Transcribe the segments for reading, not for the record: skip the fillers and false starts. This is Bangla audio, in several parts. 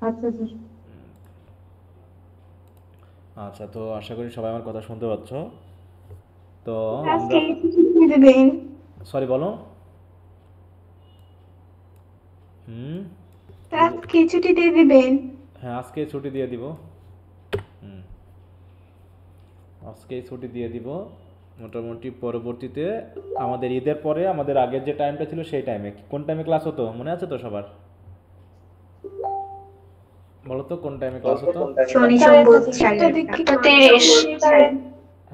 আচ্ছা স্যার। আচ্ছা, তো আশা করি সবাই আমার কথা শুনতে পাচ্ছ। তো আজকে আমরা, ছুটি দেবেন? সরি বলো। হুম। কি আজকে ছুটি দিয়ে দিবেন? হ্যাঁ, আজকে ছুটি দিয়ে দিব। হুম, আজকেই ছুটি দিয়ে দিব। মোটামুটি পরবর্তীতে আমাদের ঈদের পরে আমাদের আগের যে টাইমটা ছিল সেই টাইমে, কোন টাইমে ক্লাস হতো মনে আছে তো সবার? বলো তো কোন টাইমে ক্লাস হতো? শনি স্যার সোম এটা বুধ একটা সাড়ে দিক আটটা থেকে 30।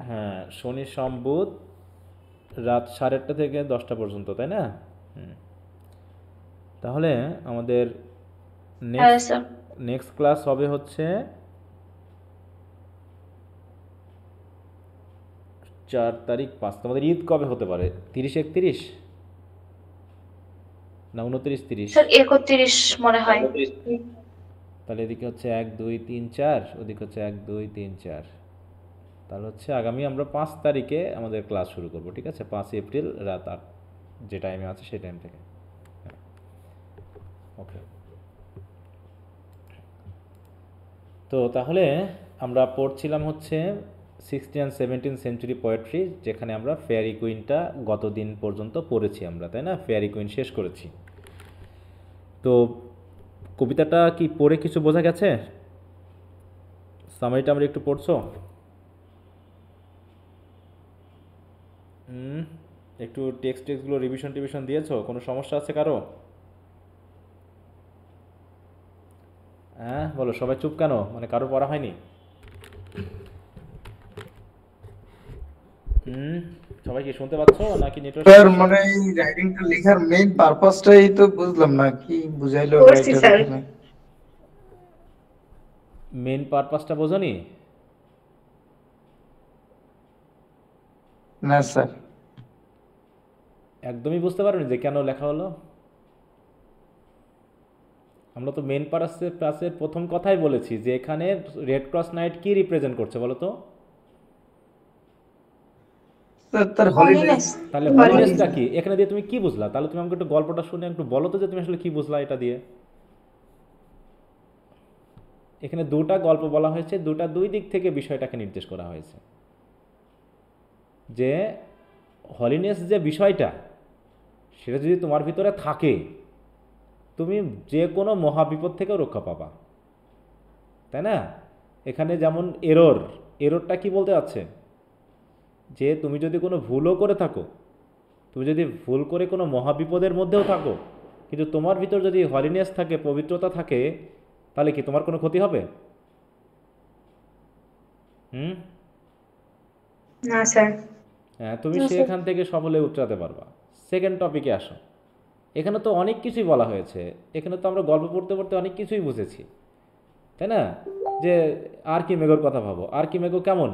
হ্যাঁ, শনি সোম বুধ রাত 8:30 থেকে 10টা পর্যন্ত, তাই না? হুম। তাহলে আমাদের হ্যাঁ নেক্সট স্যার। নেক্সট ক্লাস হবে হচ্ছে 4 তারিখ 5, তোমাদের ঈদ কবে হতে পারে? 30, 31 না 29, 30? স্যার 31 মনে হয়। তাহলে এদিকে হচ্ছে 1, 2, 3, 4, ওদিকে হচ্ছে 1, 2, 3, 4। তাহলে হচ্ছে আগামী আমরা 5 তারিখে আমাদের ক্লাস শুরু করব, ঠিক আছে? 5 এপ্রিল রাত 8 যে টাইমে আছে সেই টাইম থেকে। ওকে। তো তাহলে আমরা পড়ছিলাম হচ্ছে 16 and 17 সেঞ্চুরি পোয়েট্রি, যেখানে আমরা ফেয়ারি কুইনটা গত দিন পর্যন্ত পড়েছি আমরা, তাই না? ফেয়ারি কুইন শেষ করেছি। তো কবিতাটা কি পড়ে কিছু বোঝা গেছে? সামারিটা আমরা একটু পড়ছো? হুম। একটু টেক্সটগুলো রিভিশন টিভিশন দিয়েছো? কোনো সমস্যা আছে কারো? হ্যাঁ বলো, সবাই চুপ কেন? মানে কারো পড়া হয়নি? হুম। সবাই কি শুনতে পাচ্ছ নাকি নেটওয়ার্ক স্যার সমস্যা? মানে এই রাইটিংটা লেখার মেইন পারপাসটাই তো বুঝলাম না, কি বুঝাইলো পড়ছি রাইটার স্যার। এখানে। মেন পারপাসটা বোঝনি? না স্যার। একদমই বুঝতে পারোনি যে কেন লেখা হলো? আমরা তো মেন পারপাসের ক্লাসের প্রথম কথাই বলেছি যে এখানে রেড ক্রস নাইট কি রিপ্রেজেন্ট করছে বলো তো? স্যার তার হলিডেজ। হলিনেস। তাহলে হলি হলিনেসটা কি এখানে দিয়ে তুমি কি বুঝলা? তাহলে তুমি আমাকে একটু গল্পটা শুনে একটু বলো তো যে তুমি আসলে কি বুঝলা এটা দিয়ে। এখানে দুটা গল্প বলা হয়েছে, দুটা দুই দিক থেকে বিষয়টাকে নির্দেশ করা হয়েছে। যে হলিনেস যে বিষয়টা, সেটা যদি তোমার ভিতরে থাকে, তুমি যে কোনো মহাবিপদ থেকেও রক্ষা পাবা, তাই না? এখানে যেমন এররটা কি বলতে যাচ্ছে? যে তুমি যদি কোনো ভুলও করে থাকো, তুমি যদি ভুল করে কোনো মহাবিপদের মধ্যেও থাকো, কিন্তু তোমার ভিতর যদি হলিনেস থাকে, পবিত্রতা থাকে, তাহলে কি তোমার কোনো ক্ষতি হবে? হুম। না স্যার। হ্যাঁ, তুমি না স্যার। সেখান থেকে সফলে উতরাতে পারবা। সেকেন্ড টপিকে আসো। এখানে তো অনেক কিছুই বলা হয়েছে। এখানে তো আমরা গল্প পড়তে পড়তে অনেক কিছুই বুঝেছি, তাই না? যে আর্কিমেগোর কথা ভাবো। আর্কিমেগো কেমন?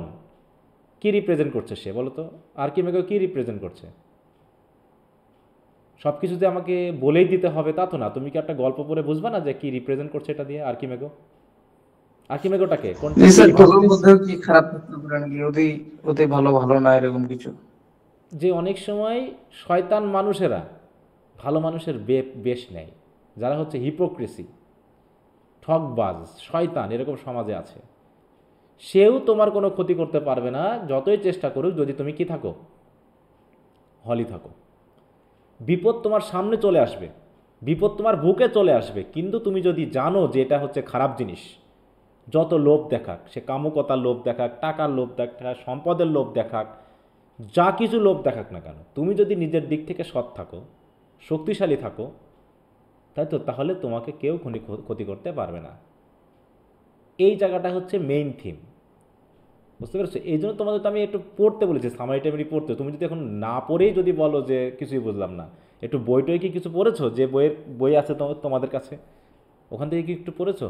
কি রিপ্রেজেন্ট করছে সে বলো তো? আর্কিমেগো কি রিপ্রেজেন্ট করছে? সব কিছু যে আমাকে বলেই দিতে হবে তা তো না। তুমি কি একটা গল্প পড়ে বুঝবা না যে কি রিপ্রেজেন্ট করছে এটা দিয়ে আর্কিমেগো? আর্কিমেগোটাকে কোনটা জি কি? স্যার, ভালোর মধ্যেও কি খারাপ থাকতে পারে নাকি? ওতেই ওতে ভালো ভালো না এরকম কিছু? যে অনেক সময় শয়তান মানুষেরা ভালো মানুষের বেশ নেয়, যারা হচ্ছে হিপোক্রেসি, ঠকবাজ, শয়তান, এরকম সমাজে আছে। সেও তোমার কোনো ক্ষতি করতে পারবে না যতই চেষ্টা করুক, যদি তুমি কি থাকো? হলি থাকো। বিপদ তোমার সামনে চলে আসবে, বিপদ তোমার বুকে চলে আসবে, কিন্তু তুমি যদি জানো যে এটা হচ্ছে খারাপ জিনিস, যত লোভ দেখাক, সে কামুকতার লোভ দেখাক, টাকার লোভ দেখাক, সম্পদের লোভ দেখাক, যা কিছু লোভ দেখাক না কেন, তুমি যদি নিজের দিক থেকে সৎ থাকো, শক্তিশালী থাকো, তাই তো, তাহলে তোমাকে কেউ ক্ষতি করতে পারবে না। এই জায়গাটা হচ্ছে মেইন থিম। বুঝতে পেরেছো? এই জন্য তোমাদের তো আমি একটু পড়তে বলেছি, সামারি টাইমারি পড়তে। তুমি যদি এখন না পড়েই যদি বলো যে কিছুই বুঝলাম না, একটু বইটই কি কিছু পড়েছো? যে বই আছে তোমাদের কাছে, ওখান থেকে কি একটু পড়েছো?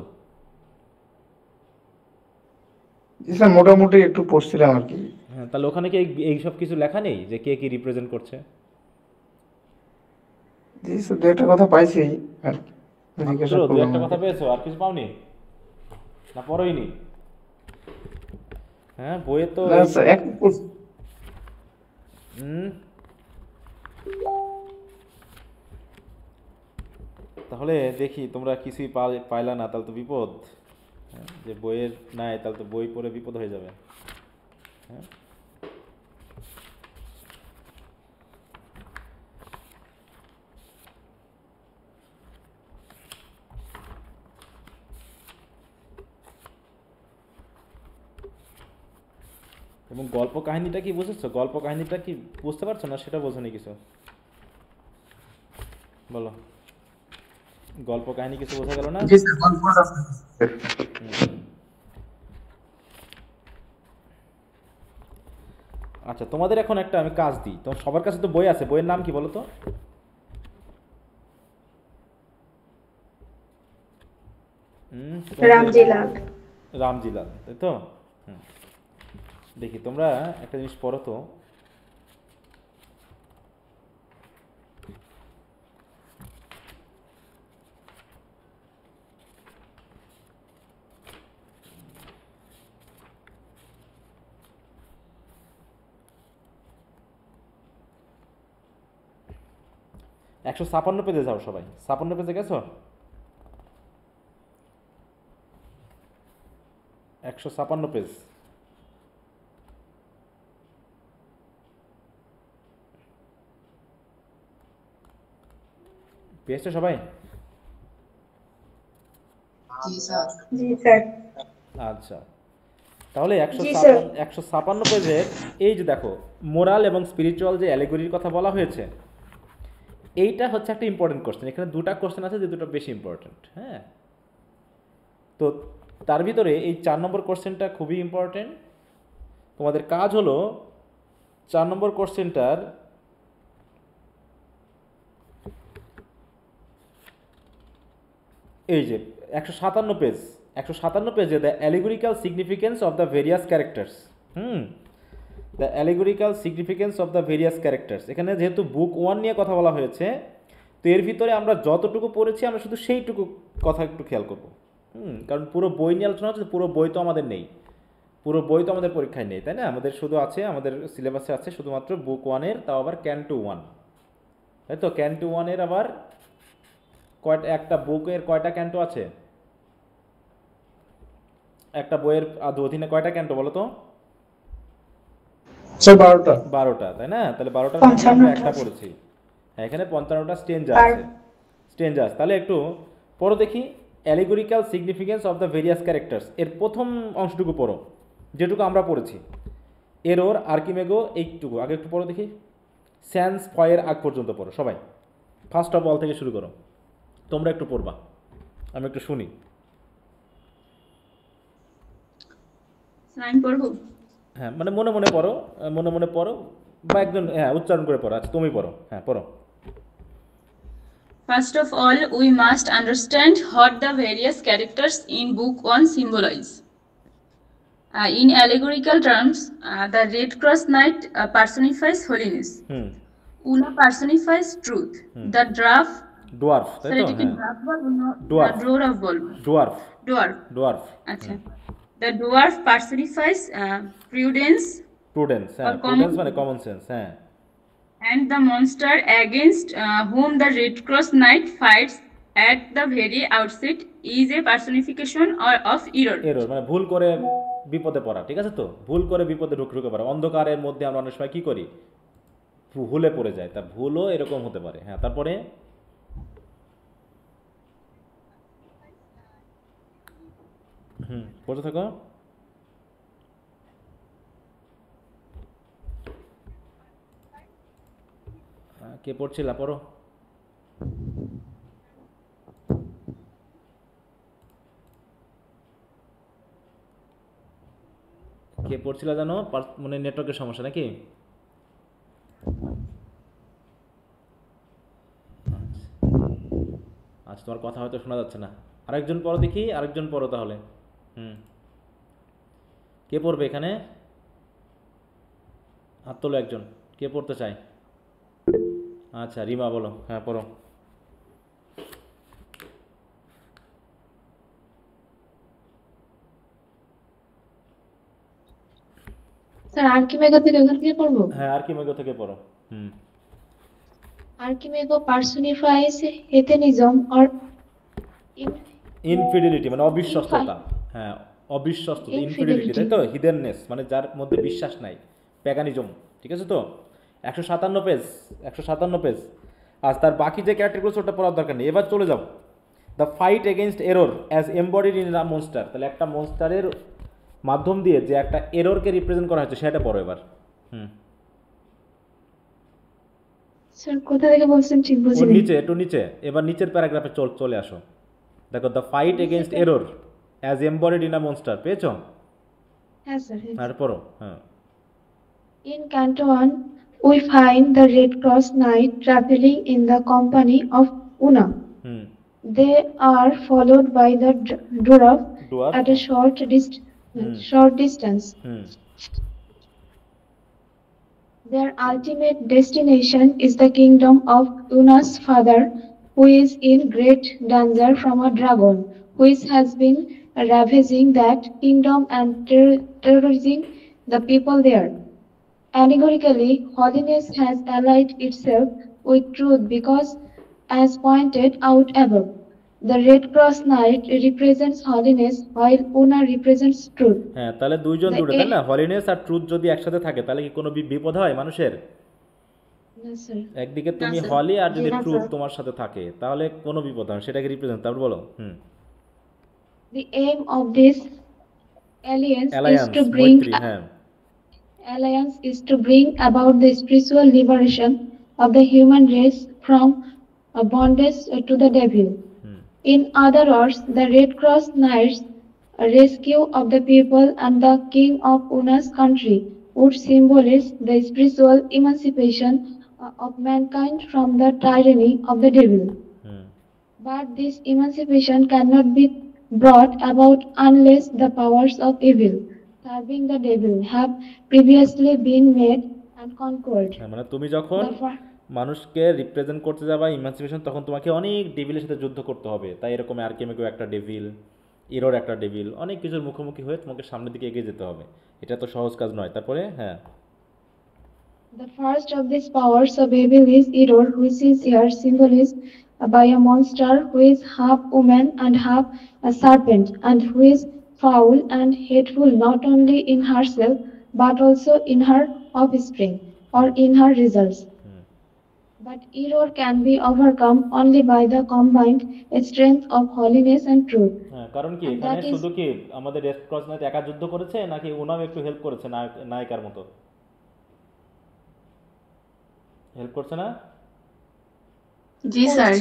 জি স্যার, মোটামুটি একটু পড়ছিলাম আর কি। হ্যাঁ, তাহলে ওখানে কি এই সব কিছু লেখা নেই যে কে কি রিপ্রেজেন্ট করছে? জি স্যার, দু একটা কথা পাইছি আর কি, মাত্র জিজ্ঞাসা দু করলাম একটা আর কি। কথা পেয়েছো, আর কিছু পাওনি? না পড়োইনি? হ্যাঁ, বইয়ে তো না এই। স্যার, এক পড়ছি। হুম। তাহলে দেখি তোমরা কিছুই পাইলা না, তাহলে তো বিপদ। হ্যাঁ, যে বইয়ের নাই তাহলে তো বই পড়ে বিপদ হয়ে যাবে। হ্যাঁ, এবং গল্প কাহিনীটা কি বুঝেছো? গল্প কাহিনীটা কি বুঝতে পারছো না সেটা বোঝোনি কিছু? বলো, গল্প কাহিনী কিছু বোঝা গেল না? জি স্যার, গল্পটা স্যার। হুম। আচ্ছা, তোমাদের এখন একটা আমি কাজ দিই। তোমার সবার কাছে তো বই আছে, বইয়ের নাম কি বলো তো? তোমাদের রামজিলাল। রামজিলাল, তাই তো? হুম। দেখি তোমরা একটা জিনিস পড়ো তো। একশো 56 পেজে যাও সবাই। 56 পেজে গেছো? 156 পেজ। পেয়েছো সবাই? জি স্যার। আচ্ছা, তাহলে জি স্যার। 156 পেজের এই যে দেখো, মোরাল এবং স্পিরিচুয়াল যে অ্যালিগরির কথা বলা হয়েছে, এইটা হচ্ছে একটা ইম্পর্টেন্ট কোশ্চেন। এখানে দুটো কোশ্চেন আছে যে দুটো বেশি ইম্পর্টেন্ট। হ্যাঁ, তো তার ভিতরে এই 4 নম্বর কোশ্চেনটা খুবই ইম্পর্টেন্ট। তোমাদের কাজ হলো 4 নম্বর কোশ্চেনটার এই যে 157 পেজ, 157 পেজে the allegorical significance of the various characters. The allegorical significance of the various characters. এখানে যেহেতু বুক 1 নিয়ে কথা বলা হয়েছে, তো এর ভিতরে আমরা যতটুকু পড়েছি আমরা শুধু সেইটুকু কথা একটু খেয়াল করবো। কারণ পুরো বই নিয়ে আলোচনা হচ্ছে, পুরো বই তো আমাদের নেই, পুরো বই তো আমাদের পরীক্ষায় নেই, তাই না? আমাদের শুধু আছে, আমাদের সিলেবাসে আছে শুধুমাত্র বুক 1-এর, তাও আবার ক্যান্টু 1, তাই তো? ক্যান্টু 1-এর আবার কয়টা, একটা বুকের কয়টা ক্যান্টো আছে? একটা বইয়ের অধীনে কয়টা ক্যান্টো বলো তো? স্যার 12টা। 12টা, তাই না? তাহলে 12টার মধ্যে আমরা 55টা। একটা পড়েছি। হ্যাঁ, এখানে 55টা স্টেঞ্জা আর আছে। স্টেঞ্জাস, তাহলে একটু পড়ো দেখি। Allegorical significance of the various characters এর প্রথম অংশটুকু পড়ো, যেটুকু আমরা পড়েছি। এরোর, আর্কিমেগো, এইটুকু আগে একটু পড়ো দেখি। স্যান্স ফয়ের আগ পর্যন্ত পড়ো সবাই, ফার্স্ট অফ অল থেকে শুরু করো। তোমরা একটু পড়বা, আমি একটু শুনি। আমি পড়বো। হ্যাঁ, মানে মনে মনে পড়ো, মনে মনে পড়ো, বা একজন, হ্যাঁ, উচ্চারণ করে পড়ো। আচ্ছা, তুমি পড়ো, হ্যাঁ পড়ো। First of all, we must understand what the various characters in Book 1 symbolize. In allegorical terms, the Red Cross Knight personifies holiness. Hmm. Una personifies truth. The dwarf, dwarf, তাই sorry, তো? এটা কি হ্যাঁ, dwarf বলবো না? Dwarf. dwarf বলবো। Dwarf, Dwarf, dwarf. আচ্ছা। The dwarf personifies prudence prudence, or হ্যাঁ, common প্রুডেন্স মানে কমন সেন্স, হ্যাঁ। and the monster against whom the Red Cross Knight fights at the very outset is a personification of error. Error মানে ভুল করে বিপদে পড়া, ঠিক আছে তো? ভুল করে বিপদে ঢুকে পড়া। অন্ধকারের মধ্যে আমরা অনেক সময় কি করি, ভুলে পড়ে যায়, তা ভুলও এরকম হতে পারে। হ্যাঁ, তারপরে পড়তে থাকো। কে পড়ছিল, পড়ো। কে পড়ছিল জানো? মানে নেটওয়ার্কের সমস্যা নাকি? আচ্ছা, তোমার কথা হয়তো শোনা যাচ্ছে না। আরেকজন পড়ো দেখি, আরেকজন পড়ো তাহলে। কে পড়বে এখানে? হাত তোলো একজন, কে পড়তে চায়? আচ্ছা, রিমা বলো, হ্যাঁ পড়ো। স্যার আর্কিমেগো থেকে ওখান থেকে পড়বো? হ্যাঁ, আর কি মেঘ থেকে পড়ো। Archimego personifies heathenism or in- ইনফিডিলিটি মানে অবিশ্বস্ততা, হ্যাঁ অবিশ্বস্ততা, ইনফিডিলিটি, তাই তো, হিডেননেস মানে যার মধ্যে বিশ্বাস নাই, প্যাগানিজম, ঠিক আছে তো। 157 পেজ। আজ তার বাকি যে ক্যারেক্টারগুলো ওটা পড়ার দরকার নেই। এবার চলে যাও, the fight against error as embodied in a monster. তাহলে একটা মনস্টারের মাধ্যম দিয়ে যে একটা এররকে রিপ্রেজেন্ট করা হয়েছে সেটা পড়ো এবার। স্যার কোথা থেকে বলছেন ঠিক ওর বুঝিনি। নিচে, একটু নিচে, এবার নিচের প্যারাগ্রাফে চলে আসো। দেখো, the fight against error as embodied in a monster, পেয়েছো? হ্যাঁ স্যার। আর পড়ো, হ্যাঁ। In Canto 1, we find the Red Cross Knight traveling in the company of Una. Hmm. They are followed by the dwarf Dwarf, at a short distance. Hmm. Their ultimate destination is the kingdom of Una's father, who is in great danger from a dragon, which has been ravaging that kingdom and terrorizing the people there. Allegorically, holiness has allied itself with truth because, as pointed out above, the Red Cross Knight represents holiness while Una represents truth. হ্যাঁ, তাহলে দুইজন The দুটো, তাই না? হলিনেস আর ট্রুথ যদি একসাথে থাকে তাহলে কি কোনো বিপদ হয় মানুষের? No, sir. একদিকে তুমি স্যার। হলি আর যদি না, ট্রুথ স্যার। তোমার সাথে থাকে তাহলে কোনো বিপদ হয় না। সেটাকে রিপ্রেজেন্ট, তারপর বলো। The aim of this alliance alliance, is to bring মৈত্রী, হ্যাঁ। alliance is to bring about the spiritual liberation of the human race from bondage to the devil. In other words, the Red Cross Knights' rescue of the people and the king of Una's country would symbolize the spiritual emancipation of mankind from the tyranny of the devil. But this emancipation cannot be brought about unless the powers of evil, serving the devil, have previously been made and conquered. হ্যাঁ, মানে তুমি যখন Therefore, মানুষকে রিপ্রেজেন্ট করতে যাবা ইমানসিপেশন, তখন তোমাকে অনেক ডেভিলের সাথে যুদ্ধ করতে হবে। তাই এরকম আর্কিমেগো একটা ডেভিল, ইরোর একটা ডেভিল, অনেক কিছুর মুখোমুখি হয়ে তোমাকে সামনের দিকে এগিয়ে যেতে হবে। এটা তো সহজ কাজ নয়। তারপরে, হ্যাঁ, the first of these powers of evil is Error, which is here symbolized by a monster who is half woman and half a serpent, and who is foul and hateful not only in herself but also in her offspring or in her results. But error can be overcome only by the combined strength of holiness and truth. হ্যাঁ, কারণ কি And এখানে that is- শুধু কি আমাদের রেড ক্রস নাইট একা যুদ্ধ করেছে নাকি ওনাও একটু হেল্প করেছে, নায়িকার মতো হেল্প করছে না? জি স্যার।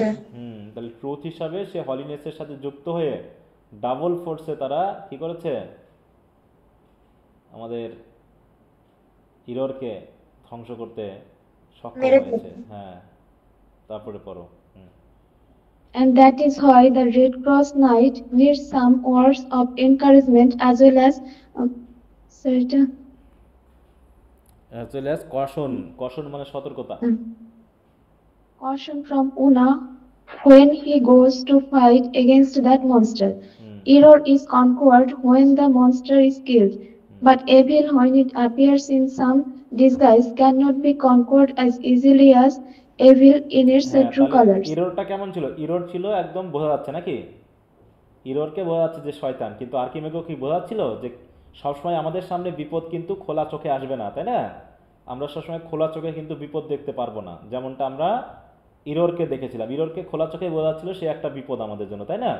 তাহলে ট্রুথ হিসাবে সে হলিনেসের সাথে যুক্ত হয়ে ডাবল ফোর্সে তারা কি করেছে, আমাদের হিরোরকে ধ্বংস করতে সক্ষম হয়েছে। হ্যাঁ, তারপরে পড়ো। And that is why the Red Cross Knight needs some words of encouragement as well as certain চলে আস কশন। কশন মানে সতর্কতা। caution from Una when he goes to fight against that monster. Error is conquered when the monster is killed, but evil, when it appears in some disguise, cannot be conquered as easily as evil in its true colors. ইরোরটা কেমন ছিল? ইরোর ছিল একদম বোঝা যাচ্ছে নাকি, ইরোরকে বোঝা যাচ্ছে যে শয়তান, কিন্তু আর্কিমেগো কি বোঝা যাচ্ছিল যে সবসময় আমাদের সামনে বিপদ কিন্তু খোলা চোখে আসবে না, তাই না? আমরা সবসময় খোলা চোখে কিন্তু বিপদ দেখতে পারবো না, যেমনটা আমরা ইরোরকে দেখেছিলাম। ইরোরকে খোলা চোখে বোঝা যাচ্ছিল সে একটা বিপদ আমাদের জন্য, তাই না?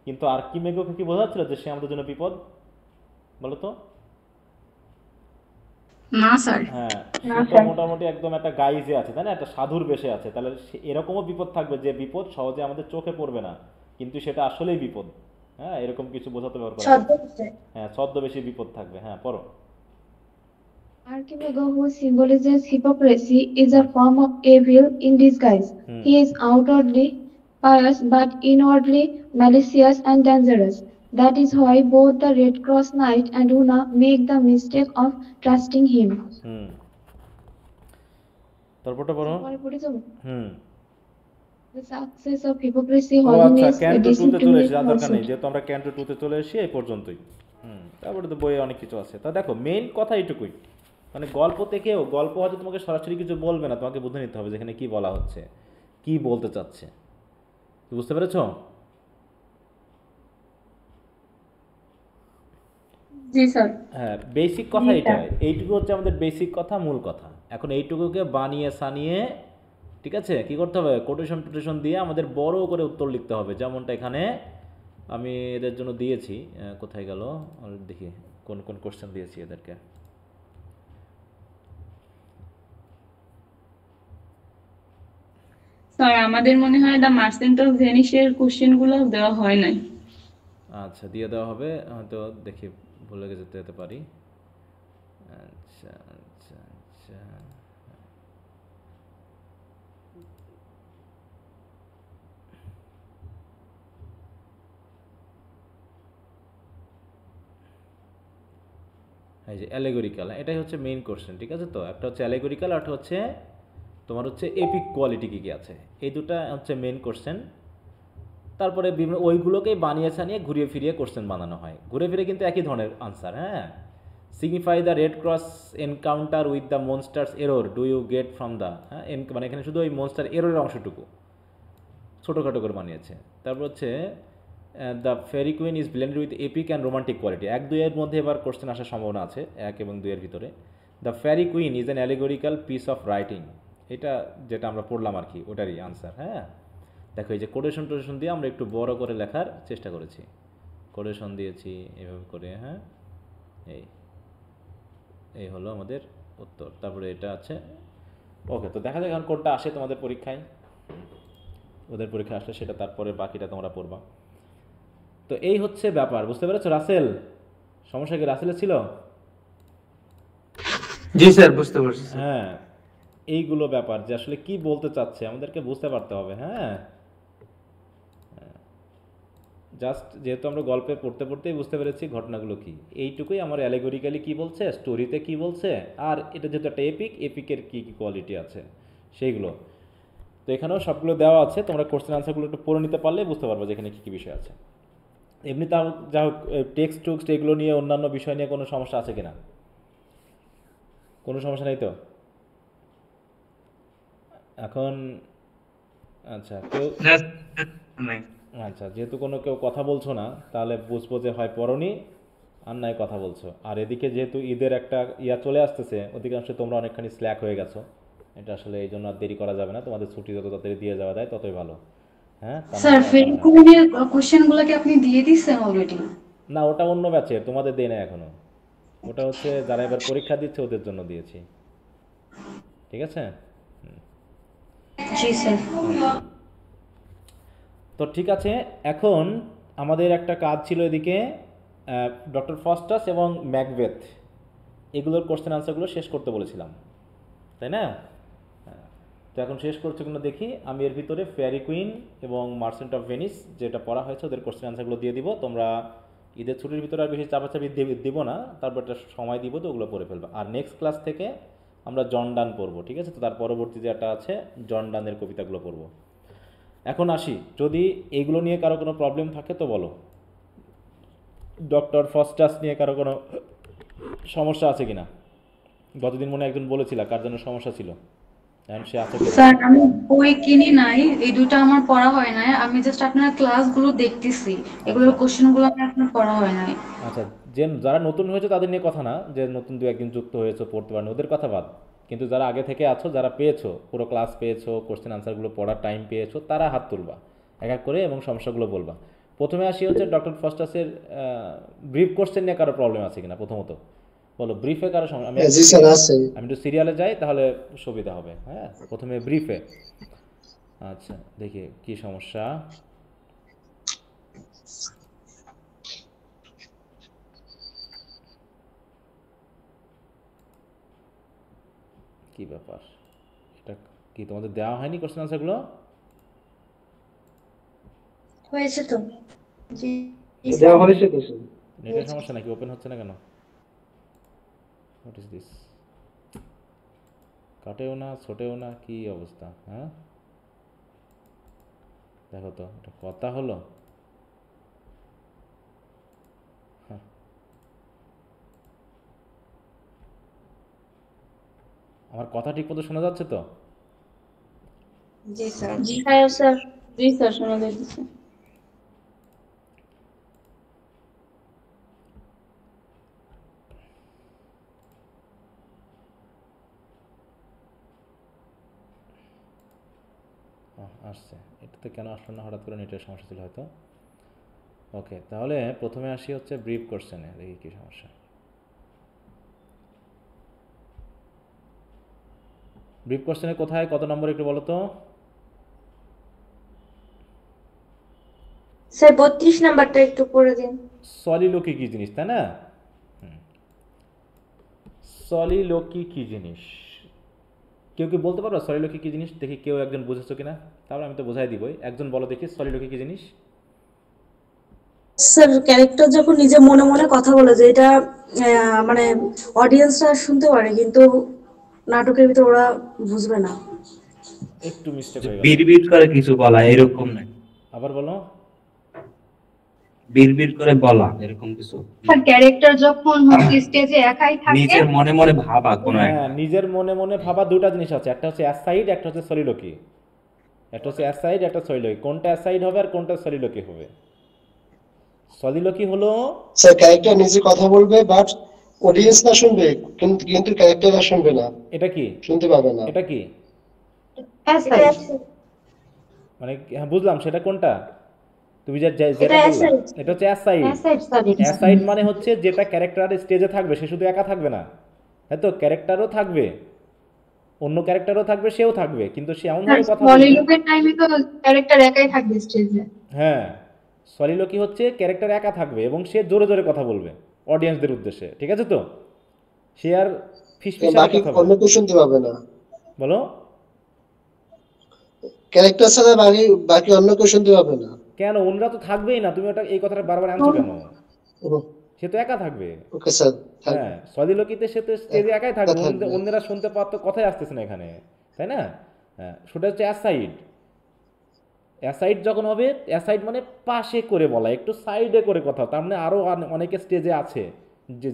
কিন্তু আর্কিমেগোকে কি বোঝা যাচ্ছিল যে সে আমাদের জন্য বিপদ? বলো তো। না স্যার। হ্যাঁ, সে তো মোটামুটি একদম একটা গাইজে আছে, তাই না? একটা সাধুর বেশে আছে। তাহলে এরকমও বিপদ থাকবে যে বিপদ সহজে আমাদের চোখে পড়বে না, কিন্তু সেটা আসলেই বিপদ। হ্যাঁ, এরকম কিছু বোঝাতে ব্যবহার করা হয়। হ্যাঁ, ছদ্মবেশী বিপদ থাকবে। হ্যাঁ, পড়ো। Archimego, who symbolizes hypocrisy, is a form of evil in disguise. He is outwardly pious but inwardly malicious and dangerous. That is why both the Red Cross Knight and Una make the mistake of trusting him. তারপরটা পড়ো। The success of hypocrisy, ও আচ্ছা, holiness, ক্যান্টো 2 তে চলে এসেছি, যার দরকার নেই, falsehood. যেহেতু আমরা ক্যান্টো 2 তে চলে এসেছি এই পর্যন্তই। তারপরে তো বইয়ে অনেক কিছু আছে। তা দেখো, মেইন কথা এইটুকুই, মানে গল্প থেকেও গল্প হয়তো তোমাকে সরাসরি কিছু বলবে না, তোমাকে বুঝে নিতে হবে যেখানে কি বলা হচ্ছে, কি বলতে চাচ্ছে। বুঝতে পেরেছো? জি স্যার। হ্যাঁ, বেসিক কথা এটাই, এইটুকু হচ্ছে আমাদের বেসিক কথা, মূল কথা। এখন এইটুকুকে বানিয়ে সানিয়ে, ঠিক আছে, কি করতে হবে, কোটেশন টোটেশন দিয়ে আমাদের বড় করে উত্তর লিখতে হবে। যেমনটা এখানে আমি এদের জন্য দিয়েছি, কোথায় গেল দেখি কোন কোন কোশ্চেন দিয়েছি এদেরকে। স্যার আমাদের মনে হয় দ্য মার্চেন্ট অফ ভেনিসের কোশ্চেনগুলো দেওয়া হয় নাই। আচ্ছা, দিয়ে দেওয়া হবে হয়তো, দেখি ভুলে যেতে পারি। আচ্ছা আচ্ছা আচ্ছা, এই যে অ্যালেগরিক্যাল, এটাই হচ্ছে মেইন কোশ্চেন, ঠিক আছে। তো একটা হচ্ছে অ্যালেগরিক্যাল, আর একটা হচ্ছে তোমার হচ্ছে এপিক কোয়ালিটি কী কী আছে, এই দুটা হচ্ছে মেইন কোশ্চেন। তারপরে বিভিন্ন ওইগুলোকেই বানিয়ে ছানিয়ে ঘুরিয়ে ফিরিয়ে কোশ্চেন বানানো হয়, ঘুরে ফিরে কিন্তু একই ধরনের আনসার। হ্যাঁ, signify the red cross encounter with the monsters error do you get from the, হ্যাঁ, মানে এখানে শুধু ওই মনস্টার এররের অংশটুকু ছোটোখাটো করে বানিয়েছে। তারপর হচ্ছে the Faerie Queene is blended with epic and romantic quality, 1-2 মধ্যে এবার কোশ্চেন আসার সম্ভাবনা আছে, 1 এবং 2 ভিতরে। The Faerie Queene is an allegorical piece of writing, এটা যেটা আমরা পড়লাম আর কি, ওটারই আনসার। হ্যাঁ, দেখো এই যে কোটেশন টোটেশন দিয়ে আমরা একটু বড় করে লেখার চেষ্টা করেছি, কোটেশন দিয়েছি এভাবে করে। হ্যাঁ, এই হলো আমাদের উত্তর। তারপরে এটা আছে, ওকে। তো দেখা যাক এখন কোনটা আসে তোমাদের পরীক্ষায়, ওদের পরীক্ষা আসলে সেটা তারপরে বাকিটা তোমরা পড়বা। তো এই হচ্ছে ব্যাপার, বুঝতে পেরেছো? রাসেল, সমস্যা কি রাসেলের ছিল? জি স্যার, বুঝতে পারছি। হ্যাঁ, এইগুলো ব্যাপার যে আসলে কি বলতে চাচ্ছে আমাদেরকে বুঝতে পারতে হবে। হ্যাঁ, জাস্ট যেহেতু আমরা গল্পে পড়তে পড়তেই বুঝতে পেরেছি ঘটনাগুলো কি, এইটুকুই আমার অ্যালেগরিক্যালি কি বলছে, স্টোরিতে কি বলছে, আর এটা যেহেতু একটা এপিকের কী কী কোয়ালিটি আছে সেইগুলো। তো এখানেও সবগুলো দেওয়া আছে, তোমরা কোশ্চেন আনসারগুলো একটু পড়ে নিতে পারলে বুঝতে পারবে যে এখানে কী কী বিষয় আছে। এমনি তাও যা হোক, টেক্সট টুক্সট এগুলো নিয়ে অন্যান্য বিষয় নিয়ে কোনো সমস্যা আছে কিনা? কোনো সমস্যা নেই তো এখন? আচ্ছা, কেউ নাই। আচ্ছা, যেহেতু কেউ কথা বলছো না, তাহলে বুঝবো যে হয় পড়নি আর নাই কথা বলছো। আর এদিকে যেহেতু ঈদের একটা চলে আসতেছে, অধিকাংশ তোমরা অনেকখানি স্ল্যাক হয়ে গেছো, এটা আসলে এই জন্য আর দেরি করা যাবে না, তোমাদের ছুটি যত তাড়াতাড়ি দিয়ে যাওয়া যায় ততই ভালো। হ্যাঁ, স্যার ফেরিকুইনের কোশ্চেনগুলো কি আপনি দিয়ে দিচ্ছেন অলরেডি? না, ওটা অন্য ব্যাচের, তোমাদের দেয় না এখনো। ওটা হচ্ছে যারা এবার পরীক্ষা দিচ্ছে ওদের জন্য দিয়েছি, ঠিক আছে। জি স্যার। তো ঠিক আছে, এখন আমাদের একটা কাজ ছিল এদিকে, ডক্টর ফস্টাস এবং ম্যাকবেথ এগুলোর কোশ্চেন আনসারগুলো শেষ করতে বলেছিলাম, তাই না? হ্যাঁ, তো এখন শেষ করছে কিনা দেখি। আমি এর ভিতরে ফেয়ারি কুইন এবং মার্চেন্ট অফ ভেনিস যেটা পড়া হয়েছে ওদের কোশ্চেন আনসারগুলো দিয়ে দিব। তোমরা ঈদের ছুটির ভিতরে আর বেশি চাপাচাপি দিব না, তারপর একটা সময় দিব, তো ওগুলো পড়ে ফেলবে। আর নেক্সট ক্লাস থেকে আমরা জন ডান পড়বো, ঠিক আছে। তো তার পরবর্তী যেটা আছে জন ডানের কবিতাগুলো পড়বো। এখন আসি, যদি এইগুলো নিয়ে কারো কোনো প্রবলেম থাকে তো বলো। ডক্টর ফস্টাস নিয়ে কারো কোনো সমস্যা আছে কিনা? গতদিন মনে একজন বলেছিল কার জন্য সমস্যা ছিল, এখন সে আছে কিনা? স্যার আমি বই কিনি নাই, এই দুটো আমার পড়া হয় নাই, আমি জাস্ট আপনার ক্লাসগুলো দেখতেছি, এগুলোর কোশ্চেনগুলো আমার এখনো পড়া হয় নাই। আচ্ছা, যে যারা নতুন হয়েছে তাদের নিয়ে কথা না, যে নতুন দু একদিন যুক্ত হয়েছে পড়তে পারেন ওদের কথা বাদ, কিন্তু যারা আগে থেকে আছো, যারা পেয়েছো, পুরো ক্লাস পেয়েছো, কোশ্চেন আনসারগুলো পড়ার টাইম পেয়েছো, তারা হাত তুলবা এক এক করে এবং সমস্যাগুলো বলবা। প্রথমে আসি হচ্ছে ডক্টর ফস্টাসের ব্রিফ কোশ্চেন নিয়ে কারো প্রবলেম আছে কিনা, প্রথমত বলো। ব্রিফে কারো সমস্যা? আমি একটু সিরিয়ালে যাই তাহলে সুবিধা হবে। হ্যাঁ, প্রথমে ব্রিফে। আচ্ছা, দেখি কি সমস্যা। কি ব্যাপার, এটা কি তোমাদের দেওয়া হয়নি কোশ্চেন আনসারগুলো? হয়েছে তো। জি দেওয়া হয়েছে তো স্যার। নেটের সমস্যা নাকি, ওপেন হচ্ছে না কেন? What is this? কাটেও না, ছোটেও না, কি অবস্থা? হ্যাঁ, দেখো তো, এটা কথা হলো? হ্যাঁ, আমার কথা ঠিক মতো শোনা যাচ্ছে তো? জি স্যার। হ্যাঁ স্যার। জি স্যার, শোনা যাচ্ছে। আসছে, এটাতে কেন আসলো না হঠাৎ করে, নেটের সমস্যা ছিল হয়তো। ওকে, তাহলে প্রথমে আসি হচ্ছে ব্রিফ কোশ্চেনে, দেখি কী সমস্যা। ব্রিফ কোশ্চেনে কোথায়, কত নম্বর একটু বলো তো? স্যার 32 নাম্বারটা একটু পড়ে দিন। সলিলোকি কী জিনিস, তাই না? সলিলোকি কী জিনিস, কেউ কি বলতে পারবে সলিলোকি কী জিনিস? দেখি কেউ একজন বুঝেছো কিনা, তাহলে আমি তো বোঝাই দিবই। একজন বলো দেখি সলিলোকি কী জিনিস। স্যার ক্যারেক্টার যখন নিজে মনে মনে কথা বলে, যে এটা মানে অডিয়েন্সরা শুনতে পারে কিন্তু নাটকের ভিতর ওরা বুঝবে না। একটু মিস্টেক হয়ে গেল, বিড়বিড় করে কিছু বলা এরকম নাই, আবার বলো। বিড়বিড় করে বলা এরকম কিছু, স্যার ক্যারেক্টার যখন হচ্ছে স্টেজে একাই থাকে, নিজের মনে মনে ভাবা কোনো হ্যাঁ, একটা। নিজের মনে মনে ভাবা দুটা জিনিস আছে, একটা হচ্ছে অ্যাসাইড, একটা হচ্ছে সলিলোকি। একটা হচ্ছে অ্যাসাইড, একটা সলিলোকি। কোনটা অ্যাসাইড হবে আর কোনটা সলিলোকি হবে? সলিলোকি হলো স্যার ক্যারেক্টার নিজে কথা বলবে বাট অডিয়েন্স না শুনবে, কিন্তু কিন্তু ক্যারেক্টাররা শুনবে না, এটা কি, শুনতে পাবে না। এটা কি হ্যাঁ স্যার, মানে, হ্যাঁ বুঝলাম, সেটা কোনটা তুমি যেটা এটা বললা? অ্যাসাইড। এটা হচ্ছে অ্যাসাইড। Asset sir. অ্যাসাইড মানে হচ্ছে যেটা ক্যারেক্টার স্টেজে থাকবে, সে শুধু একা থাকবে না, হ্যাঁ তো ক্যারেক্টারও থাকবে, অন্য ক্যারেক্টারও থাকবে, সেও থাকবে, কিন্তু সে এমনভাবে কথা বলবে। সলিলোকের টাইমে তো ক্যারেক্টার একাই থাকবে স্টেজে। হ্যাঁ, সলিলোকি হচ্ছে ক্যারেক্টার একা থাকবে এবং সে জোরে জোরে কথা বলবে অডিয়েন্সদের উদ্দেশ্যে, ঠিক আছে তো? সে আর ফিসফিসারে বাকি কথা অন্য বলবে। কেউ শুনতে পাবে না, বলো। ক্যারেক্টার ছাড়া বাকি বাকি অন্য কেউ শুনতে পাবে না। কেন, অন্যরা তো থাকবেই না, তুমি ওটা এই কথাটা বারবার আনছো কেন? সে তো একা থাকবে। ওকে স্যার, হ্যাঁ, সলিলোকিতে সে তো স্টেজে একাই থাকবে, থাকবে। অন্যরা শুনতে পাওয়ার তো কথাই আসতেছে না এখানে, তাই না? হ্যাঁ, সেটা হচ্ছে অ্যাসাইড। অ্যাসাইড যখন হবে, অ্যাসাইড মানে পাশে করে বলা, একটু সাইডে করে কথা। তার মানে আরও অনেকে স্টেজে আছে,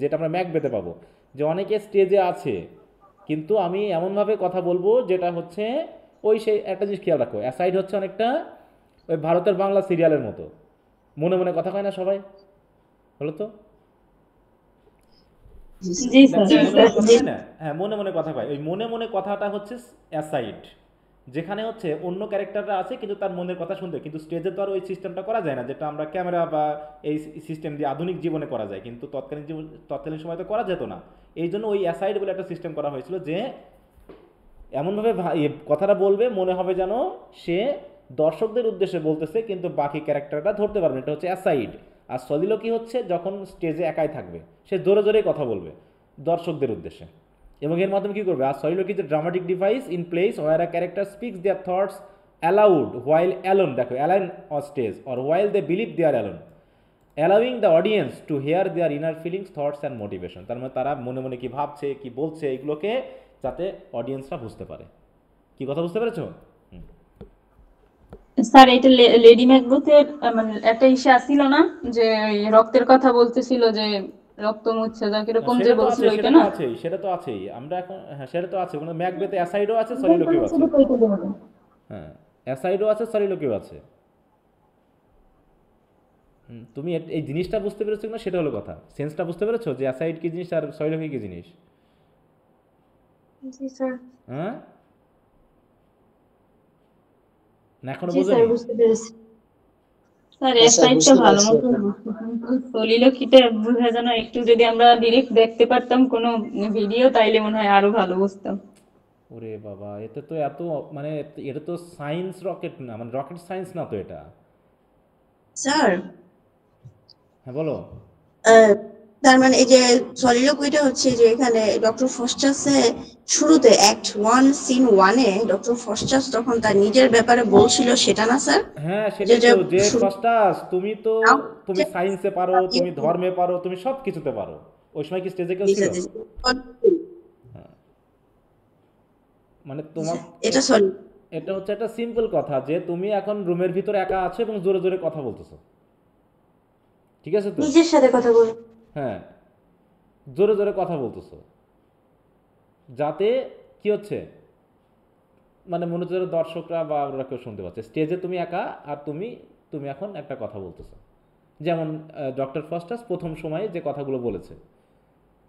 যেটা আমরা ম্যাকবেথে পাবো, যে অনেকে স্টেজে আছে কিন্তু আমি এমনভাবে কথা বলবো যেটা হচ্ছে ওই, সেই একটা জিনিস খেয়াল রাখো, অ্যাসাইড হচ্ছে অনেকটা ওই ভারতের বাংলা সিরিয়ালের মতো, মনে মনে কথা কয় না সবাই, বলো তো? জি স্যার। মনে মনে কথা কয় না? হ্যাঁ, মনে মনে কথা কয়, ওই মনে মনে কথাটা হচ্ছে অ্যাসাইড, যেখানে হচ্ছে অন্য ক্যারেক্টাররা আছে কিন্তু তার মনের কথা শুনতে, কিন্তু স্টেজে তো আর ওই সিস্টেমটা করা যায় না, যেটা আমরা ক্যামেরা বা এই সিস্টেম দিয়ে আধুনিক জীবনে করা যায়, কিন্তু তৎকালীন সময় তো করা যেত না। এই জন্য ওই অ্যাসাইড বলে একটা সিস্টেম করা হয়েছিল, যে এমনভাবে কথাটা বলবে মনে হবে যেন সে দর্শকদের উদ্দেশ্যে বলতেছে, কিন্তু বাকি ক্যারেক্টারটা ধরতে পারবে, এটা হচ্ছে অ্যাসাইড। আর সলিলোকি হচ্ছে যখন স্টেজে একাই থাকবে, সে জোরে জোরেই কথা বলবে দর্শকদের উদ্দেশ্যে, এবং এর মাধ্যমে কী করবে? আর soliloquy is a dramatic device in plays where a character speaks their thoughts aloud while alone, দেখো alone on stage, or while they believe they are alone, allowing the audience to hear their inner feelings, thoughts and motivation. তার মানে তারা মনে মনে কী ভাবছে, কী বলছে, এগুলোকে যাতে অডিয়েন্সরা বুঝতে পারে। কি কথা বুঝতে পেরেছো? স্যার এটা লেডি ম্যাকবেথের মানে একটা ইসে আসছিল না, যে ওই রক্তের কথা বলতেছিল, যে রক্ত মুচ্ছে যা কিরকম যে বলছিল, ওইটা না? সেটা তো আছেই, আমরা এখন, হ্যাঁ সেটা তো আছে, ওখানে ম্যাকবেথে অ্যাসাইডও আছে, সলিলোকিও আছে। হ্যাঁ, অ্যাসাইডও আছে, সলিলোকিও আছে। তুমি এই জিনিসটা বুঝতে পেরেছো কিনা সেটা হলো কথা, সেন্সটা বুঝতে পেরেছো যে অ্যাসাইড কি জিনিস আর সলিলোকি কি জিনিস? জি স্যার। হ্যাঁ, না এখনো জি স্যার, বোঝোনি? বুঝতে পেরেছি। স্যার আচ্ছা, এর সাইডটা বুঝতে ভালো পারছি মতো এখন। সলিলোকিটা বোঝা যেন একটু, যদি আমরা ডিরেক্ট দেখতে পারতাম কোনো ভিডিও, তাইলে মনে হয় আরো ভালো বুঝতাম। ওরে বাবা, এতে তো এত, মানে এটা তো সায়েন্স রকেট না, মানে রকেট সায়েন্স না তো এটা। স্যার হ্যাঁ বলো। তার মানে এই যে সলিলোকুইটা হচ্ছে যে এখানে ডক্টর ফস্টাসে শুরুতে অ্যাক্ট 1 সিন 1-এ ডক্টর ফস্টাস তখন তার নিজের ব্যাপারে বলছিল, সেটা না স্যার? হ্যাঁ সেটাই তো, যে শুরু- ফার্স্টাস তুমি সায়েন্সে পারো, তুমি ধর্মে পারো, তুমি সব কিছুতে পারো, ওই সময় কি স্টেজে কেউ ছিল? মানে তোমার এটা সরি, এটা হচ্ছে একটা সিম্পল কথা, যে তুমি এখন রুমের ভিতরে একা আছো এবং জোরে জোরে কথা বলতেছো, ঠিক আছে তো? নিজের সাথে কথা বল। হ্যাঁ, জোরে জোরে কথা বলতেছো, যাতে কি হচ্ছে, মানে মনে হচ্ছে দর্শকরা বা ওরা কেউ শুনতে পাচ্ছে, স্টেজে তুমি একা আর তুমি তুমি এখন একটা কথা বলতেছো। যেমন ডক্টর ফস্টাস প্রথম সময়ে যে কথাগুলো বলেছে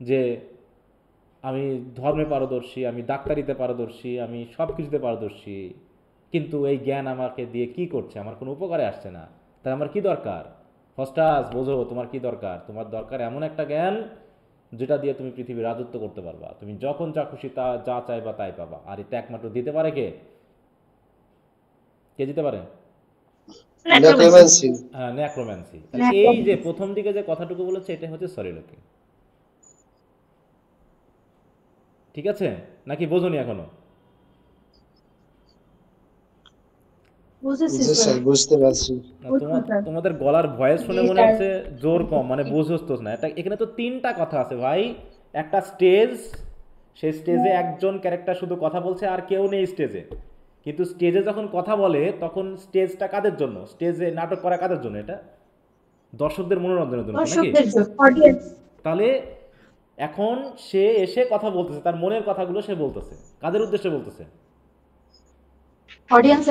যে আমি ধর্মে পারদর্শী, আমি ডাক্তারিতে পারদর্শী, আমি সব কিছুতে পারদর্শী, কিন্তু এই জ্ঞান আমাকে দিয়ে কি করছে, আমার কোনো উপকারে আসছে না, তাই আমার কি দরকার? ফস্টাস বোঝো তোমার কি দরকার, তোমার দরকার এমন একটা জ্ঞান যেটা দিয়ে তুমি পৃথিবীর রাজত্ব করতে পারবা, তুমি যখন যা খুশি তা যা চাইবা তাই পাবা। আর এটা একমাত্র দিতে পারে কে? কে দিতে পারে? নেক্রোম্যান্সি। হ্যাঁ, নেক্রোম্যান্সি। এই যে প্রথম দিকে যে কথাটুকু বলেছে এটা হচ্ছে সলিলোকি। ঠিক আছে নাকি বোঝনি এখনো? বুঝতে পারছি। তোমাদের গলার ভয়েস শুনে মনে হচ্ছে জোর কম, মানে বুঝোস তো না। এখানে তো তিনটা কথা আছে ভাই। একটা স্টেজ, সেই স্টেজে একজন ক্যারেক্টার শুধু কথা বলছে আর কেউ নেই স্টেজে, কিন্তু স্টেজে যখন কথা বলে তখন স্টেজটা কাদের জন্য? স্টেজে নাটক করা কাদের জন্য? এটা দর্শকদের মনোরঞ্জনের জন্য নাকি? তাহলে এখন সে এসে কথা বলতেছে, তার মনের কথাগুলো সে বলতেছে, কাদের উদ্দেশ্যে বলতেছে? অডিয়েন্স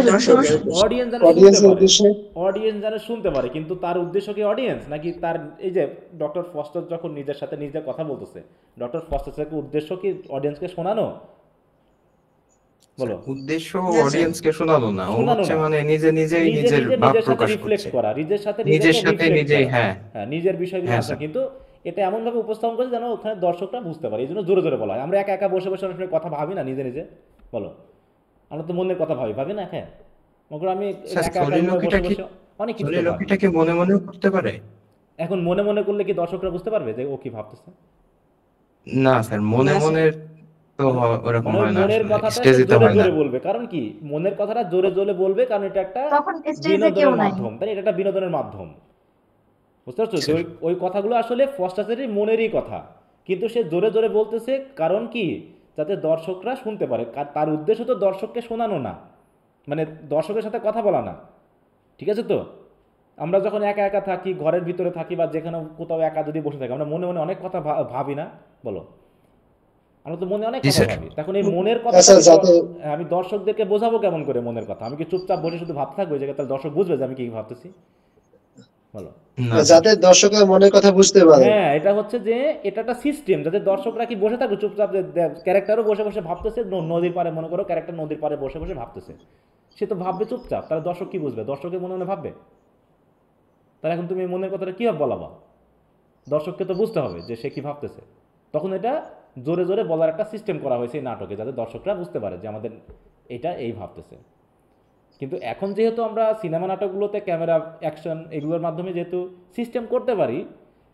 যেন শুনতে পারে, কিন্তু তার উদ্দেশ্য কি অডিয়েন্স নাকি তার? এই যে ডক্টর ফস্টার যখন নিজের সাথে নিজে কথা বলতেছে, ডক্টর ফস্টারের উদ্দেশ্য কি অডিয়েন্সকে শোনানো? বলো। উদ্দেশ্য অডিয়েন্সকে শোনানো না, ও হচ্ছে মানে নিজে নিজেই নিজের ভাব প্রকাশ রিফ্লেক্ট করছে, করা, নিজের সাথে নিজেই। হ্যাঁ, নিজের বিষয়গুলো আছে, কিন্তু এটা এমন ভাবে উপস্থাপন করে যেন ওখানে দর্শকরা বুঝতে পারে। এই জন্য জোরে জোরে বলা হয়। আমরা একা একা বসে বসে অনেক কথা ভাবি না নিজে নিজে, বলো? আমরা তো মনের কথা ভাবি না? হ্যাঁ, আমি অনেক কিছু মনে মনে করতে পারে। এখন মনে মনে করলে কি দর্শকরা বুঝতে পারবে যে ও কি ভাবতেছে? না স্যার, মনে মনে তো ওরকম হয় না, মনের কথাটা জোরে জোরে বলবে। কারণ কি মনের কথাটা জোরে জোরে বলবে? কারণ এটা একটা বিনোদনের মাধ্যম, তাই এটা একটা বিনোদনের মাধ্যম। বুঝতে পারছো? ওই কথাগুলো আসলে ফস্টাসেরই মনেরই কথা, কিন্তু সে জোরে জোরে বলতেছে কারণ কি? যাতে দর্শকরা শুনতে পারে। তার উদ্দেশ্য তো দর্শককে শোনানো না, মানে দর্শকের সাথে কথা বলা না। ঠিক আছে তো? আমরা যখন একা একা থাকি, ঘরের ভিতরে থাকি বা যেখানে কোথাও একা যদি বসে থাকি, আমরা মনে মনে অনেক কথা ভাবি না? বলো, আমরা তো মনে অনেক কথা ভাবি। তখন এই মনের কথা আমি দর্শকদেরকে বোঝাবো কেমন করে মনের কথা? আমি কি চুপচাপ বসে শুধু ভাবতে থাকবো? যে তাহলে দর্শক বুঝবে যে আমি কি ভাবতেছি? বলো, যাতে দর্শকরা মনের কথা বুঝতে পারে। হ্যাঁ, এটা হচ্ছে যে এটা একটা সিস্টেম, যাতে দর্শকরা কি বসে থাকবে চুপচাপ, ক্যারেক্টারও বসে বসে ভাবতেছে নদীর পাড়ে, মনে করো ক্যারেক্টার নদীর পাড়ে বসে বসে ভাবতেছে, সে তো ভাববে চুপচাপ, তাহলে দর্শক কি বুঝবে? দর্শকের মনে মনে ভাববে। তাহলে এখন তুমি মনের কথাটা কীভাবে বলাবা? দর্শককে তো বুঝতে হবে যে সে কি ভাবতেছে। তখন এটা জোরে জোরে বলার একটা সিস্টেম করা হয়েছে এই নাটকে, যাতে দর্শকরা বুঝতে পারে যে আমাদের এটা এই ভাবতেছে। কিন্তু এখন যেহেতু আমরা সিনেমা নাটকগুলোতে ক্যামেরা, অ্যাকশন এগুলোর মাধ্যমে যেহেতু সিস্টেম করতে পারি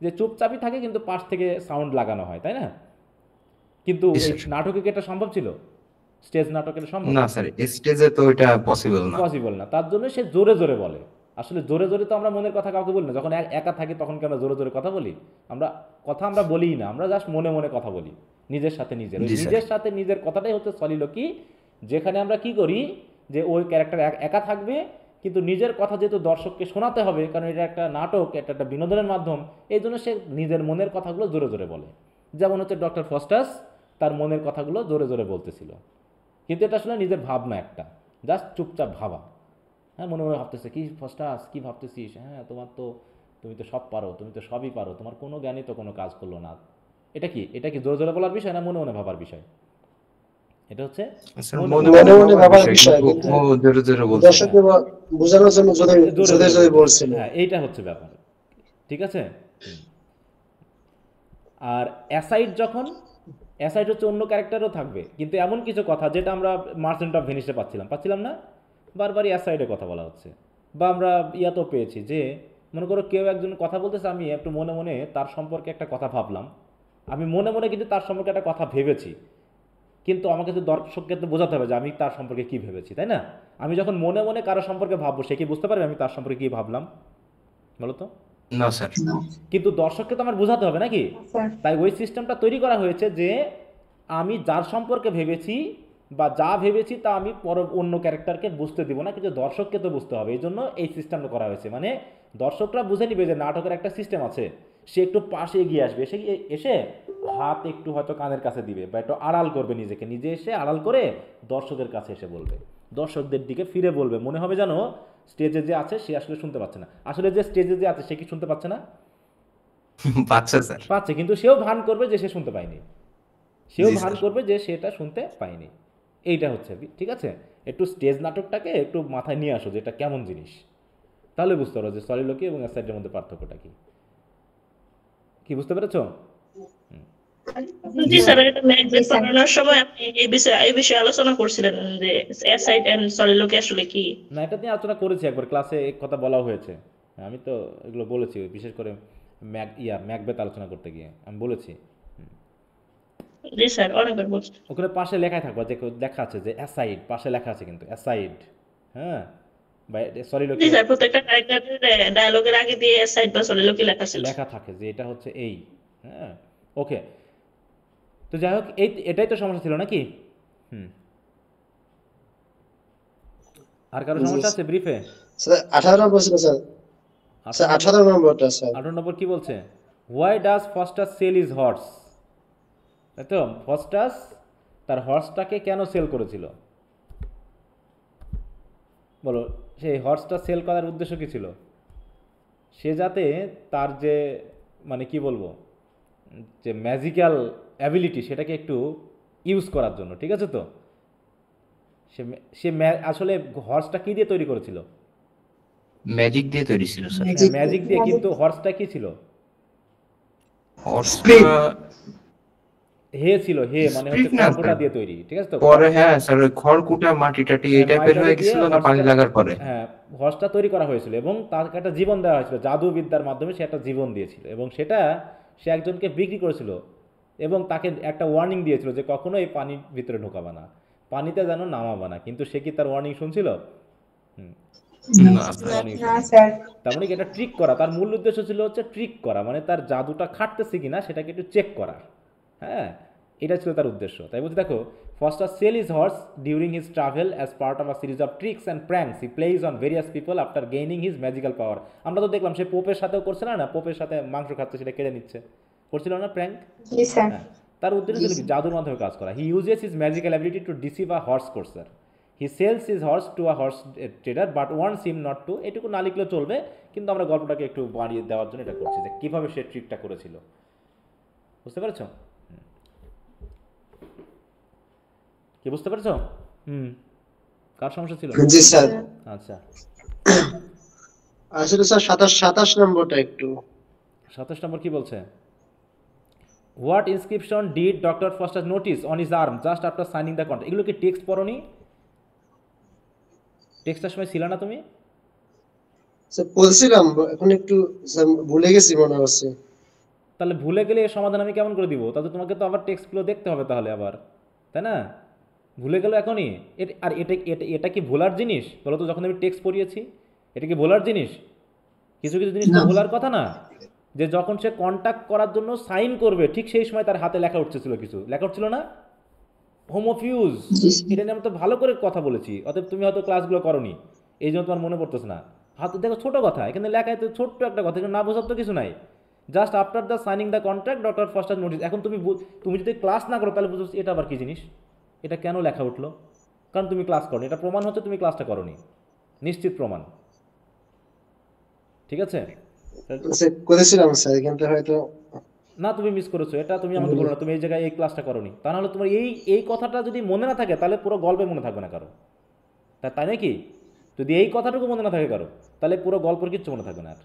যে চুপচাপই থাকে কিন্তু পাশ থেকে সাউন্ড লাগানো হয়, তাই না? কিন্তু নাটকে কি এটা সম্ভব ছিল? স্টেজ নাটকের সম্ভব না স্যার, স্টেজে তো এটা পসিবল না। তার জন্য সে জোরে জোরে বলে। আসলে জোরে জোরে তো আমরা মনের কথা কাউকে বলি না। যখন একা থাকি তখন কি আমরা জোরে জোরে কথা বলি? আমরা বলিই না, আমরা জাস্ট মনে মনে কথা বলি নিজের সাথে নিজের। নিজের সাথে নিজের কথাটাই হচ্ছে সলিলোকি, যেখানে আমরা কি করি যে ওই ক্যারেক্টার একা থাকবে, কিন্তু নিজের কথা যেহেতু দর্শককে শোনাতে হবে, কারণ এটা একটা নাটক, এটা একটা বিনোদনের মাধ্যম, এই জন্য সে নিজের মনের কথাগুলো জোরে জোরে বলে। যেমন হচ্ছে ডক্টর ফস্টাস তার মনের কথাগুলো জোরে জোরে বলতেছিল, কিন্তু এটা আসলে নিজের ভাবনা, একটা জাস্ট চুপচাপ ভাবা। হ্যাঁ, মনে মনে ভাবতেছে কি ফস্টাস কি ভাবতেছিস? হ্যাঁ, তুমি তো সব পারো, তুমি তো সবই পারো, তোমার কোনো জ্ঞানই তো কোনো কাজ করলো না। এটা কি জোরে জোরে বলার বিষয় না মনে মনে ভাবার বিষয়? এটা হচ্ছে মনে মনে ভাবার বিষয়, কিন্তু দর্শককে বোঝানোর জন্য জোরে জোরে বলছিল। হ্যাঁ, এইটা হচ্ছে ব্যাপার। ঠিক আছে। আর অ্যাসাইড হচ্ছে অন্য ক্যারেক্টারও থাকবে, কিন্তু এমন কিছু কথা যেটা আমরা মার্চেন্ট অফ ভেনিসে পাচ্ছিলাম না, বারবারই অ্যাসাইডে কথা বলা হচ্ছে। বা আমরা ইয়াতেও পেয়েছি যে মনে করো কেউ একজন কথা বলতেছে, আমি একটু মনে মনে তার সম্পর্কে একটা কথা ভাবলাম, আমি মনে মনে কিন্তু তার সম্পর্কে একটা কথা ভেবেছি, কিন্তু আমাকে তো দর্শককে তো বোঝাতে হবে যে আমি তার সম্পর্কে কি ভেবেছি, তাই না? আমি যখন মনে মনে কারো সম্পর্কে ভাববো, সে কি বুঝতে পারবে আমি তার সম্পর্কে কি ভাবলাম? বলো তো। না স্যার, কিন্তু দর্শককে তো আমার বোঝাতে হবে নাকি? তাই ওই সিস্টেমটা তৈরি করা হয়েছে যে আমি যার সম্পর্কে ভেবেছি বা যা ভেবেছি তা আমি অন্য ক্যারেক্টারকে বুঝতে দিব না, কিন্তু দর্শককে তো বুঝতে হবে। এই জন্য এই সিস্টেমটা করা হয়েছে, মানে দর্শকরা বুঝে নিবে যে নাটকের একটা সিস্টেম আছে, সে একটু পাশে এগিয়ে আসবে, এসে হাত একটু হয়তো কানের কাছে দিবে বা একটু আড়াল করবে নিজেকে, নিজে এসে আড়াল করে দর্শকের কাছে এসে বলবে, দর্শকদের দিকে ফিরে বলবে, মনে হবে যেন স্টেজে যে আছে সে আসলে শুনতে পাচ্ছে না। আসলে যে স্টেজে যে আছে সে কি শুনতে পাচ্ছে না? পাচ্ছে স্যার, পাচ্ছে, কিন্তু সেও ভান করবে যে সে শুনতে পায়নি, সেও ভান করবে যে সেটা শুনতে পায়নি। এইটা হচ্ছে, ঠিক আছে? একটু স্টেজ নাটকটাকে একটু মাথায় নিয়ে আসো যে এটা কেমন জিনিস, তাহলে বুঝতে পারো যে সলিলোকি এবং অ্যাসাইডের মধ্যে পার্থক্যটা কি। কি বুঝতে পেরেছো? জি স্যার, এটা ম্যাকবেথ পড়ানোর সময় আপনি এই বিষয়ে আলোচনা করছিলেন যে অ্যাসাইড এন্ড সলিলোকি আসলে কি। না, এটা নিয়ে আলোচনা করেছি একবার, ক্লাসে এক কথা বলা হয়েছে। আমি তো এগুলো বলেছি, বিশেষ করে ম্যাকবেথ আলোচনা করতে গিয়ে আমি বলেছি। জি স্যার, অনেকবার বলছি। ওখানে পাশে লেখাই থাকবে, যে লেখা আছে যে অ্যাসাইড, পাশে লেখা আছে কিন্তু অ্যাসাইড, হ্যাঁ, বা সলিলোকি। জি স্যার, প্রত্যেকটা ক্যারেক্টারের ডায়লগের আগে দিয়ে অ্যাসাইড বা সলিলোকি লেখা ছিল, লেখা থাকে যে এটা হচ্ছে এই, হ্যাঁ, ওকে। তো যাই হোক, এটাই তো সমস্যা ছিল নাকি? আর কারো সমস্যা আছে ব্রিফে? স্যার 18 নম্বর ছিল স্যার। স্যার 18 নম্বরটা স্যার। 18 নম্বর কি বলছে? Why does Faustus sell is horse? তাই তো, ফস্টাস তার হর্সটাকে কেন সেল করেছিল? বলো, সেই হর্সটা সেল করার উদ্দেশ্য কি ছিল? সে যাতে তার যে মানে কি বলবো, যে ম্যাজিক্যাল অ্যাবিলিটি সেটাকে একটু ইউজ করার জন্য, ঠিক আছে? তো সে আসলে হর্সটা কি দিয়ে তৈরি করেছিল? ম্যাজিক দিয়ে তৈরি ছিল স্যার। ম্যাজিক দিয়ে, কিন্তু হর্সটা কি ছিল? হর্সটা হে ছিল, হে মানে হচ্ছে খড়কুটা দিয়ে তৈরি, ঠিক আছে? তো পরে হ্যাঁ স্যার, ওই খড়কুটা মাটি টাটি এই টাইপের হয়ে গেছিল না পানি লাগার পরে? হ্যাঁ, হর্সটা তৈরি করা হয়েছিল এবং তাকে একটা জীবন দেওয়া হয়েছিল, জাদু বিদ্যার মাধ্যমে সে একটা জীবন দিয়েছিল এবং সেটা সে একজনকে বিক্রি করেছিল এবং তাকে একটা ওয়ার্নিং দিয়েছিল যে কখনো এই পানির ভিতরে ঢোকাবা না, পানিতে যেন নামাবা না। কিন্তু সে কি তার ওয়ার্নিং শুনছিল? তার মানে এটা ট্রিক করা, তার মূল উদ্দেশ্য ছিল হচ্ছে ট্রিক করা, মানে তার জাদুটা খাটতেছে কিনা সেটাকে একটু চেক করা, হ্যাঁ, এটা ছিল তার উদ্দেশ্য। তাই বলছি, দেখো, Faustus sell his horse during his travel as part of a series of tricks and pranks he plays on various people after gaining his magical power. আমরা তো দেখলাম সে পোপের সাথেও করছিল না, পোপের সাথে মাংস খাচ্ছে, সেটা কেড়ে নিচ্ছে, করছিল না প্র্যাঙ্ক? হ্যাঁ, তার উদ্দেশ্য ছিল কি? জাদুর মাধ্যমে কাজ করা। He uses his magical ability to deceive a horse courser. He sells his horse to a horse trader but wants him not to. এটুকু না লিখলেও চলবে, কিন্তু আমরা গল্পটাকে একটু বাড়িয়ে দেওয়ার জন্য এটা করছি, যে কীভাবে সে ট্রিকটা করেছিল। বুঝতে পেরেছ? কি বুঝতে পেরেছো? কার সমস্যা ছিল? জি স্যার। আচ্ছা, আসলে স্যার 27 নম্বরটা একটু। 27 নম্বর কি বলছে? What inscription did doctor Foster notice on his arm just after signing the contract? এগুলো কি টেক্সট পড়োনি? টেক্সটার সময় ছিল না তুমি? স্যার বলছিলাম, এখন একটু স্যার ভুলে গেছি মনে হচ্ছে। তাহলে ভুলে গেলে এর সমাধান আমি কেমন করে দিব? তাহলে তোমাকে তো আবার টেক্সটগুলো দেখতে হবে তাহলে আবার, তাই না? ভুলে গেল এখনই। আর এটা কি ভোলার জিনিস বলো তো? যখন আমি টেক্সট পড়িয়েছি, এটা কি ভোলার জিনিস? কিছু কিছু জিনিস তো ভোলার কথা না। যে যখন সে কন্ট্যাক্ট করার জন্য সাইন করবে, ঠিক সেই সময় তার হাতে লেখা উঠছিল, কিছু লেখা উঠছিল না? হোমোফিউজ, এটা নিয়ে আমি তো ভালো করে কথা বলেছি। অতএব তুমি হয়তো ক্লাসগুলো করোনি, এই জন্য তোমার মনে পড়তেছে না। হাতে দেখো ছোট কথা, এখানে লেখায় তো ছোট্ট একটা কথা, না বোঝার তো কিছু নাই। Just after the signing the contract doctor Foster notice. এখন তুমি যদি ক্লাস না করো তাহলে বুঝো এটা আবার কি জিনিস, এটা কেন লেখা উঠলো? কারণ তুমি ক্লাস করো। এটা প্রমাণ হচ্ছে তুমি ক্লাসটা করোনি, নিশ্চিত প্রমাণ, ঠিক আছে? করেছিলাম স্যার, কিন্তু হয়তো না, তুমি মিস করেছো, এটা তুমি আমাকে বলো না, তুমি এই জায়গায় এই ক্লাসটা করোনি। তা নাহলে তোমার এই কথাটা যদি মনে না থাকে তাহলে পুরো গল্পে মনে থাকবে না কারো, তাই নাকি? যদি এই কথাটুকু মনে না থাকে কারো, তাহলে পুরো গল্পের কিচ্ছু মনে থাকবে না আর।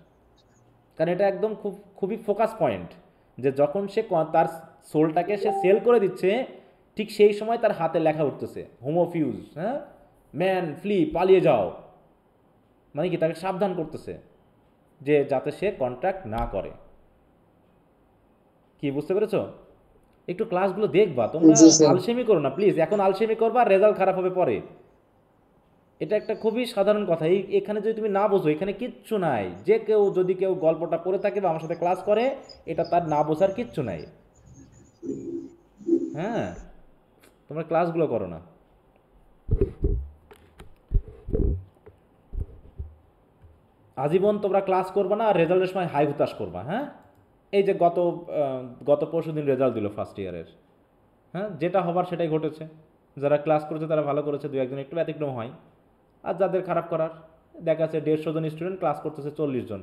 কারণ এটা একদম খুবই ফোকাস পয়েন্ট, যে যখন সে তার সোলটাকে সে সেল করে দিচ্ছে, ঠিক সেই সময় তার হাতে লেখা উঠতেছে হোমোফিউজ, হ্যাঁ, ম্যান ফ্লি, পালিয়ে যাও, মানে কি তাকে সাবধান করতেছে যে যাতে সে কন্ট্রাক্ট না করে। কি বুঝতে পেরেছো? একটু ক্লাসগুলো দেখবা তোমরা, আলসেমি করো না প্লিজ। এখন আলসেমি করবা, রেজাল্ট খারাপ হবে পরে। এটা একটা খুবই সাধারণ কথা। এখানে যদি তুমি না বোঝো, এখানে কিচ্ছু নাই। যে কেউ যদি কেউ গল্পটা পড়ে থাকে বা আমার সাথে ক্লাস করে, এটা তার না বোঝার কিচ্ছু নাই। হ্যাঁ, তোমরা ক্লাসগুলো করো না। আজীবন তোমরা ক্লাস করবা না আর রেজাল্টের সময় হাই হুতাশ করবা, হ্যাঁ, এই যে গত পরশুদিন রেজাল্ট দিল ফার্স্ট ইয়ারের, হ্যাঁ, যেটা হবার সেটাই ঘটেছে। যারা ক্লাস করেছে তারা ভালো করেছে, দু একজন একটু ব্যতিক্রম হয়, আর যাদের খারাপ করার দেখা যাচ্ছে 150 জন স্টুডেন্ট ক্লাস করতেছে 40 জন,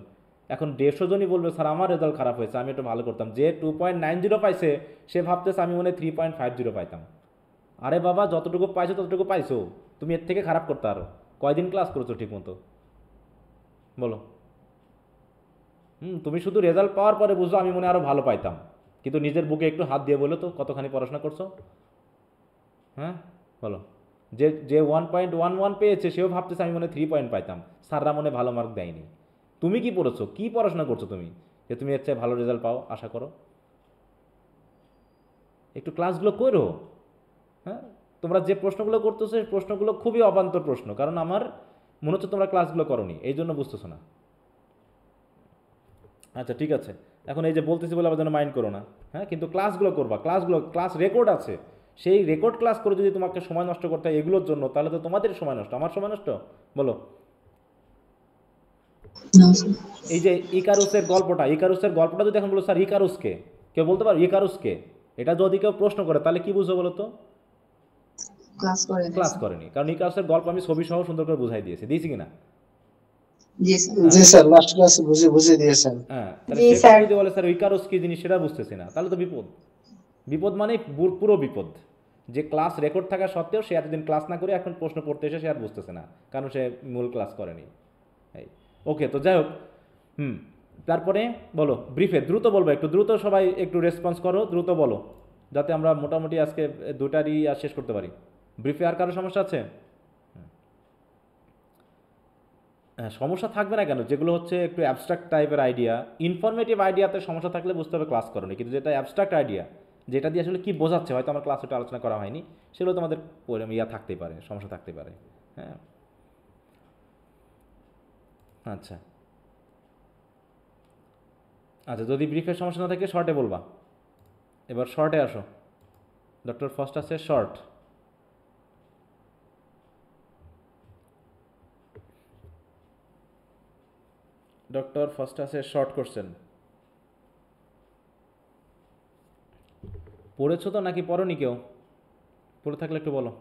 এখন 150 জনই বলবে স্যার আমার রেজাল্ট খারাপ হয়েছে, আমি একটু ভালো করতাম। যে 2.90 পাইছে সে ভাবতেছে আমি মনে হয় 3.50 পাইতাম। আরে বাবা, যতটুকু পাইছো ততটুকু পাইছো, তুমি এর থেকে খারাপ করতে আরো কয়দিন ক্লাস করেছো ঠিক মতো বলো? তুমি শুধু রেজাল্ট পাওয়ার পরে বুঝো আমি মনে আরও ভালো পাইতাম, কিন্তু নিজের বুকে একটু হাত দিয়ে বলো তো কতখানি পড়াশোনা করছো? হ্যাঁ বলো। যে 1.11 পেয়েছে সেও ভাবতেছে আমি মনে 3 পয়েন্ট পাইতাম, স্যাররা মনে ভালো মার্ক দেয়নি। তুমি কি পড়েছো, কি পড়াশোনা করছো তুমি যে তুমি এর চেয়ে ভালো রেজাল্ট পাও আশা করো? একটু ক্লাসগুলো করো। হ্যাঁ, তোমরা যে প্রশ্নগুলো করতেছো সেই প্রশ্নগুলো খুবই অবান্তর প্রশ্ন, কারণ আমার মনে হচ্ছে তোমরা ক্লাসগুলো করোনি, এই জন্য বুঝতেছো না। আচ্ছা ঠিক আছে, এখন এই যে বলতেছি বলে আবার যেন মাইন্ড করো না, হ্যাঁ, কিন্তু ক্লাসগুলো করবা, ক্লাস রেকর্ড আছে, সেই রেকর্ড ক্লাস করে যদি তোমাকে সময় নষ্ট করতে হয় এগুলোর জন্য, তাহলে তো তোমাদের সময় নষ্ট, আমার সময় নষ্ট বলো? এই যে ইকারুসের গল্পটা যদি এখন বলো স্যার ইকারুসকে, কেউ বলতে পারো ইকারুসকে, এটা যদি কেউ প্রশ্ন করে তাহলে কি বুঝো বলো তো? ক্লাস করেনি, কারণ ইকারুসের গল্প আমি ছবি সহ সুন্দর করে বুঝাই দিয়েছি কিনা? জি স্যার, লাস্ট ক্লাসে বুঝিয়ে দিয়েছেন। হ্যাঁ, তাহলে সেটা যদি বলে স্যার ইকারুস কি জিনিস সেটা বুঝতেছি না, তাহলে তো বিপদ মানে পুরো বিপদ। যে ক্লাস রেকর্ড থাকা সত্ত্বেও সে এতদিন ক্লাস না করে এখন প্রশ্ন পড়তে এসে সে আর বুঝতেছে না, কারণ সে মূল ক্লাস করেনি। ওকে, তো যাই হোক, তারপরে বলো ব্রিফে, দ্রুত বলবো, একটু দ্রুত সবাই একটু রেসপন্স করো, দ্রুত বলো, যাতে আমরা মোটামুটি আজকে দুটারই আর শেষ করতে পারি। ব্রিফে আর কারো সমস্যা আছে? হ্যাঁ, সমস্যা থাকবে না কেন? যেগুলো হচ্ছে একটু অ্যাবস্ট্রাক্ট টাইপের আইডিয়া, ইনফরমেটিভ আইডিয়াতে সমস্যা থাকলে বুঝতে হবে ক্লাস করোনি, কিন্তু যেটা অ্যাবস্ট্রাক্ট আইডিয়া, যেটা দিয়ে আসলে কী বোঝাচ্ছে, হয়তো আমার ক্লাসে আলোচনা করা হয়নি, সেগুলো তোমাদের থাকতেই পারে, সমস্যা থাকতে পারে। হ্যাঁ আচ্ছা আচ্ছা, যদি ব্রিফের সমস্যা না থাকে শর্টে বলবা। এবার শর্টে আসো, ডক্টর ফার্স্ট আছে শর্ট। ডক্টর ফার্স্ট আছে শর্ট কোশ্চেন। পড়েছো তো নাকি পড়োনি কেউ? পড়ে থাকলে একটু বলো।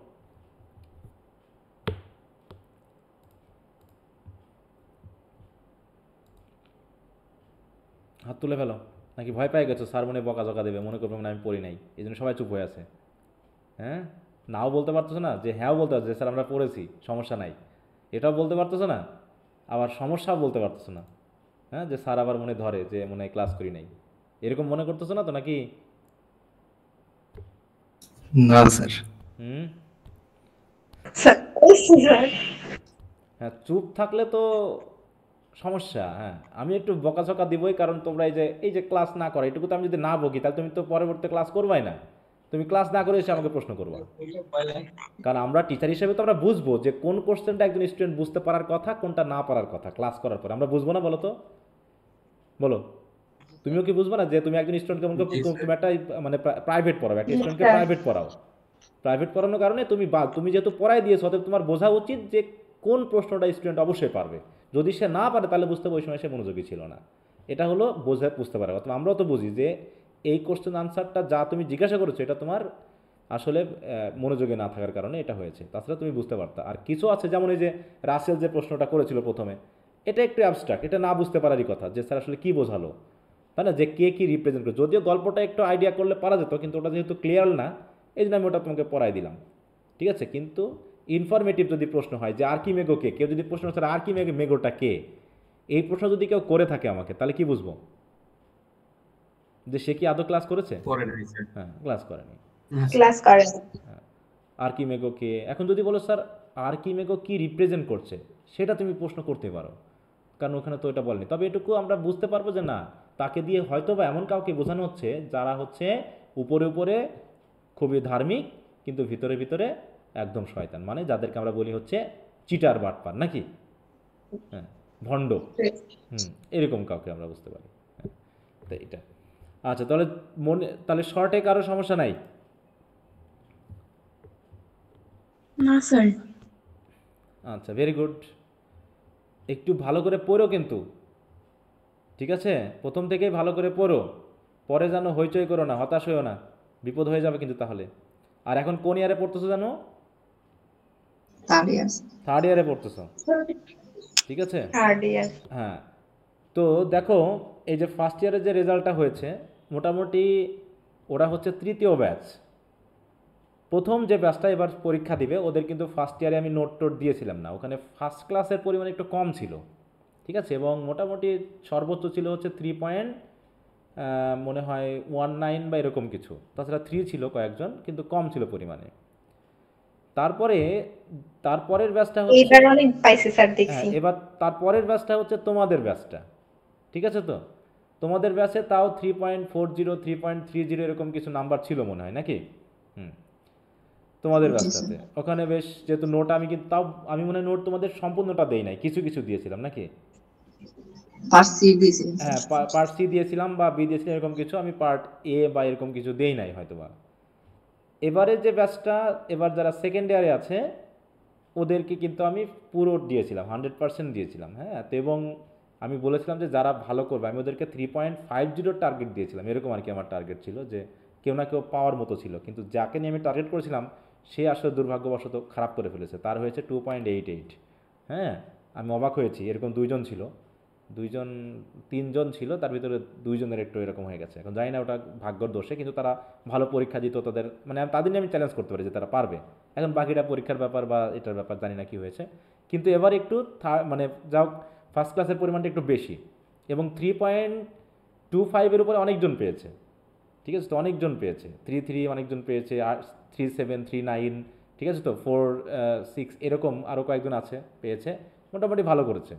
হাত তুলে ফেলো, নাকি ভয় পেয়ে গেছো স্যার মনে বকা দেবে, মনে করবে আমি পড়ি নাই, এই জন্য সবাই চুপ হয়ে আছে? হ্যাঁ, নাও বলতে পারতেছো না, যে হ্যাঁও বলতে পারছো যে স্যার আমরা পড়েছি সমস্যা নাই, এটাও বলতে পারতেছো না, আবার সমস্যাও বলতে পারতেছো না। হ্যাঁ, যে স্যার আবার মনে ধরে যে মনে হয় ক্লাস করি নাই, এরকম মনে করতেছো না তো নাকি? না স্যার। হ্যাঁ, চুপ থাকলে তো সমস্যা। হ্যাঁ, আমি একটু বকাঝকা দিবই, কারণ তোমরা এই যে ক্লাস না করো, এটুকু তো আমি যদি না বকি তাহলে তুমি তো পরবর্তী ক্লাস করবাই না, তুমি ক্লাস না করে এসে আমাকে প্রশ্ন করবা। কারণ আমরা টিচার হিসেবে তো আমরা বুঝবো যে কোন কোশ্চেনটা একজন স্টুডেন্ট বুঝতে পারার কথা, কোনটা না পারার কথা, ক্লাস করার পর আমরা বুঝবো না? বলো তো, বলো, তুমিও কি বুঝবো না যে তুমি একজন স্টুডেন্টকে তুমি একটা মানে প্রাইভেট পড়াও, একটা স্টুডেন্টকে প্রাইভেট পড়াও, প্রাইভেট পড়ানোর কারণে তুমি যেহেতু পড়াই দিয়েছো, অতএব তোমার বোঝা উচিত যে কোন প্রশ্নটা স্টুডেন্ট অবশ্যই পারবে, যদি সে না পারে তাহলে বুঝতে হবে ওই সময় সে মনোযোগী ছিল না। এটা হলো বুঝতে পারে। অথবা আমরাও তো বুঝি যে এই কোশ্চেন আনসারটা যা তুমি জিজ্ঞাসা করেছো এটা তোমার আসলে মনোযোগে না থাকার কারণে এটা হয়েছে, তাছাড়া তুমি বুঝতে পারতা। আর কিছু আছে যেমন এই যে রাসেল যে প্রশ্নটা করেছিল প্রথমে, এটা একটু অ্যাবস্ট্রাক্ট, এটা না বুঝতে পারারই কথা, যে স্যার আসলে কী বোঝালো, তাই না, যে কে কী রিপ্রেজেন্ট করে। যদিও গল্পটা একটু আইডিয়া করলে পারা যেত, কিন্তু ওটা যেহেতু ক্লিয়ার না এই জন্য আমি ওটা তোমাকে পড়াই দিলাম, ঠিক আছে। কিন্তু ইনফরমেটিভ যদি প্রশ্ন হয় যে আর্কিমেগো কে, কেউ যদি প্রশ্ন স্যার আর্কিমেগোটা কে, এই প্রশ্ন যদি কেউ করে থাকে আমাকে, তাহলে কি বুঝবো যে সে কি আদৌ ক্লাস করেছে? হ্যাঁ, ক্লাস করেনি। আর্কিমেগো কে, এখন যদি বলো স্যার আর্কিমেগো কি রিপ্রেজেন্ট করছে, সেটা তুমি প্রশ্ন করতে পারো, কারণ ওখানে তো এটা বলেনি। তবে এটুকু আমরা বুঝতে পারবো যে না, তাকে দিয়ে হয়তো বা এমন কাউকে বোঝানো হচ্ছে যারা হচ্ছে উপরে উপরে খুবই ধার্মিক, কিন্তু ভিতরে ভিতরে একদম শয়তান, মানে যাদেরকে আমরা বলি হচ্ছে চিটার বাটপার নাকি, হ্যাঁ, ভণ্ড, এরকম কাউকে আমরা বুঝতে পারি। তো এটা আচ্ছা, তাহলে শর্টে কারো সমস্যা নাই? না স্যার। আচ্ছা, ভেরি গুড। একটু ভালো করে পড়ো কিন্তু, ঠিক আছে? প্রথম থেকেই ভালো করে পড়ো, পরে যেন হইচই করো না, হতাশ হইও না, বিপদ হয়ে যাবে কিন্তু তাহলে। আর এখন কোন ইয়ারে পড়তেছো জানো? থার্ড ইয়ারে পড়তেছো, ঠিক আছে? হ্যাঁ, তো দেখো এই যে ফার্স্ট ইয়ারের যে রেজাল্টটা হয়েছে, মোটামুটি ওরা হচ্ছে তৃতীয় ব্যাচ। প্রথম যে ব্যাচটা এবার পরীক্ষা দিবে, ওদের কিন্তু ফার্স্ট ইয়ারে আমি নোট টোট দিয়েছিলাম না, ওখানে ফার্স্ট ক্লাসের পরিমাণ একটু কম ছিল, ঠিক আছে? এবং মোটামুটি সর্বোচ্চ ছিল হচ্ছে 3 মনে হয় 19 বা এরকম কিছু, তাছাড়া 3 ছিল কয়েকজন, কিন্তু কম ছিল পরিমাণে। তারপরের ব্যাচটা হচ্ছে এবার অনেক পাইছে স্যার দেখছি। এবার তারপরের ব্যাচটা হচ্ছে তোমাদের ব্যাচটা, ঠিক আছে? তো তোমাদের ব্যাচে তাও 3.40 3.30 এরকম কিছু নাম্বার ছিল মনে হয়, নাকি? তোমাদের ব্যাচটাতে ওখানে বেশ, যেহেতু নোট আমি কিন্তু তাও আমি মনে হয় নোট তোমাদের সম্পূর্ণটা দেই নাই, কিছু কিছু দিয়েছিলাম, নাকি? হ্যাঁ, পার্ট সি দিয়েছিলাম বা বি দিয়েছিলাম, এরকম কিছু। আমি পার্ট এ বা এরকম কিছু দেই নাই হয়তো বা। এবারে যে ব্যাচটা, এবার যারা সেকেন্ড ইয়ারে আছে ওদেরকে কিন্তু আমি পুরো দিয়েছিলাম, 100% দিয়েছিলাম। হ্যাঁ, তো এবং আমি বলেছিলাম যে যারা ভালো করবে আমি ওদেরকে 3.50 টার্গেট দিয়েছিলাম, এরকম আর কি আমার টার্গেট ছিল, যে কেউ না কেউ পাওয়ার মতো ছিল। কিন্তু যাকে নিয়ে আমি টার্গেট করেছিলাম সে আসলে দুর্ভাগ্যবশত খারাপ করে ফেলেছে, তার হয়েছে 2.88। হ্যাঁ, আমি অবাক হয়েছি, এরকম তিনজন ছিল, তার ভিতরে 2 জনের একটু এরকম হয়ে গেছে। এখন জানি না ওটা ভাগ্যর দোষে, কিন্তু তারা ভালো পরীক্ষা দিত, তাদের মানে তাদের নিয়ে আমি চ্যালেঞ্জ করতে পারি যে তারা পারবে। এখন বাকিটা পরীক্ষার ব্যাপার বা এটার ব্যাপার জানি না কি হয়েছে, কিন্তু এবার একটু মানে যাও ফার্স্ট ক্লাসের পরিমাণটা একটু বেশি, এবং 3.25 উপরে অনেকজন পেয়েছে, ঠিক আছে? তো অনেকজন পেয়েছে, 3.3 অনেকজন পেয়েছে, আর 3.7 3.9, ঠিক আছে? তো 4.6 এরকম আরও কয়েকজন আছে পেয়েছে, মোটামুটি ভালো করেছে।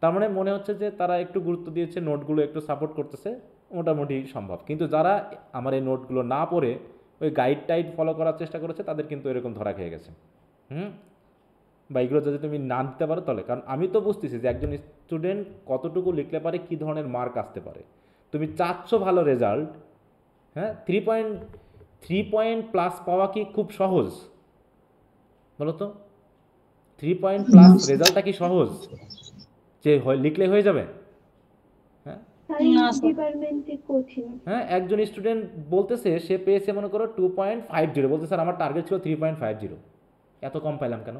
তার মানে মনে হচ্ছে যে তারা একটু গুরুত্ব দিয়েছে, নোটগুলো একটু সাপোর্ট করতেছে, মোটামুটি সম্ভব। কিন্তু যারা আমার এই নোটগুলো না পড়ে ওই গাইড ফলো করার চেষ্টা করেছে, তাদের কিন্তু এরকম ধরা খেয়ে গেছে। বা এগুলো যদি তুমি না দিতে পারো তাহলে, কারণ আমি তো বুঝতেছি যে একজন স্টুডেন্ট কতটুকু লিখলে পারে, কী ধরনের মার্ক আসতে পারে। তুমি চাচ্ছ ভালো রেজাল্ট, হ্যাঁ, 3 পয়েন্ট পাওয়া কি খুব সহজ বলো তো? 3 রেজাল্টটা কি সহজ যে লিখলে হয়ে যাবে? হ্যাঁ, একজন স্টুডেন্ট বলতেছে সে পেয়েছে মনে করো 2.50, বলতে স্যার আমার টার্গেট ছিল 3.50, এত কম পাইলাম কেন?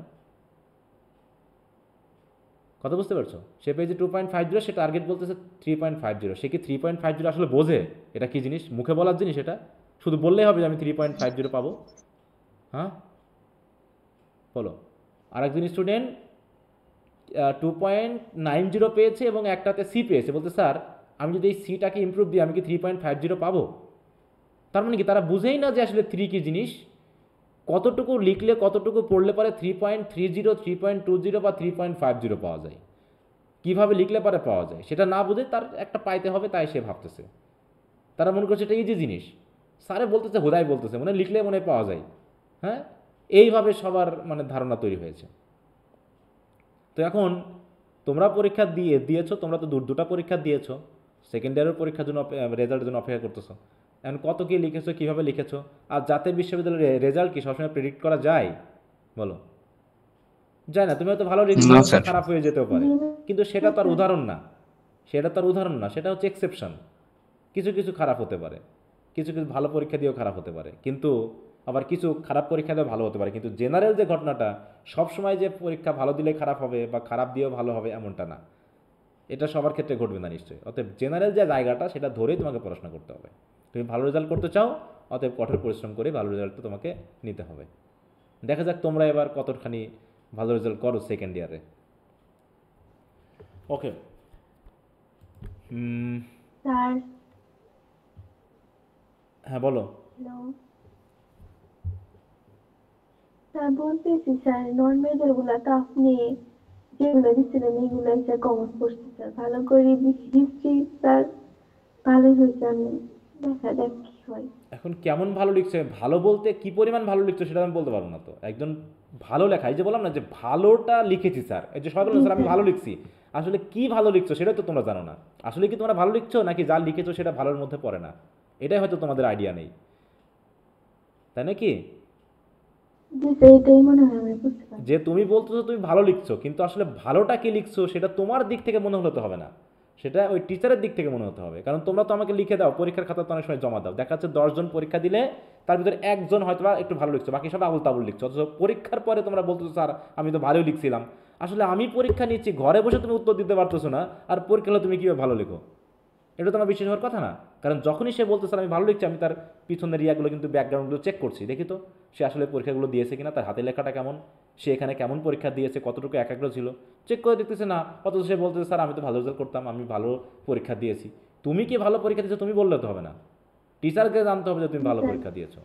কথা বুঝতে পারছো? সে পেয়েছে 2.50, সে টার্গেট বলতেছে 3.50। সে কি 3.50 আসলে বোঝে এটা কি জিনিস? মুখে বলার জিনিস এটা? শুধু বললেই হবে যে আমি 3.50 পাবো? হ্যাঁ, বলো। আরেকজন স্টুডেন্ট 2.90 পেয়েছে এবং একটাতে সি পেয়েছে, বলতে স্যার আমি যদি এই সিটাকে ইমপ্রুভ দিই আমি কি 3.50 পাবো? তার মানে কি তারা বুঝেই না যে আসলে 3 কি জিনিস, কতটুকু লিখলে কতটুকু পড়লে পারে 3.30 3.20 বা 3.50 পাওয়া যায়, কিভাবে লিখলে পারে পাওয়া যায়, সেটা না বুঝে তার একটা পাইতে হবে, তাই সে ভাবতেছে। তারা মনে করছে এটা ইজি জিনিস, স্যারে বলতেছে হুদাই বলতেছে, মনে লিখলে মনে পাওয়া যায়। হ্যাঁ, এইভাবে সবার মানে ধারণা তৈরি হয়েছে। তো এখন তোমরা পরীক্ষা দিয়েছো, তোমরা তো দুটা পরীক্ষা দিয়েছো, সেকেন্ড ইয়ারের পরীক্ষার জন্য রেজাল্টের জন্য অপেক্ষা করতেছো। এখন কত কী লিখেছো, কীভাবে লিখেছো? আর জাতীয় বিশ্ববিদ্যালয়ের রেজাল্ট কি সবসময় প্রেডিক্ট করা যায়? বলো, যায় না। তুমি হয়তো ভালো লিখছো, খারাপ হয়ে যেতেও পারে, কিন্তু সেটা তার উদাহরণ না, সেটা হচ্ছে এক্সেপশন। কিছু কিছু খারাপ হতে পারে, কিছু কিছু ভালো পরীক্ষা দিয়েও খারাপ হতে পারে, কিন্তু আবার কিছু খারাপ পরীক্ষা দিয়েও ভালো হতে পারে। কিন্তু জেনারেল যে ঘটনাটা, সবসময় যে পরীক্ষা ভালো দিলে খারাপ হবে বা খারাপ দিয়েও ভালো হবে এমনটা না, এটা সবার ক্ষেত্রে ঘটবে না নিশ্চয়ই। অতএব জেনারেল যে জায়গাটা সেটা ধরেই তোমাকে পড়াশোনা করতে হবে। তুমি ভালো রেজাল্ট করতে চাও, অতএব কঠোর পরিশ্রম করে ভালো রেজাল্টটা তোমাকে নিতে হবে। দেখা যাক তোমরা এবার কতখানি ভালো রেজাল্ট করো সেকেন্ড ইয়ারে। ওকে, স্যার। হ্যাঁ বলো। হ্যালো স্যার, বলতেছি স্যার নন-মেজর গুলা তো আপনি যেগুলো দিচ্ছিলেন এগুলো স্যার কমন পড়ছে স্যার, ভালো করে হিস্ট্রি স্যার ভালোই হয়েছে, আমি দেখা যাক কি হয়। এখন কেমন ভালো লিখছে, ভালো বলতে কি পরিমাণ ভালো লিখছো সেটা আমি বলতে পারবো না। তো একজন ভালো লেখা, এই যে বললাম না যে ভালোটা লিখেছি স্যার, এই যে সবাই বললাম স্যার আমি ভালো লিখছি, আসলে কি ভালো লিখছো সেটা তো তোমরা জানো না। আসলে কি তোমরা ভালো লিখছো নাকি যা লিখেছো সেটা ভালোর মধ্যে পড়ে না, এটাই হয়তো তোমাদের আইডিয়া নেই, তাই নাকি? যে তুমি বলতেছো তুমি ভালো লিখছো, কিন্তু আসলে ভালোটা কি লিখছো সেটা তোমার দিক থেকে মনে হলে তো হবে না, সেটা ওই টিচারের দিক থেকে মনে হতে হবে। কারণ তোমরা তো আমাকে লিখে দাও, পরীক্ষার খাতা তো অনেক সময় জমা দাও, দেখা যাচ্ছে 10 জন পরীক্ষা দিলে তার ভিতরে একজন হয়তো বা একটু ভালো লিখছো, বাকি সব আবুল তাবুল লিখছো, অথচ পরীক্ষার পরে তোমরা বলতেছো স্যার আমি তো ভালোই লিখছিলাম। আসলে আমি পরীক্ষা নিচ্ছি, ঘরে বসে তুমি উত্তর দিতে পারতেছো না, আর পরীক্ষা হলে তুমি কীভাবে ভালো লিখো? এটা তোমার বিশ্বাস হওয়ার কথা না। কারণ যখনই সে বলতে স্যার আমি ভালো লিখছি, আমি তার পিছনের ইয়াগুলো কিন্তু ব্যাকগ্রাউন্ডগুলো চেক করছি, দেখি তো সে আসলে পরীক্ষাগুলো দিয়েছে কিনা, তার হাতে লেখাটা কেমন, সে এখানে কেমন পরীক্ষা দিয়েছে, কতটুকু একাগ্র ছিল, চেক করে দেখতেছে না। অথচ সে বলতেছে স্যার আমি তো ভালো রেজাল্ট করতাম, আমি ভালো পরীক্ষা দিয়েছি। তুমি কি ভালো পরীক্ষা দিয়েছো তুমি বললে তো হবে না, টিচারকে জানতে হবে যে তুমি ভালো পরীক্ষা দিয়েছো।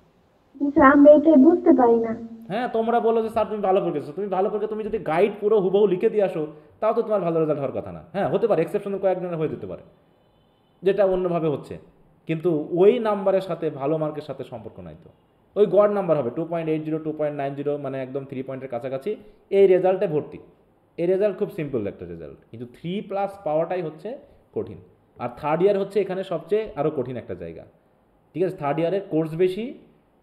আমরা এটা বুঝতে পারি না। হ্যাঁ, তোমরা বলো যে স্যার তুমি ভালো পরীক্ষা দিয়েছো, তুমি ভালো পরীক্ষা, তুমি যদি গাইড পুরো হুবহু লিখে দিয়ে আসো তাও তো তোমার ভালো রেজাল্ট হওয়ার কথা না। হ্যাঁ হতে পারে, এক্সেপশনাল কয়েকজনের হয়ে যেতে পারে, যেটা অন্যভাবে হচ্ছে, কিন্তু ওই নাম্বারের সাথে ভালো মার্কের সাথে সম্পর্ক নাই তো। ওই গড় নাম্বার হবে 2.80 2.90, মানে একদম 3 পয়েন্টের কাছাকাছি, এই রেজাল্টে ভর্তি। এই রেজাল্ট খুব সিম্পল একটা রেজাল্ট, কিন্তু 3+ পাওয়াটাই হচ্ছে কঠিন। আর থার্ড ইয়ার হচ্ছে এখানে সবচেয়ে আরও কঠিন একটা জায়গা। ঠিক আছে, থার্ড ইয়ারের কোর্স বেশি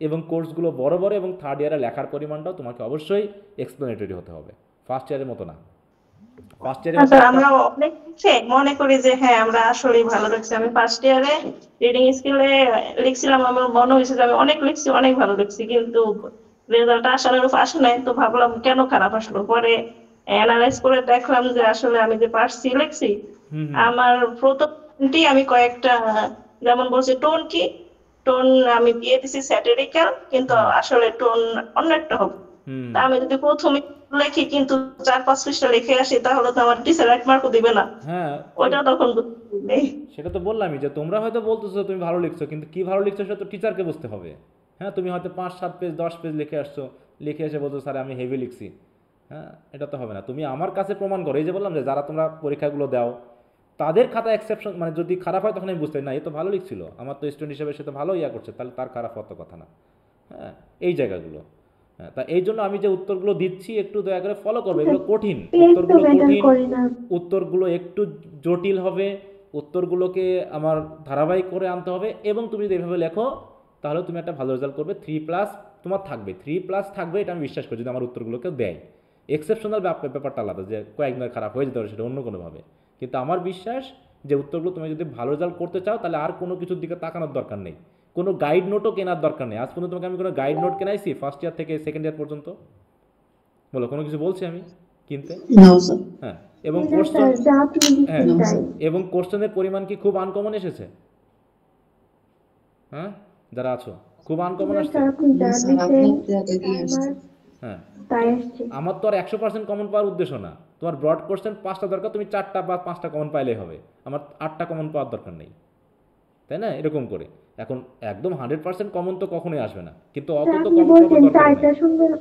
এবং কোর্সগুলো বড় বড়, এবং থার্ড ইয়ারে লেখার পরিমাণটাও তোমাকে অবশ্যই এক্সপ্লেনেটরি হতে হবে, ফার্স্ট ইয়ারের মতো না। ফার্স্ট ইয়ারে আমরা অনেক মনে করি যে হ্যাঁ আমরা আসলেই ভালো লিখছি। আমি ফার্স্ট ইয়ারে রিডিং স্কিলে লিখছিলাম, আমার মনে হয়েছে যে আমি অনেক লিখছি, অনেক ভালো লিখছি, কিন্তু রেজাল্ট আসার আসে নাই। তো ভাবলাম কেন খারাপ আসলো, পরে অ্যানালাইজ করে দেখলাম যে আসলে আমি যে পারছি লিখছি, আমার প্রথমটি আমি কয়েকটা যেমন বলছি টোন কি টোন আমি দিয়ে দিছি স্যাটিরিক্যাল, কিন্তু আসলে টোন অন্য একটা হবে। তা আমি যদি প্রথমে লেখি কিন্তু 4-5 পৃষ্ঠা লিখে আসি, তাহলে তো আমার টিচার এক মার্কও দিবে না। হ্যাঁ ওইটা তখন সেটা তো বললামই যে তোমরা হয়তো বলতেছো তুমি ভালো লিখছো, কিন্তু কি ভালো লিখছো সেটা তো টিচারকে বুঝতে হবে। হ্যাঁ, তুমি হয়তো 5-7 পেজ 10 পেজ লিখে আসছো, লিখে এসে বলছো স্যার আমি হেভি লিখছি, হ্যাঁ এটা তো হবে না। তুমি আমার কাছে প্রমাণ করো, এই যে বললাম যে যারা তোমরা পরীক্ষাগুলো দাও তাদের খাতা এক্সেপশন, মানে যদি খারাপ হয় তখন আমি বুঝতে পারি না এ তো ভালো লিখছিল, আমার তো স্টুডেন্ট হিসেবে সে তো ভালো ইয়া করছে, তাহলে তার খারাপ হওয়ার তো কথা না। হ্যাঁ, এই জায়গাগুলো, হ্যাঁ, তা এই জন্য আমি যে উত্তরগুলো দিচ্ছি একটু দয়া করে ফলো করবে। এগুলো কঠিন, উত্তরগুলো কঠিন, উত্তরগুলো একটু জটিল হবে, উত্তরগুলোকে আমার ধারাবাহিক করে আনতে হবে, এবং তুমি যদি এভাবে লেখো তাহলে তুমি একটা ভালো রেজাল্ট করবে। 3+ তোমার থাকবে, 3+ থাকবে, এটা আমি বিশ্বাস করি যদি আমার উত্তরগুলোকে দেয়। এক্সেপশনাল ব্যাপারটা আলাদা, যে কয়েকদিন খারাপ হয়ে যেতে পারে সেটা অন্য কোনোভাবে, কিন্তু আমার বিশ্বাস যে উত্তরগুলো তুমি যদি ভালো রেজাল্ট করতে চাও তাহলে আর কোনো কিছুর দিকে তাকানোর দরকার নেই, কোনো গাইড নোটও কেনার দরকার নেই। আজ পর্যন্ত তোমাকে আমি কোনো গাইড নোট কেনাইছি ফার্স্ট ইয়ার থেকে সেকেন্ড ইয়ার পর্যন্ত? বলো, কোনো কিছু বলছি আমি কিনতে? হ্যাঁ, এবং কোশ্চেন, হ্যাঁ, এবং কোশ্চেনের পরিমাণ কি খুব আনকমন এসেছে? হ্যাঁ, যারা আছো খুব আনকমন আসছে? হ্যাঁ, আমার তো আর 100% কমন পাওয়ার উদ্দেশ্য না। তোমার ব্রড কোশ্চেন 5টা দরকার, তুমি 4টা বা 5টা কমন পাইলেই হবে, আমার 8টা কমন পাওয়ার দরকার নেই, তাই না? এরকম করে এখন একদম 100% কমন তো কখনোই আসবে না, কিন্তু অত তো কমন পাওয়ার দরকার নেই।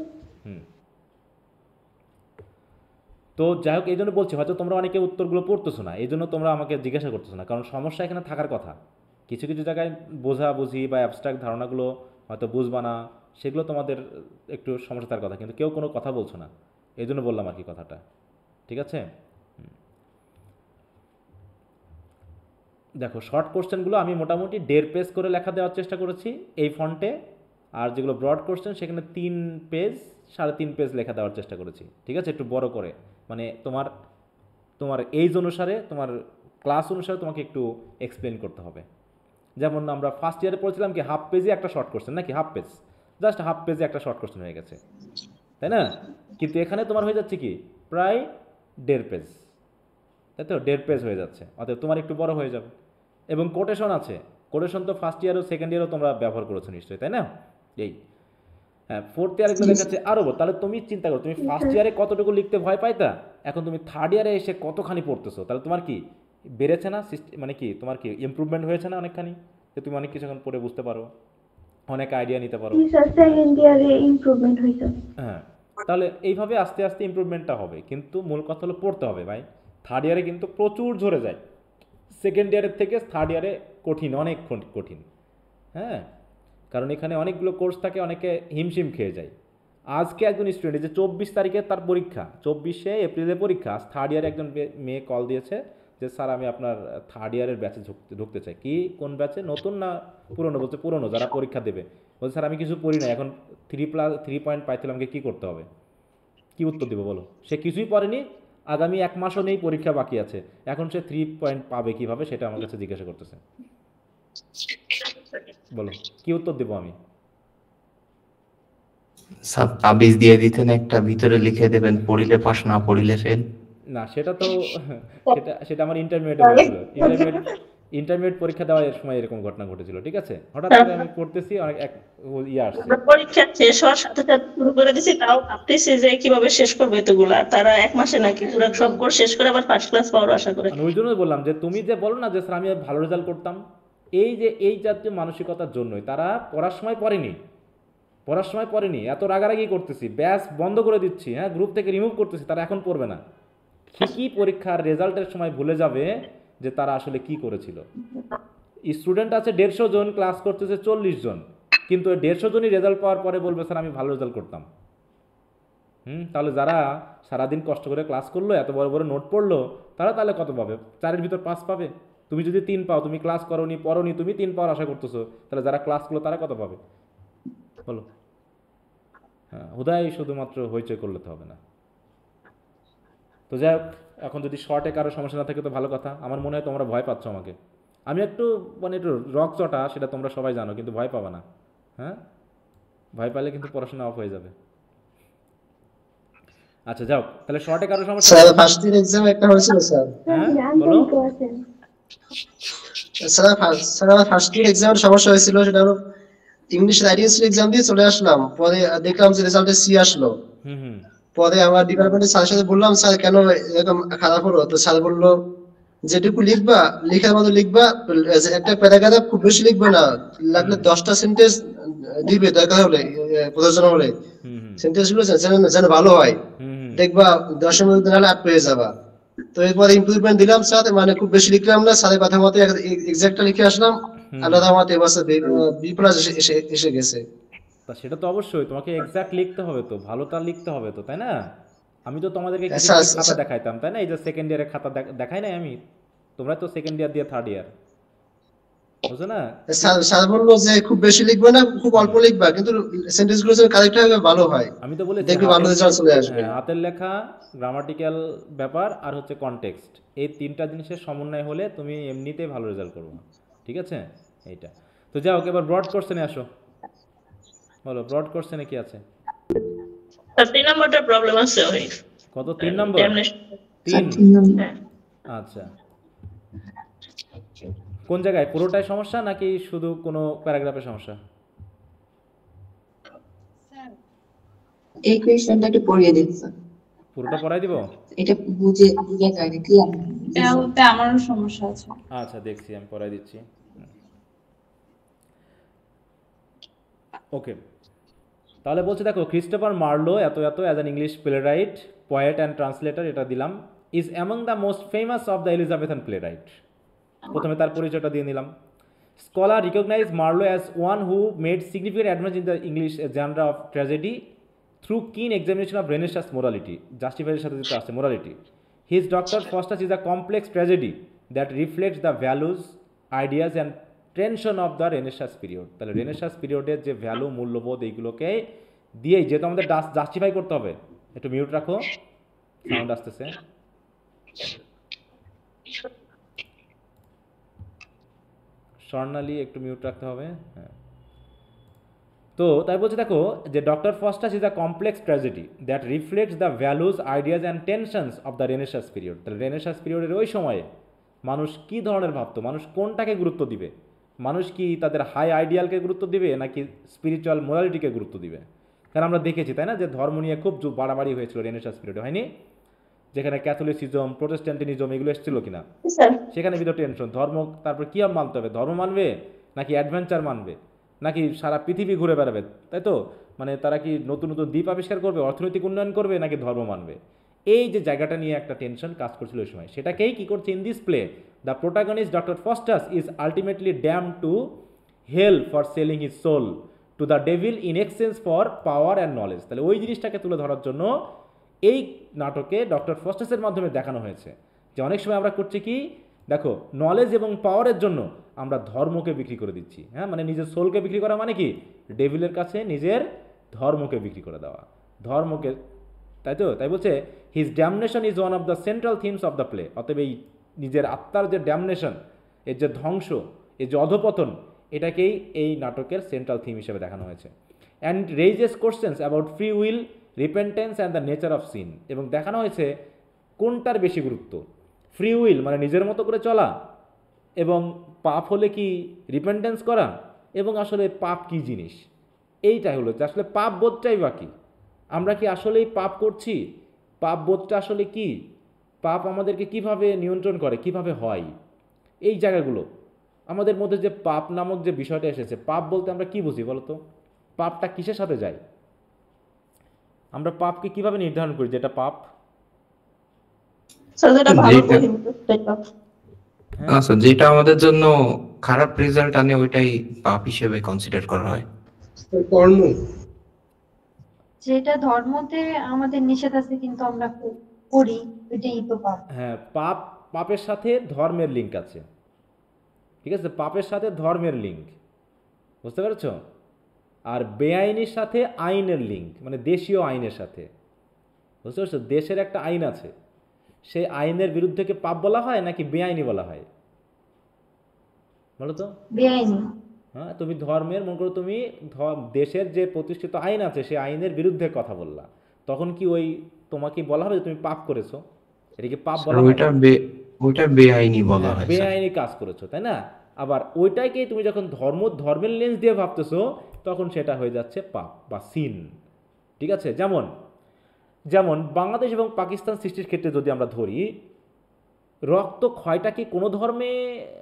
তো যাই হোক, এই জন্য বলছি হয়তো তোমরা অনেকে উত্তরগুলো পড়তেছো না, এই জন্য তোমরা আমাকে জিজ্ঞাসা করতেছো না, কারণ সমস্যা এখানে থাকার কথা। কিছু কিছু জায়গায় বোঝাবুঝি বা অ্যাবস্ট্রাক্ট ধারণাগুলো হয়তো বুঝবা না, সেগুলো তোমাদের একটু সমস্যা থাকার কথা, কিন্তু কেউ কোনো কথা বলছো না, এই জন্য বললাম আর কি কথাটা। ঠিক আছে, দেখো শর্ট কোশ্চেনগুলো আমি মোটামুটি 1.5 পেজ করে লেখা দেওয়ার চেষ্টা করেছি এই ফন্টে, আর যেগুলো ব্রড কোশ্চেন সেখানে 3 পেজ 3.5 পেজ লেখা দেওয়ার চেষ্টা করেছি। ঠিক আছে, একটু বড় করে, মানে তোমার এইজ অনুসারে, তোমার ক্লাস অনুসারে তোমাকে একটু এক্সপ্লেন করতে হবে। যেমন আমরা ফার্স্ট ইয়ারে পড়ছিলাম কি হাফ পেজে একটা শর্ট কোশ্চেন, নাকি হাফ পেজ, জাস্ট হাফ পেজে একটা শর্ট কোশ্চেন হয়ে গেছে, তাই না? কিন্তু এখানে তোমার হয়ে যাচ্ছে কি প্রায় 1.5 পেজ, তাই তো 1.5 পেজ হয়ে যাচ্ছে, অতএব তোমার একটু বড় হয়ে যাবে। এবং কোটেশন আছে, কোটেশন তো ফার্স্ট ইয়ারও সেকেন্ড ইয়ারও তোমরা ব্যবহার করেছো নিশ্চয়ই, তাই না? এই হ্যাঁ, ফোর্থ ইয়ারে এগুলো দেখাচ্ছে আরও। তাহলে তুমি চিন্তা করো, তুমি ফার্স্ট ইয়ারে কতটুকু লিখতে ভয় পাইতা, এখন তুমি থার্ড ইয়ারে এসে কতখানি পড়তেছো, তাহলে তোমার কি বেড়েছে না, মানে কি তোমার কি ইমপ্রুভমেন্ট হয়েছে না অনেকখানি, যে তুমি অনেক কিছু এখন পড়ে বুঝতে পারো, অনেক আইডিয়া নিতে পারো। হ্যাঁ, তাহলে এইভাবে আস্তে আস্তে ইমপ্রুভমেন্টটা হবে, কিন্তু মূল কথা হলো পড়তে হবে ভাই। থার্ড ইয়ারে কিন্তু প্রচুর ঝরে যায়, সেকেন্ড ইয়ারের থেকে থার্ড ইয়ারে কঠিন, অনেক কঠিন। হ্যাঁ, কারণ এখানে অনেকগুলো কোর্স থাকে, অনেকে হিমশিম খেয়ে যায়। আজকে একজন স্টুডেন্ট, যে 24 তারিখে তার পরীক্ষা, 24শে এপ্রিলে পরীক্ষা, আজ থার্ড ইয়ারে একজন মেয়ে কল দিয়েছে যে স্যার আমি আপনার থার্ড ইয়ারের ব্যাচে ঢুকতে চাই। কি কোন ব্যাচে, নতুন না পুরনো? বলছে পুরনো, যারা পরীক্ষা দেবে। বলছে স্যার আমি কিছু পড়ি না, এখন 3 পয়েন্ট পাইতে আমাকে কী করতে হবে, কি উত্তর দেবো বলো? সে কিছুই পড়েনি, আগামী 1 মাসও নেই, পরীক্ষা বাকি আছে, এখন সে 3 পয়েন্ট পাবে কিভাবে সেটা আমার কাছে জিজ্ঞাসা করতেছে। বলো কি উত্তর দেবো আমি? স্যার তাবিজ দিয়ে দিতেন একটা, ভিতরে লিখে দেবেন পড়িলে পাস না পড়িলে ফেল। না সেটা তো সেটা আমার ইন্টারমিডিয়েটে হয়েছিল। ইন্টারমিডিয়েট পরীক্ষা দেওয়ার সময় এরকম ঘটনা ঘটেছিল। ঠিক আছে, হঠাৎ করে আমি পড়তেছি, অনেক এক আসছে, আমরা পরীক্ষা শেষ হওয়ার সাথে সাথে শুরু করে দিছি, তাও ভাবতেছি যে কিভাবে শেষ করবে এতগুলা, তারা 1 মাসে নাকি পুরো সব কোর্স শেষ করে আবার ফার্স্ট ক্লাস পাওয়ার আশা করে। ওই জন্য বললাম যে তুমি যে বলো না যে স্যার আমি ভালো রেজাল্ট করতাম, এই জাতীয় মানসিকতার জন্যই তারা পড়ার সময় পড়েনি, এত রাগারাগি করতেছি, ব্যাস বন্ধ করে দিচ্ছি, হ্যাঁ গ্রুপ থেকে রিমুভ করতেছি, তারা এখন পড়বে না। ঠিকই পরীক্ষার রেজাল্টের সময় ভুলে যাবে যে তারা আসলে কি করেছিল। স্টুডেন্ট আছে 150 জন, ক্লাস করতেছে 40 জন, কিন্তু 150 জনই রেজাল্ট পাওয়ার পরে বলবে স্যার আমি ভালো রেজাল্ট করতাম। তাহলে যারা সারাদিন কষ্ট করে ক্লাস করলো, এত বড় বড় নোট পড়লো, তারা তাহলে কত পাবে? 4-এর ভিতর 5 পাবে। তুমি যদি 3 পাও, তুমি ক্লাস পড়োনি, তুমি 3 পাওয়ার আশা করতেছো, তাহলে যারা ক্লাস করলো তারা কত পাবে বলো? হ্যাঁ, হুদাই শুধুমাত্র হইচই করলে তো হবে না। তো যাই হোক, এখন যদি শর্টে কারো সমস্যা না থাকে তো ভালো কথা। আমার মনে হয় তোমরা ভয় পাচ্ছ আমাকে, আমি একটু একটু রক চটা, সেটা তোমরা সবাই জানো, কিন্তু ভয় পাবা না। হ্যাঁ, ভয় পাইলে কিন্তু পড়াশোনা অফ হয়ে যাবে। আচ্ছা যাও, তাহলে শর্টে কারো সমস্যা? স্যার ফার্স্ট ইয়ার এক্সাম একটা হয়েছিল স্যার। হ্যাঁ বলো। স্যার আমার ফার্স্ট ইয়ার এক্সামের সমস্যা হয়েছিল, সেটা হলো ইংলিশ রাইটিং স্কিল এক্সাম দিয়ে চলে আসলাম, পরে দেখলাম যে রেজাল্টে সি আসলো। পরে আমার ডিপার্টমেন্টের স্যারের সাথে বললাম স্যার কেন এরকম খারাপ হলো, তো স্যার বললো যেটুকু লিখবা লিখার মতো লিখবা, একটা প্যারাগ্রাফ খুব বেশি লিখবে না, লাগলে 10টা সেন্টেন্স দিবে দরকার হলে, প্রয়োজন হলে সেন্টেন্স গুলো যেন ভালো হয়, দেখবা 10-এর মধ্যে নাহলে 8 পেয়ে যাবা। তো এরপরে ইমপ্রুভমেন্ট দিলাম স্যার, মানে খুব বেশি লিখলাম না, স্যারের কথা মতো এক্সাক্টটা লিখে আসলাম, আল্লাহর রহমতে এবছর বি প্লাস এসে গেছে। তা সেটা তো অবশ্যই তোমাকে এক্সাক্ট লিখতে হবে, তো ভালোটা লিখতে হবে তো, তাই না? আমি তো তোমাদেরকে খাতা দেখাইতাম, তাই না? এই যে সেকেন্ড ইয়ারের খাতা দেখাই নাই আমি, তোমরা তো সেকেন্ড ইয়ার দিয়ে থার্ড ইয়ার, বুঝছো না? স্যার বললো যে খুব বেশি লিখবে না, খুব অল্প লিখবা, কিন্তু সেন্টেন্স গুলো যেন কারেক্ট হবে, ভালো হয়। আমি তো বলেছি দেখবি ভালো রেজাল্ট চলে আসবে। হাতের লেখা, গ্রামাটিক্যাল ব্যাপার, আর হচ্ছে কনটেক্সট, এই 3টা জিনিসের সমন্বয় হলে তুমি এমনিতেই ভালো রেজাল্ট করবে। ঠিক আছে, এইটা তো যাও। এবার ব্রড কোশ্চেনে আসো, বলো ব্রড কোশ্চেনে কি আছে? 3 নম্বরটা প্রবলেম আছে ওই। কত? 3 নম্বর? 3। আচ্ছা, কোন জায়গায়? পুরোটাই সমস্যা নাকি শুধু কোনো প্যারাগ্রাফের সমস্যা? এই কোশ্চেনটা একটু পড়িয়ে দিন স্যার। পুরোটা পড়াই দিব? এটা বুঝে যায়নি, ক্লিয়ার না। এটাতে আমারও সমস্যা আছে। আচ্ছা দেখছি, আমি পড়াই দিচ্ছি। ওকে, তাহলে বলছে দেখো, ক্রিস্টোফার মার্লো এত as an English playwright, poet and translator, এটা দিলাম, is among the most famous of the Elizabethan playwright. প্রথমে তার পরিচয়টা দিয়ে নিলাম। Scholar recognise Marlowe as one who made significant advance in the English genre of tragedy through keen examination of Renaissance morality. জাস্টিফাইয়ের সাথে যেটা আসছে morality. His Doctor Faustus is a complex tragedy that reflects the values, ideas and tension of the renaissance period. তাহলে রেনেসাঁস পিরিয়ডের যে ভ্যালু, মূল্যবোধ, এইগুলোকে দিয়েই যেহেতু আমাদের জাস্টিফাই করতে হবে। একটু মিউট রাখো, সাউন্ড আসতেছে। স্বর্ণালী একটু মিউট রাখতে হবে। হ্যাঁ, তো তাই বলছে দেখো যে doctor Faustus is a complex tragedy that reflects the values, ideas and tensions of the renaissance period. তাহলে রেনেসাঁস পিরিয়ডের ওই সময়ে মানুষ কী ধরনের ভাবতো, মানুষ কোনটাকে গুরুত্ব দিবে, মানুষ কি তাদের হাই আইডিয়ালকে গুরুত্ব দিবে নাকি স্পিরিচুয়াল মোরালিটিকে গুরুত্ব দিবে? কারণ আমরা দেখেছি তাই না যে ধর্ম নিয়ে খুব বাড়াবাড়ি হয়েছিল রেনেসাঁস পিরিয়ডে, হয়নি? যেখানে ক্যাথলিসিজম, প্রোটেস্ট্যান্টিনিজম এগুলো এসেছিল কিনা, সেখানে ভিতরে টেনশন। ধর্ম তারপর কী মানতে হবে, ধর্ম মানবে নাকি অ্যাডভেঞ্চার মানবে, নাকি সারা পৃথিবী ঘুরে বেড়াবে, তাই তো? মানে তারা কি নতুন নতুন দ্বীপ আবিষ্কার করবে, অর্থনৈতিক উন্নয়ন করবে, নাকি ধর্ম মানবে? এই যে জায়গাটা নিয়ে একটা টেনশন কাজ করছিল ওই সময়, সেটাকেই কী করছে in this play the protagonist doctor Faustus is ultimately damn to hell for selling his soul to the devil in exchange for power and knowledge. তাহলে ওই জিনিসটাকে তুলে ধরার জন্য এই নাটকে ডক্টর ফস্টাসের মাধ্যমে দেখানো হয়েছে যে অনেক সময় আমরা করছি কি, দেখো নলেজ এবং পাওয়ারের জন্য আমরা ধর্মকে বিক্রি করে দিচ্ছি। হ্যাঁ, মানে নিজের সোলকে বিক্রি করা মানে কি, ডেভিলের কাছে নিজের ধর্মকে বিক্রি করে দেওয়া। ধর্মকে তাই তো, তাই বলছে his damnation is one of the central themes of the play. অতএব এই নিজের আত্মার যে ড্যামনেশন, এর যে ধ্বংস, এর যে অধপতন, এটাকেই এই নাটকের সেন্ট্রাল থিম হিসেবে দেখানো হয়েছে। And raises questions about free will, repentance and the nature of sin. এবং দেখানো হয়েছে কোনটার বেশি গুরুত্ব, ফ্রি উইল মানে নিজের মতো করে চলা, এবং পাপ হলে কি রিপেন্টেন্স করা, এবং আসলে পাপ কি জিনিস, এইটাই হলো যে আসলে পাপ বোধটাই বাকি। আমরা কি আসলেই পাপ করছি, পাপ বোধটা আসলে কি, পাপ আমাদেরকে কিভাবে নিয়ন্ত্রণ করে, কিভাবে হয়, এই জায়গাগুলো আমাদের মধ্যে যে পাপ নামক যে বিষয়টা এসেছে, পাপ বলতে আমরা কি বুঝি বলতো, পাপটা কিসের সাথে যায়, আমরা পাপকে কিভাবে নির্ধারণ করি যেটা পাপ? আচ্ছা, যেটা আমাদের জন্য খারাপ রেজাল্ট আনে ওইটাই পাপ হিসেবে কনসিডার করা হয়। কর্ম যেটা ধর্মতে আমাদের নিষেধ আছে কিন্তু আমরা করি, ওইটাই তো পাপ। হ্যাঁ, পাপ, পাপের সাথে ধর্মের লিঙ্ক আছে, ঠিক আছে, পাপের সাথে ধর্মের লিঙ্ক, বুঝতে পেরেছ? আর বেআইনির সাথে আইনের লিঙ্ক, মানে দেশীয় আইনের সাথে, বুঝতে পারছো? দেশের একটা আইন আছে, সেই আইনের বিরুদ্ধে কি পাপ বলা হয় নাকি বেআইনি বলা হয় বলো তো? বেআইনি। হ্যাঁ, তুমি ধর্মের, মনে করো তুমি দেশের যে প্রতিষ্ঠিত আইন আছে সেই আইনের বিরুদ্ধে কথা বললা, তখন কি ওই তোমাকে বলা হবে যে তুমি পাপ করেছো? এটা কি পাপ বলা হয়? ওইটা বেআইনি বলা হয়, বেআইনি কাজ করেছো, তাই না? আবার ওইটাকে তুমি যখন ধর্মের লেন্স দিয়ে ভাবতেছো, তখন সেটা হয়ে যাচ্ছে পাপ বা সিন, ঠিক আছে? যেমন যেমন বাংলাদেশ এবং পাকিস্তান সৃষ্টির ক্ষেত্রে যদি আমরা ধরি, রক্ত ক্ষয়টা কি কোনো ধর্মে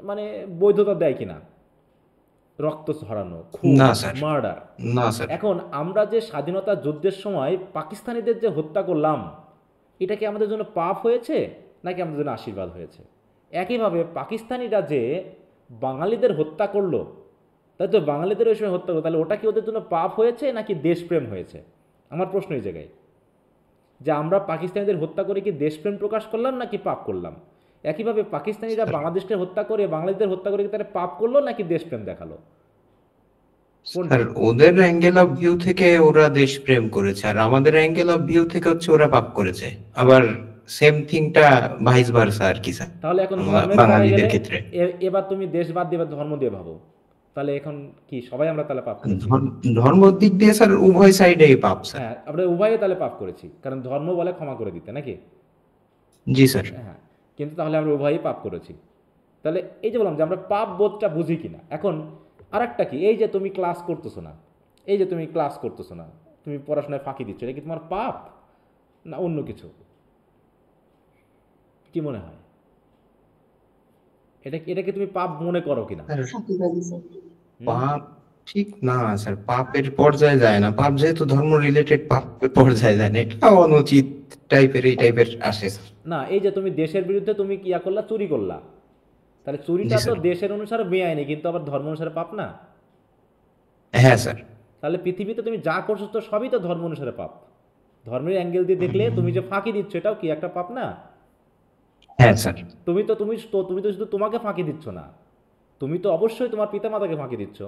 মানে বৈধতা দেয় কিনা? রক্ত ঝরানো, খুন, মার্ডার। এখন আমরা যে স্বাধীনতা যুদ্ধের সময় পাকিস্তানিদের যে হত্যা করলাম, এটা কি আমাদের জন্য পাপ হয়েছে নাকি আমাদের জন্য আশীর্বাদ হয়েছে? একইভাবে পাকিস্তানিরা যে বাঙালিদের হত্যা করলো, তাই তো, বাঙালিদের ওই সময় হত্যা করলো, তাহলে ওটা কি ওদের জন্য পাপ হয়েছে নাকি দেশপ্রেম হয়েছে? আমার প্রশ্ন এই জায়গায়, যে আমরা পাকিস্তানিদের হত্যা করে কি দেশপ্রেম প্রকাশ করলাম নাকি পাপ করলাম? একইভাবে পাকিস্তানিরা বাংলাদেশকে হত্যা করে, বাঙালিদের হত্যা করে কি তারা পাপ করলো নাকি দেশপ্রেম দেখালো? স্যার, ওদের অ্যাঙ্গেল অফ ভিউ থেকে ওরা দেশপ্রেম করেছে, আর আমাদের অ্যাঙ্গেল অফ ভিউ থেকে হচ্ছে ওরা পাপ করেছে। আবার সেম থিংটা ভাইস ভার্সা আর কি স্যার। তাহলে এখন বাঙালিদের ক্ষেত্রে এবার তুমি দেশ বাদ দিয়ে ধর্ম দিয়ে ভাবো, তাহলে এখন কি সবাই আমরা তাহলে পাপ করেছি? ধর্ম দিক দিয়ে স্যার উভয় সাইডেই পাপ স্যার। হ্যাঁ, আমরা উভয়ে তাহলে পাপ করেছি, কারণ ধর্ম বলে ক্ষমা করে দিতে, নাকি? জি স্যার। হ্যাঁ, কিন্তু তাহলে আমরা উভয়ই পাপ করেছি। তাহলে এই যে বললাম যে আমরা পাপ বোধটা বুঝি কিনা। এখন আরেকটা কি, এই যে তুমি ক্লাস করতেছো না, এই যে তুমি ক্লাস করতেছো না, তুমি পড়াশোনায় ফাঁকি দিচ্ছ, এটা কি তোমার পাপ না অন্য কিছু? কি মনে হয়, এটাকে তুমি পাপ মনে করো কিনা? পাপ ঠিক না স্যার, পাপের পর্যায়ে যায় না। পাপ যেহেতু ধর্ম রিলেটেড, পাপের পর্যায়ে যায় না, এটা অনুচিত টাইপের, এই টাইপের আসে না। এই যে তুমি দেশের বিরুদ্ধে তুমি কি করলা, চুরি করলা, তাহলে চুরিটা তো দেশের অনুসারে বেআইনি, কিন্তু আবার ধর্ম অনুসারে পাপ না? হ্যাঁ স্যার। তাহলে পৃথিবীতে তুমি যা করছো তো সবই তো ধর্ম অনুসারে পাপ। ধর্মের অ্যাঙ্গেল দিয়ে দেখলে তুমি যে ফাঁকি দিচ্ছ, এটাও কি একটা পাপ না? হ্যাঁ স্যার। তুমি তো শুধু তোমাকে ফাঁকি দিচ্ছ না, তুমি তো অবশ্যই তোমার পিতামাতাকে ফাঁকি দিচ্ছ,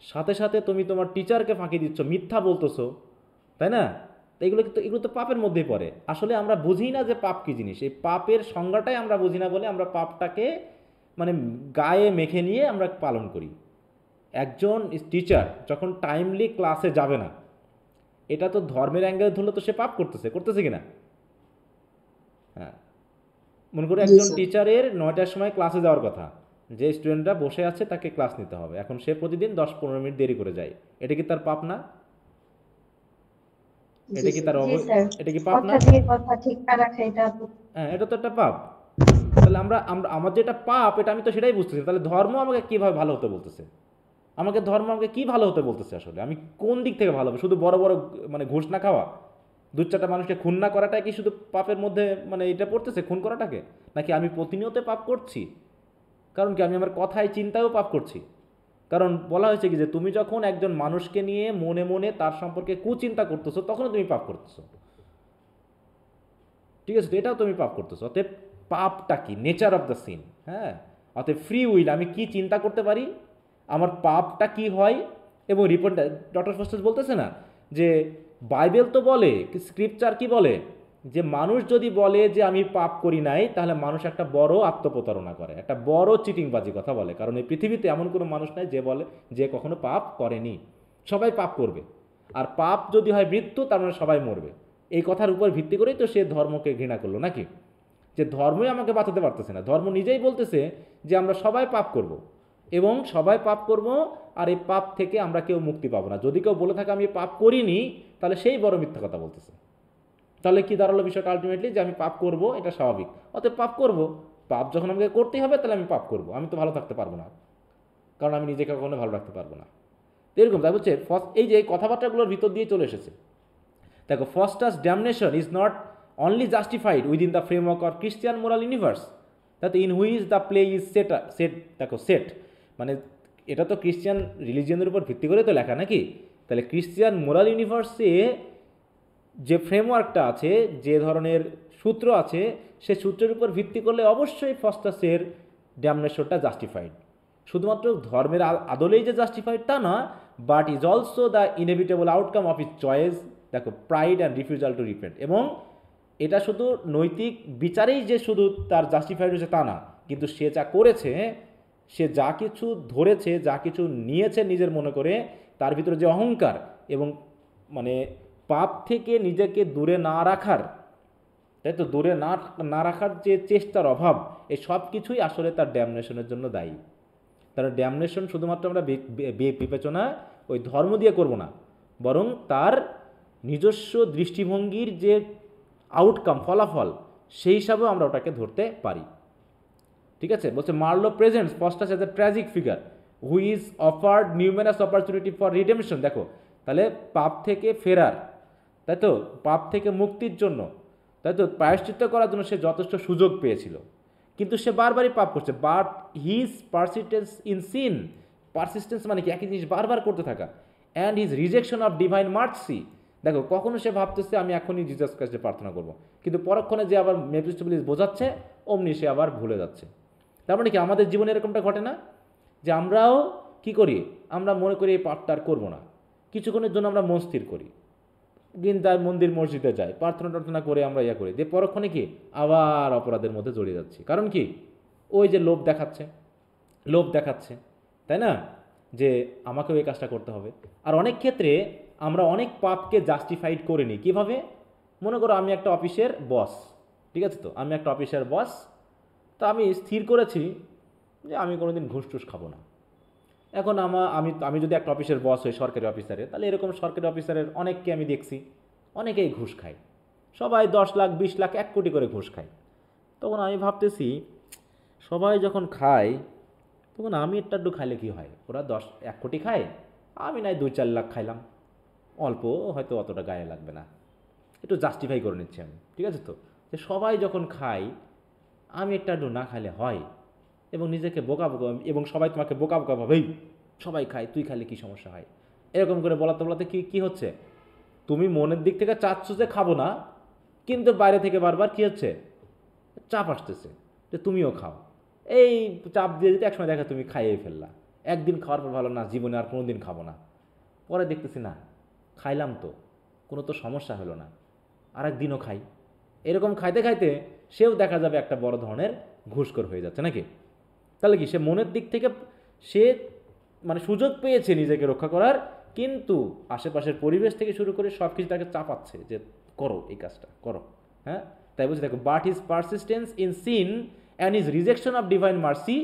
সাথে সাথে তুমি তোমার টিচারকে ফাঁকি দিচ্ছ, মিথ্যা বলতেছো, তাই না? এগুলো তো পাপের মধ্যেই পড়ে। আসলে আমরা বুঝি না যে পাপ কি জিনিস, এই পাপের সংজ্ঞাটাই আমরা বুঝি না বলে আমরা পাপটাকে মানে গায়ে মেখে নিয়ে আমরা পালন করি। একজন টিচার যখন টাইমলি ক্লাসে যাবে না, এটা তো ধর্মের অ্যাঙ্গেল ধরলে তো সে পাপ করতেছে কিনা? হ্যাঁ, মনে করি একজন টিচারের 9টার সময় ক্লাসে যাওয়ার কথা, যে স্টুডেন্টরা বসে আছে তাকে ক্লাস নিতে হবে, এখন সে প্রতিদিন 10-15 মিনিট দেরি করে যায়, এটা কি তার পাপ না? এটা কি পাপ না? হ্যাঁ, এটা তো একটা পাপ। তাহলে আমার যেটা পাপ, এটা আমি তো সেটাই বুঝতেছি। তাহলে ধর্ম আমাকে কিভাবে ভালো হতে বলতেছে? ধর্ম আমাকে কি ভালো হতে বলতেছে? আসলে আমি কোন দিক থেকে ভালো হবে? শুধু বড় বড় মানে ঘুষ না খাওয়া, 2-4টা মানুষকে খুন না করাটাই কি শুধু পাপের মধ্যে মানে এটা পড়তেছে, খুন করাটাকে? নাকি আমি প্রতিনিয়ত পাপ করছি? কারণ কি আমি আমার কথায় চিন্তায়ও পাপ করছি। কারণ বলা হয়েছে কি যে তুমি যখন একজন মানুষকে নিয়ে মনে মনে তার সম্পর্কে কুচিন্তা করতেছো, তখনও তুমি পাপ করতেছো, ঠিক আছে? এটাও তুমি পাপ করতেছো। অতএব পাপটা কি? Nature of the sin. হ্যাঁ, অতএব ফ্রি উইল, আমি কি চিন্তা করতে পারি, আমার পাপটা কি হয়, এবং রিপোর্টটা ডক্টর ফস্টাস বলতেছে না যে বাইবেল তো বলে, স্ক্রিপচার কি বলে, যে মানুষ যদি বলে যে আমি পাপ করি নাই, তাহলে মানুষ একটা বড় আত্মপ্রতারণা করে, একটা বড় চিটিংবাজি কথা বলে। কারণ এই পৃথিবীতে এমন কোনো মানুষ নাই যে বলে যে কখনো পাপ করেনি। সবাই পাপ করবে, আর পাপ যদি হয় মৃত্যু, তার মানে সবাই মরবে। এই কথার উপর ভিত্তি করেই তো সে ধর্মকে ঘৃণা করলো নাকি, যে ধর্মই আমাকে বাঁচাতে পারতেছে না। ধর্ম নিজেই বলতেছে যে আমরা সবাই পাপ করব এবং সবাই পাপ করব, আর এই পাপ থেকে আমরা কেউ মুক্তি পাবো না। যদি কেউ বলে থাকে আমি পাপ করিনি, তাহলে সেই বড় মিথ্যা কথা বলতেছে। তাহলে কি দাঁড়ালো বিষয়টা আলটিমেটলি, যে আমি পাপ করব এটা স্বাভাবিক, অতএব পাপ করব। পাপ যখন আমাকে করতেই হবে, তাহলে আমি পাপ করব। আমি তো ভালো থাকতে পারবো না, কারণ আমি নিজেকে কখনো ভালো রাখতে পারবো না। এরকম তাই বলছে এই যে কথাবার্তাগুলোর ভিতর দিয়ে চলে এসেছে। দেখো, Faustus' damnation is not only justified within the framework of Christian moral universe that in which the play is set, মানে এটা তো ক্রিশ্চিয়ান রিলিজিয়নের উপর ভিত্তি করে তো লেখা নাকি। তাহলে ক্রিশ্চিয়ান মোরাল ইউনিভার্সে যে ফ্রেমওয়ার্কটা আছে, যে ধরনের সূত্র আছে, সে সূত্রের উপর ভিত্তি করলে অবশ্যই ফস্টাসের ড্যামনেশনটা জাস্টিফাইড। শুধুমাত্র ধর্মের আদলেই যে জাস্টিফাইড তা না, but is also the inevitable outcome of his choice, দেখো, pride and refusal to repent. এবং এটা শুধু নৈতিক বিচারেই যে শুধু তার জাস্টিফাইড হয়েছে তা না, কিন্তু সে যা করেছে, সে যা কিছু ধরেছে, যা কিছু নিয়েছে নিজের মনে করে, তার ভিতরে যে অহংকার এবং মানে পাপ থেকে নিজেকে দূরে না রাখার, তাই তো, দূরে না রাখার যে চেষ্টার অভাব, এই সব কিছুই আসলে তার ড্যামনেশনের জন্য দায়ী। তার ড্যামনেশন শুধুমাত্র আমরা বিবেচনা ওই ধর্ম দিয়ে করব না, বরং তার নিজস্ব দৃষ্টিভঙ্গির যে আউটকাম, ফলাফল, সেই হিসাবেও আমরা ওটাকে ধরতে পারি। ঠিক আছে, বলছে Marlowe presents Faustus as a tragic figure who is offered numerous opportunity for redemption. দেখো, তাহলে পাপ থেকে ফেরার, তাই তো, পাপ থেকে মুক্তির জন্য, তাই তো, প্রায়শ্চিত্ত করার জন্য সে যথেষ্ট সুযোগ পেয়েছিল, কিন্তু সে বারবারই পাপ করছে। But his persistence in sin, persistence মানে কি, একই জিনিস বারবার করতে থাকা, and his rejection of divine mercy. দেখো, কখনো সে ভাবতেছে আমি এখনই জিজাস কাছে প্রার্থনা করব, কিন্তু পরক্ষণে যে আবার মেফিস্টোফেলিস বোঝাচ্ছে, অমনি সে আবার ভুলে যাচ্ছে। তার মানে কি, আমাদের জীবনে এরকমটা ঘটে না যে আমরাও কি করি, আমরা মনে করি এই পাপটা আর করবো না, কিছুক্ষণের জন্য আমরা মন স্থির করি, গিন্দায় মন্দির মসজিদে যাই, প্রার্থনা করে আমরা ইয়া করি, যে পরক্ষণে কি আবার অপরাধের মধ্যে জড়িয়ে যাচ্ছি। কারণ কি, ওই যে লোভ দেখাচ্ছে, তাই না, যে আমাকেও এই কাজটা করতে হবে। আর অনেক ক্ষেত্রে আমরা অনেক পাপকে জাস্টিফাইড করে নিই। কীভাবে? মনে করো আমি একটা অফিসের বস, ঠিক আছে, তো আমি একটা অফিসের বস, তা আমি স্থির করেছি যে আমি কোনোদিন ঘুষ টুস খাবো না। এখন আমি যদি একটা অফিসের বস হই, সরকারি অফিসারের, তাহলে এরকম সরকারি অফিসারের অনেককে আমি দেখছি, অনেকেই ঘুষ খায়, সবাই 10 লাখ 20 লাখ 1 কোটি করে ঘুষ খায়। তখন আমি ভাবতেছি, সবাই যখন খায়, তখন আমি একটু খাইলে কি হয়? ওরা 1 কোটি খায়, আমি নাই 2-4 লাখ খাইলাম, অল্প, হয়তো অতটা গায়ে লাগবে না, একটু জাস্টিফাই করে নিচ্ছি আমি, ঠিক আছে তো, যে সবাই যখন খায় আমি একটু না খাইলে হয়, এবং নিজেকে বোকা, এবং সবাই তোমাকে বোকা ভাবেই, সবাই খায়, তুই খাইলে কি সমস্যা হয়, এরকম করে বলাতে কি হচ্ছে, তুমি মনের দিক থেকে চাচ্ছ যে খাবো না, কিন্তু বাইরে থেকে বারবার কি হচ্ছে, চাপ আসতেছে যে তুমিও খাও। এই চাপ দিয়ে যেতে একসময় দেখা তুমি খাইয়ে ফেললা, একদিন খাওয়ার পর ভালো না, জীবনে আর কোনো দিন খাবো না, পরে দেখতেছি না খাইলাম তো, কোনো তো সমস্যা হলো না, আর একদিনও খাই। এরকম খাইতে সেও দেখা যাবে একটা বড় ধরনের ঘুষখোর হয়ে যাচ্ছে নাকি। তাহলে কি, সে মনের দিক থেকে সে মানে সুযোগ পেয়েছে নিজেকে রক্ষা করার, কিন্তু আশেপাশের পরিবেশ থেকে শুরু করে সব কিছু তাকে চাপাচ্ছে যে করো এই কাজটা করো। হ্যাঁ, তাই বলছি, দেখো, but his persistence in sin and his rejection of divine mercy,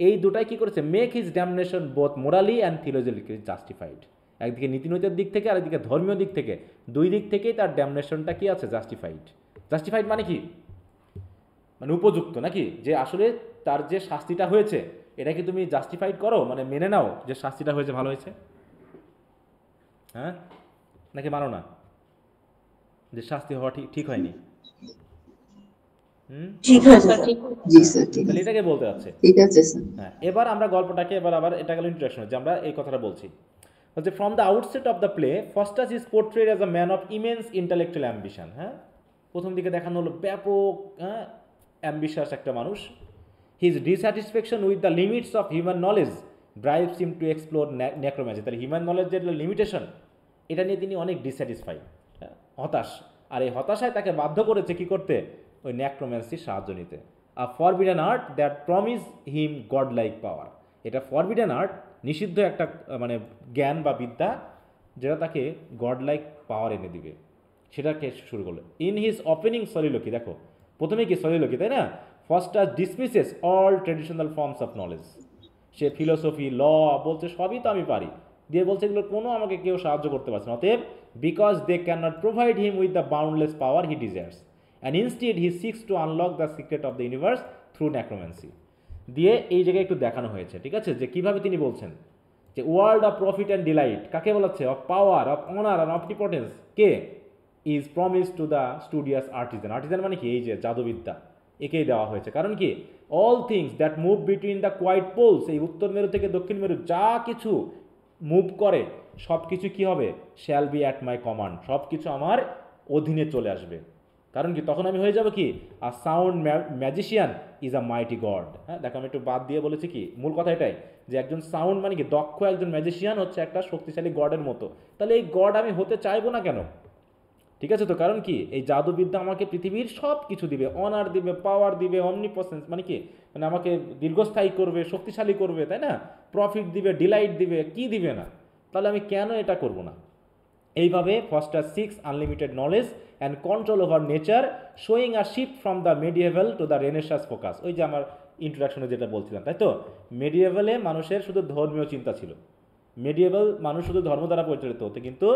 এই দুটাই কি করেছে, make his damnation both morally and theologically justified. একদিকে নীতিনৈতিক দিক থেকে, আর একদিকে ধর্মীয় দিক থেকে, দুই দিক থেকেই তার ড্যামনেশনটা কি আছে, জাস্টিফাইড মানে কি, মানে উপযুক্ত নাকি, যে আসলে তার যে শাস্তিটা হয়েছে এটা কি তুমি জাস্টিফাইড করো, মানে মেনে নাও যে শাস্তিটা হয়েছে, ভালো হয়েছে, হ্যাঁ, নাকি মানো না যে শাস্তি হওয়া ঠিক হয়নি? তাহলে এটাকে বলতে যাচ্ছে। হ্যাঁ, এবার আমরা গল্পটাকে আবার এটা গেল ইন্ট্রোডাকশন, যে আমরা এই কথাটা বলছি, যে from the outset of the play Faustus is portrayed as a man of immense intellectual ambition. হ্যাঁ, প্রথম দিকে দেখানো হলো ব্যাপক অ্যাম্বিশাস একটা মানুষ। His dissatisfaction with the limits of human knowledge drives him to explore necromancy. তাহলে হিউম্যান নলেজের লিমিটেশন, এটা নিয়ে তিনি অনেক ডিস্যাটিসফাইড। হতাশ, আর এই হতাশায় তাকে বাধ্য করেছে কি করতে, ওই ন্যাক্রোম্যান্সির সাহায্য নিতে। A forbidden art that promise him god like power, এটা ফরবিডেন আর্ট, নিষিদ্ধ একটা মানে জ্ঞান বা বিদ্যা যেটা তাকে গড লাইক পাওয়ার এনে দিবে, সেটাকে শুরু করলো। ইন হিজ ওপেনিং সলিলোকি, দেখো প্রথমে কি সলিলোকি, তাই না? Faustus dismisses all traditional forms of knowledge, সে ফিলোসফি ল বলছে সবই তো আমি পারি, দিয়ে বলছে এগুলো কোনো আমাকে কেউ সাহায্য করতে পারছে না, অতএব because they can not provide him with the boundless power he desires and instead he seeks to unlock the secret of the universe through necromancy. দিয়ে এই জায়গায় একটু দেখানো হয়েছে, ঠিক আছে, যে কীভাবে তিনি বলছেন যে world of profit and delight কাকে বলাচ্ছে, of power, of honour and omnipotence কে, is promise to the studious artisan. Artisan মানে কি, এই যে জাদুবিদ্যা, একেই দেওয়া হয়েছে। কারণ কি, all things that move between the quiet poles, এই উত্তর মেরু থেকে দক্ষিণ মেরু যা কিছু মুভ করে সব কিছু কী হবে, shall be at my command, সব কিছু আমার অধীনে চলে আসবে। কারণ কি, তখন আমি হয়ে যাব কি, a sound magician is a mighty god. হ্যাঁ দেখো, আমি একটু বাদ দিয়ে বলেছি কি, মূল কথা এটাই যে একজন সাউন্ড মানে কি, দক্ষ একজন ম্যাজিশিয়ান হচ্ছে একটা শক্তিশালী গডের মতো। তাহলে এই গড আমি হতে চাইবো না কেন? ঠিক আছে, তো কারণ কি, এই জাদুবিদ্যা আমাকে পৃথিবীর সব কিছু দিবে, অনার দিবে, পাওয়ার দিবে, অমনিপসেন্স মানে কি, মানে আমাকে দীর্ঘস্থায়ী করবে, শক্তিশালী করবে, তাই না, প্রফিট দিবে, ডিলাইট দিবে, কি দিবে না? তাহলে আমি কেন এটা করব না? এইভাবে Faustus seeks unlimited knowledge and control over nature, showing a shift from the medieval to the Renaissance focus. ওই যে আমার ইন্ট্রোডাকশনে যেটা বলছিলাম, তাই তো, মেডিয়েভালে মানুষের শুধু ধর্মীয় চিন্তা ছিল, মেডিয়েভাল মানুষ শুধু ধর্ম দ্বারা পরিচালিত হতো, কিন্তু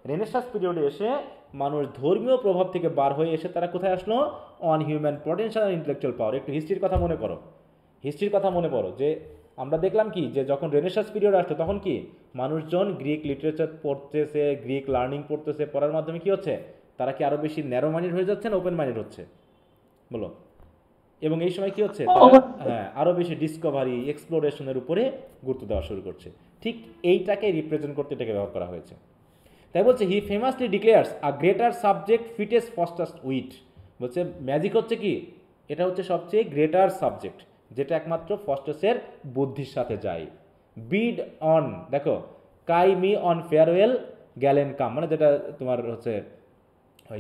রেনেসাস পিরিয়ডে এসে মানুষ ধর্মীয় প্রভাব থেকে বার হয়ে এসে তারা কোথায় আসলো, on human potential and intellectual power. একটু হিস্ট্রির কথা মনে করো, হিস্ট্রির কথা মনে করো, যে আমরা দেখলাম কি, যে যখন রেনেসাস পিরিয়ড আসলো তখন কি মানুষজন গ্রিক লিটারেচার পড়তেছে, গ্রিক লার্নিং পড়তেছে, পড়ার মাধ্যমে কি হচ্ছে, তারা কি আরও বেশি ন্যারো মাইন্ডেড হয়ে যাচ্ছে না ওপেন মাইন্ডেড হচ্ছে, বলো? এবং এই সময় কি হচ্ছে, তারা হ্যাঁ আরও বেশি ডিসকভারি, এক্সপ্লোরেশনের উপরে গুরুত্ব দেওয়া শুরু করছে। ঠিক এইটাকে রিপ্রেজেন্ট করতে এটাকে ব্যবহার করা হয়েছে। তাই বলছে he famously declares a greater subject fits Faustus wit, বলছে ম্যাজিক হচ্ছে কি, এটা হচ্ছে সবচেয়ে গ্রেটার সাবজেক্ট, যেটা একমাত্র ফস্টাসের বুদ্ধির সাথে যায়। বিড অন, দেখো কাই মি অন ফেয়ারওয়েল গ্যালেন কাম, মানে যেটা তোমার হচ্ছে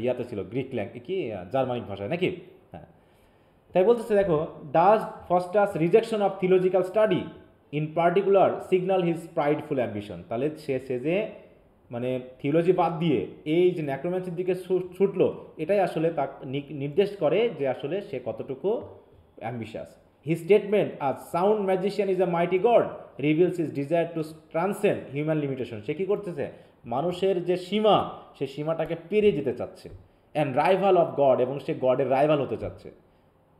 ইয়াতে ছিল গ্রিক কি জার্মানিক ভাষায় নাকি, হ্যাঁ। তাই বলতেছে দেখো, does Faustus rejection of theological study in particular signal his prideful ambition. তাহলে সে যে মানে থিওলজি বাদ দিয়ে এই যে ন্যাক্রোম্যান্সির দিকে ছুটলো, এটাই আসলে তা নির্দেশ করে যে আসলে সে কতটুকু ambitious. His statement a sound magician is a mighty god reveals his desire to transcend human limitation. সে কী করতেছে, মানুষের যে সীমা, সে সীমাটাকে পেরিয়ে যেতে চাচ্ছে। অ্যান্ড রাইভাল অফ গড, এবং সে গডের রাইভাল হতে চাচ্ছে।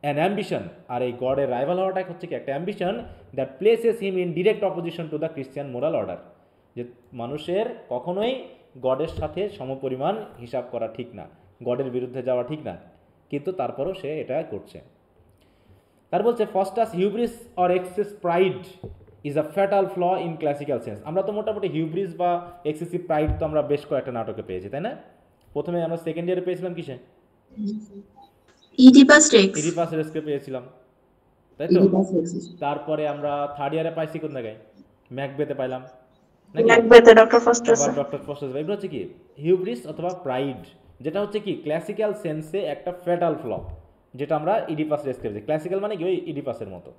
অ্যান অ্যাম্বিশন, আর এই গডের রাইভাল হওয়াটা হচ্ছে কি একটা ambition that places him in direct opposition to the Christian moral order. যে মানুষের কখনোই গডের সাথে সমপরিমাণ হিসাব করা ঠিক না, গডের বিরুদ্ধে যাওয়া ঠিক না, কিন্তু তারপরও সে এটা করছে। তার বলছে Faustus hubris or excess pride is a fatal flaw in classical sense. আমরা তো মোটামুটি হিউব্রিস বা এক্সেসিভ প্রাইড তো আমরা বেশ কয়েকটা নাটকে পেয়েছি, তাই না? প্রথমে আমরা সেকেন্ড ইয়ারে পেয়েছিলাম কিসে, ইডিপাস রেক্সকে পেয়েছিলাম, তাই তো? তারপরে আমরা থার্ড ইয়ারে পাইছি কোন জায়গায়, ম্যাকবেথে পাইলাম নাকি, ডক্টর ফস্টাস। এগুলো হচ্ছে কি হিউব্রিস অথবা প্রাইড, যেটা হচ্ছে কি ক্লাসিক্যাল সেন্সে একটা ফ্যাটাল ফ্ল, যেটা আমরা ইডিপাস রেক্সকে পেয়েছি। ক্লাসিক্যাল মানে কি ওই ইডিপাসের মতো।